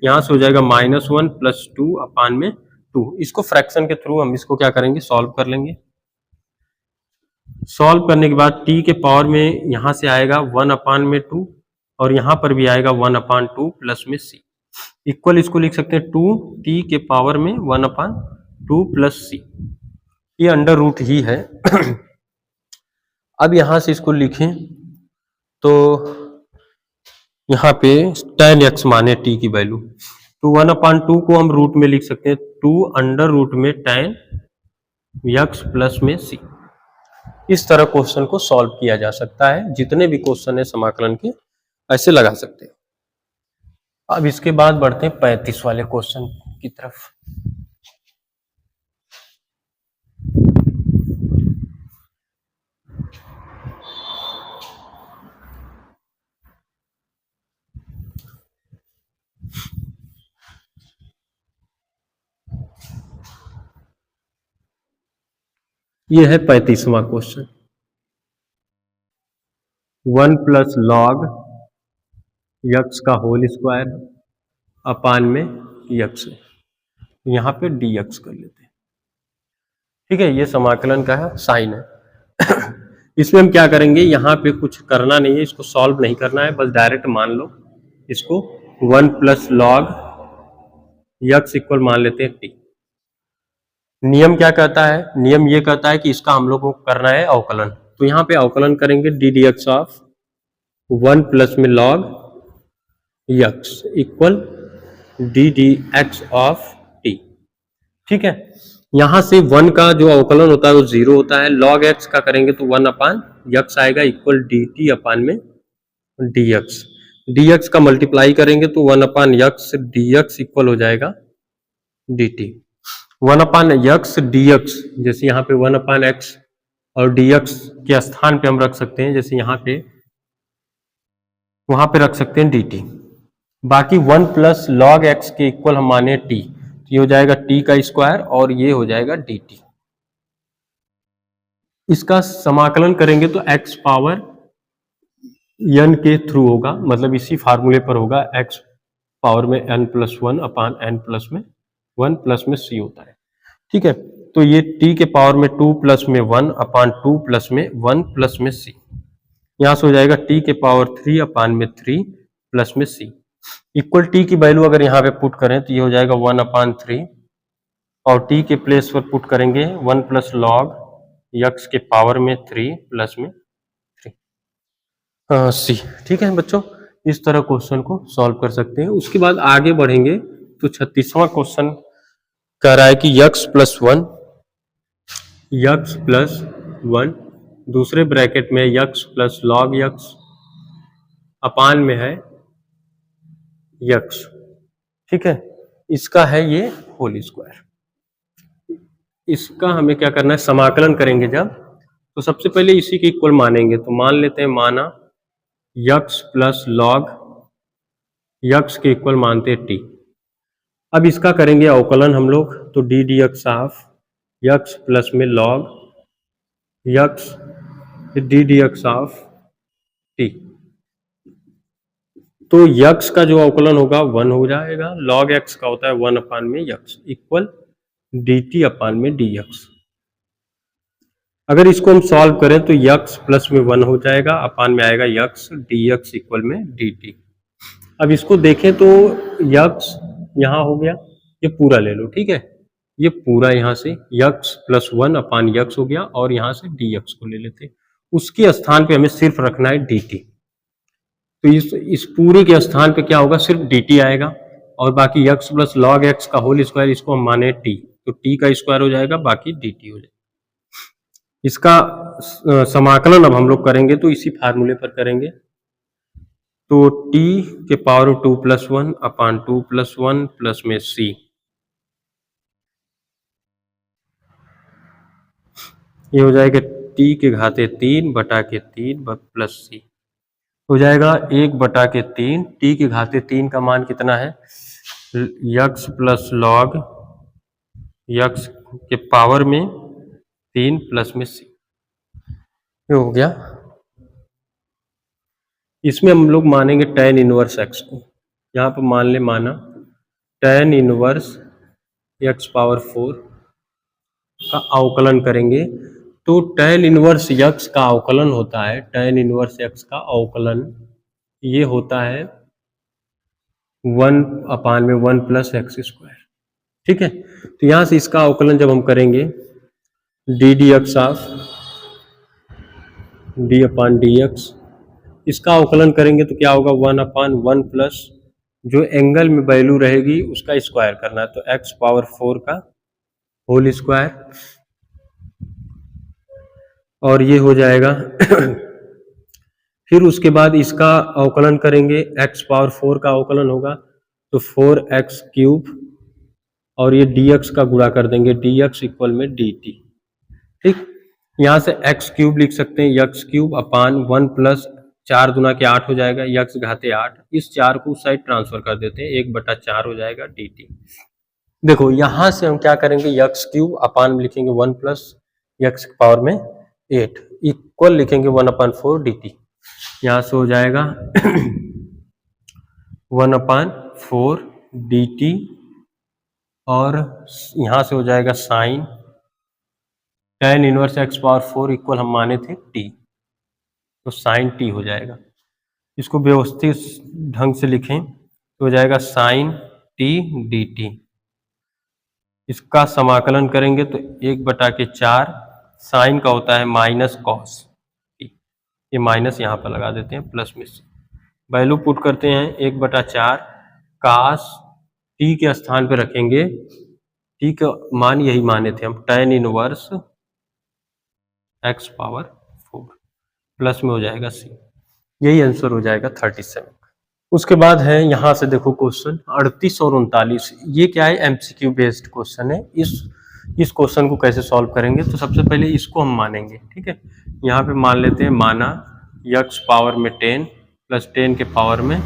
यहाँ से हो जाएगा -1 प्लस 2 अपान में 2। इसको फ्रैक्शन के थ्रू हम इसको क्या करेंगे, सॉल्व कर लेंगे। सॉल्व करने के बाद t के पावर में यहाँ से आएगा 1 अपान में 2 और यहाँ पर भी आएगा 1 अपान 2 प्लस में c इक्वल, इसको लिख सकते हैं 2t के पावर में 1 अपान 2 प्लस c। ये अंडर रूट ही है। अब यहाँ से इसको लिखें तो यहाँ पे tan x माने t की वैल्यू, तो 1 अपान 2 को हम रूट में लिख सकते हैं 2 अंडर रूट में tan x प्लस में c। इस तरह क्वेश्चन को सॉल्व किया जा सकता है, जितने भी क्वेश्चन है समाकलन के ऐसे लगा सकते हैं। अब इसके बाद बढ़ते हैं 35 वाले क्वेश्चन की तरफ। यह है 35वां क्वेश्चन। 1 प्लस लॉग x का होल स्क्वायर अपान में x है, यहाँ पे dx कर लेते हैं। ठीक है, ये समाकलन का है साइन है। इसमें हम क्या करेंगे, यहाँ पे कुछ करना नहीं है, इसको सॉल्व नहीं करना है, बस डायरेक्ट मान लो इसको 1 प्लस लॉग x इक्वल मान लेते हैं t। नियम क्या कहता है, नियम ये कहता है कि इसका हम लोग को करना है अवकलन, तो यहाँ पे अवकलन करेंगे D D X of 1 plus में log x equal D D X of t। ठीक है, यहां से 1 का जो अवकलन होता है वो 0 होता है, लॉग x का करेंगे तो 1 अपान x आएगा इक्वल डी टी अपान में dx। dx का मल्टीप्लाई करेंगे तो 1 अपान x dx इक्वल हो जाएगा dt। 1 अपान x dx, जैसे यहाँ पे 1 अपान x और dx के स्थान पे हम रख सकते हैं, जैसे यहाँ पे वहां पे रख सकते हैं dt। बाकी 1 प्लस लॉग x के इक्वल हम माने t, तो ये हो जाएगा t का स्क्वायर और ये हो जाएगा dt। इसका समाकलन करेंगे तो x पावर n के थ्रू होगा, मतलब इसी फार्मूले पर होगा, x पावर में n प्लस 1 अपान n प्लस में 1 प्लस में c होता है। ठीक है, तो ये t के पावर में 2 प्लस में 1 अपान 2 प्लस में 1 प्लस में c, यहां से हो जाएगा t के पावर 3 अपान में 3 प्लस में c। इक्वल टी की वैल्यू अगर यहाँ पे पुट करें तो ये हो जाएगा 1/3, और टी के प्लेस पर पुट करेंगे 1 प्लस लॉग यक्स के पावर में 3 प्लस में 3 सी। ठीक है बच्चों, इस तरह क्वेश्चन को सॉल्व कर सकते हैं। उसके बाद आगे बढ़ेंगे तो 36वां क्वेश्चन कह रहा है कि यक्स प्लस वन दूसरे ब्रैकेट में x plus log x upon में है यक्स। ठीक है, इसका है ये होल स्क्वायर। इसका हमें क्या करना है, समाकलन करेंगे जब, तो सबसे पहले इसी के इक्वल मानेंगे। तो मान लेते हैं, माना यक्स प्लस लॉग यक्स के इक्वल मानते हैं टी। अब इसका करेंगे अवकलन हम लोग, तो D D X of X plus में log X D D X of T. तो यक्स का जो अवकलन होगा 1 हो जाएगा, लॉग एक्स का होता है 1 अपान में x equal D T upon में डी एक्स। अगर इसको हम सॉल्व करें तो यक्स प्लस में 1 हो जाएगा, अपान में आएगा यक्स डी एक्स इक्वल में डी टी। अब इसको देखें तो यक्स यहाँ हो गया, ये पूरा ले लो। ठीक है, ये पूरा यहाँ से यक्स प्लस 1 अपान यक्स हो गया, और यहाँ से डी एक्स को ले लेते, उसके स्थान पे हमें सिर्फ रखना है डी टी। तो इस पूरे के स्थान पे क्या होगा, सिर्फ डी टी आएगा, और बाकी यक्स प्लस लॉग एक्स का होल स्क्वायर, इसको हम माने टी, तो टी का स्क्वायर हो जाएगा, बाकी डी टी हो जाएगा। इसका समाकलन अब हम लोग करेंगे तो इसी फार्मूले पर करेंगे। तो t के पावर 2 प्लस 1 अपान 2 प्लस 1 प्लस में c, ये हो जाएगा t के घाते 3 बटा के 3 प्लस c हो जाएगा 1/3। t के घाते 3 का मान कितना है, यक्स प्लस लॉग यक्स के पावर में 3 प्लस में c, ये हो गया। इसमें हम लोग मानेंगे tan इनवर्स x को, यहाँ पर मान ले माना tan इनवर्स x पावर 4 का अवकलन करेंगे। तो tan इनवर्स x का अवकलन होता है, tan इनवर्स x का अवकलन ये होता है 1 अपान में 1 प्लस एक्स स्क्वायर। ठीक है, तो यहाँ से इसका अवकलन जब हम करेंगे D D X of D upon D x, इसका अवकलन करेंगे तो क्या होगा, 1 अपान 1 प्लस जो एंगल में वैल्यू रहेगी उसका स्क्वायर करना है, तो x पावर 4 का होल स्क्वायर, और ये हो जाएगा फिर उसके बाद इसका अवकलन करेंगे, x पावर 4 का अवकलन होगा तो 4x क्यूब, और ये dx का गुणा कर देंगे, dx इक्वल में dt। ठीक, यहाँ से x क्यूब लिख सकते हैं, x क्यूब अपान 1 प्लस 4 दुना के 8 हो जाएगा, यक्स घाते 8, इस 4 को उस साइड ट्रांसफर कर देते हैं, 1/4 हो जाएगा dt। देखो यहाँ से हम क्या करेंगे, यक्स क्यूब अपान में लिखेंगे 1 प्लस यक्स की पावर में 8 इक्वल लिखेंगे 1/4 dt। यहाँ से हो जाएगा 1/4 dt, और यहाँ से हो जाएगा sine tan inverse x power 4 equal हम माने थे t, तो साइन t हो जाएगा। इसको व्यवस्थित ढंग से लिखें तो हो जाएगा साइन t dt। इसका समाकलन करेंगे तो 1/4 साइन का होता है माइनस कॉस, ये माइनस यहाँ पर लगा देते हैं, प्लस में से वैल्यू पुट करते हैं 1/4 कास टी के स्थान पे रखेंगे, टी का मान यही माने थे हम, tan inverse x power 4 plus में हो जाएगा c, यही आंसर हो जाएगा 37। उसके बाद है यहाँ से देखो क्वेश्चन 38 और 39, ये क्या है, एमसीक्यू बेस्ड क्वेश्चन है। इस क्वेश्चन को कैसे सॉल्व करेंगे, तो सबसे पहले इसको हम मानेंगे। ठीक है, यहाँ पे मान लेते हैं, माना यक्स पावर में 10 प्लस 10 के पावर में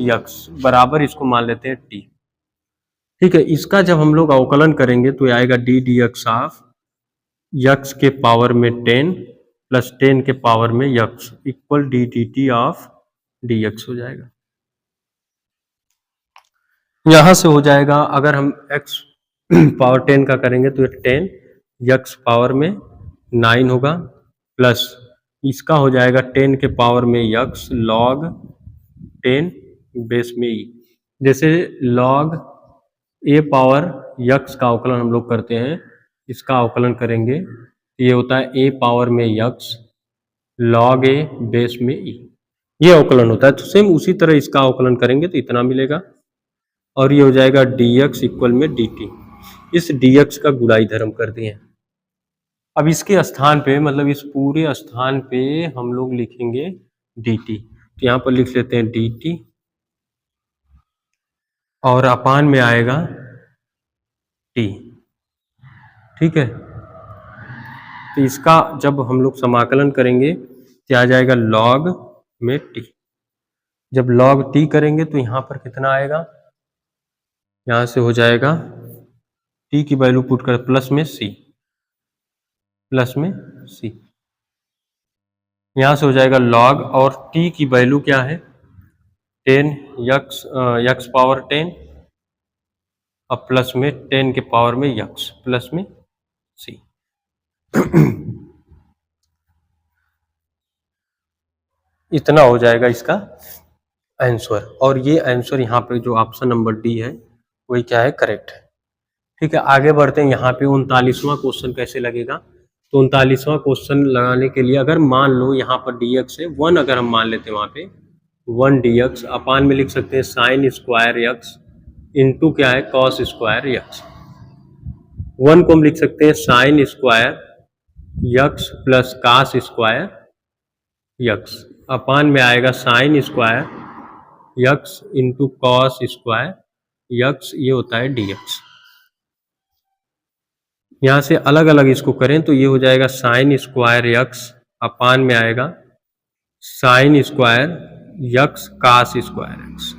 यक्स बराबर, इसको मान लेते हैं t। ठीक है, इसका जब हम लोग अवकलन करेंगे तो आएगा D D X of x के पावर में 10 प्लस 10 के पावर में x equal D D T of D x हो जाएगा। यहां से हो जाएगा, अगर हम x पावर 10 का करेंगे तो 10 यक्स पावर में 9 होगा, प्लस इसका हो जाएगा 10 के पावर में यक्स लॉग 10 बेस में e, जैसे log a पावर यक्स का अवकलन हम लोग करते हैं, इसका अवकलन करेंगे, ये होता है a पावर में यक्स log a बेस में e, ये अवकलन होता है। तो सेम उसी तरह इसका अवकलन करेंगे तो इतना मिलेगा, और ये हो जाएगा dx इक्वल में dt। इस dx का गुणा इधर हम कर दिए। अब इसके स्थान पे, मतलब इस पूरे स्थान पे हम लोग लिखेंगे dt, तो यहाँ पर लिख लेते हैं dt, और अपान में आएगा t। ठीक है, तो इसका जब हम लोग समाकलन करेंगे तो आ जाएगा log में t। जब log t करेंगे तो यहाँ पर कितना आएगा, यहाँ से हो जाएगा t की वैल्यू पुट कर प्लस में c, यहाँ से हो जाएगा log, और t की वैल्यू क्या है 10 यक्स पावर 10, अब प्लस में 10 के पावर में यक्स प्लस में c। इतना हो जाएगा इसका आंसर, और ये आंसर यहाँ पे जो ऑप्शन नंबर डी है वही क्या है, करेक्ट है। ठीक है, आगे बढ़ते हैं। यहाँ पे 39वां क्वेश्चन कैसे लगेगा, तो 39वां क्वेश्चन लगाने के लिए अगर मान लो यहाँ पर dx है 1, अगर हम मान लेते हैं वहाँ पे 1 dx, अपान में लिख सकते हैं साइन स्क्वायर यक्स इंटू क्या है कॉस स्क्वायर यक्स। 1 को हम लिख सकते हैं sine square X plus cos square X, upon में आएगा sine square X into cos square X, ये होता है dx। यहाँ से अलग अलग इसको करें तो ये हो जाएगा साइन स्क्वायर यक्स, अपान में आएगा sine square X cos square X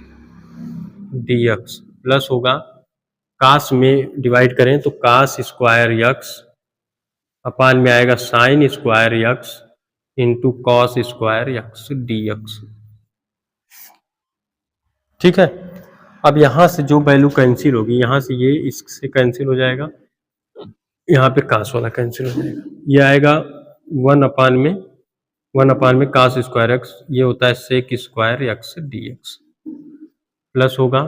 dx, plus होगा कास में डिवाइड करें तो कास स्क्वायर यक्स, अपान में आएगा sine square X into cos square X dx। ठीक है, अब यहाँ से जो वैल्यू कैंसिल होगी, यहाँ से ये इससे कैंसिल हो जाएगा, यहाँ पे कास वाला कैंसिल हो जाएगा, ये आएगा 1 अपान में कास स्क्वायर एक्स, ये होता है sec square X dx, plus होगा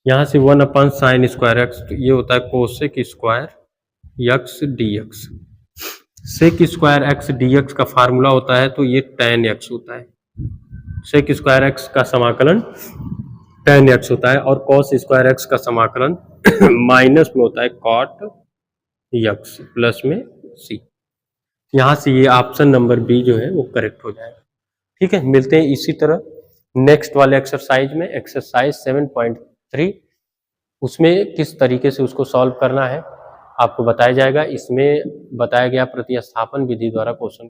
यहाँ से 1 अपान साइन स्क्वायर एक्स, तो ये होता है cosec square X dx। Sec square X dx का फार्मूला होता है तो ये tan x होता है, सेक स्क्वायर एक्स का समाकलन tan x होता है, और कॉस स्क्वायर एक्स का समाकलन माइनस में होता है cot x प्लस में c। यहाँ से ये ऑप्शन नंबर बी जो है वो करेक्ट हो जाएगा। ठीक है, मिलते हैं इसी तरह नेक्स्ट वाले एक्सरसाइज में, एक्सरसाइज 7.3, उसमें किस तरीके से उसको सॉल्व करना है आपको बताया जाएगा। इसमें बताया गया प्रतिस्थापन विधि द्वारा क्वेश्चन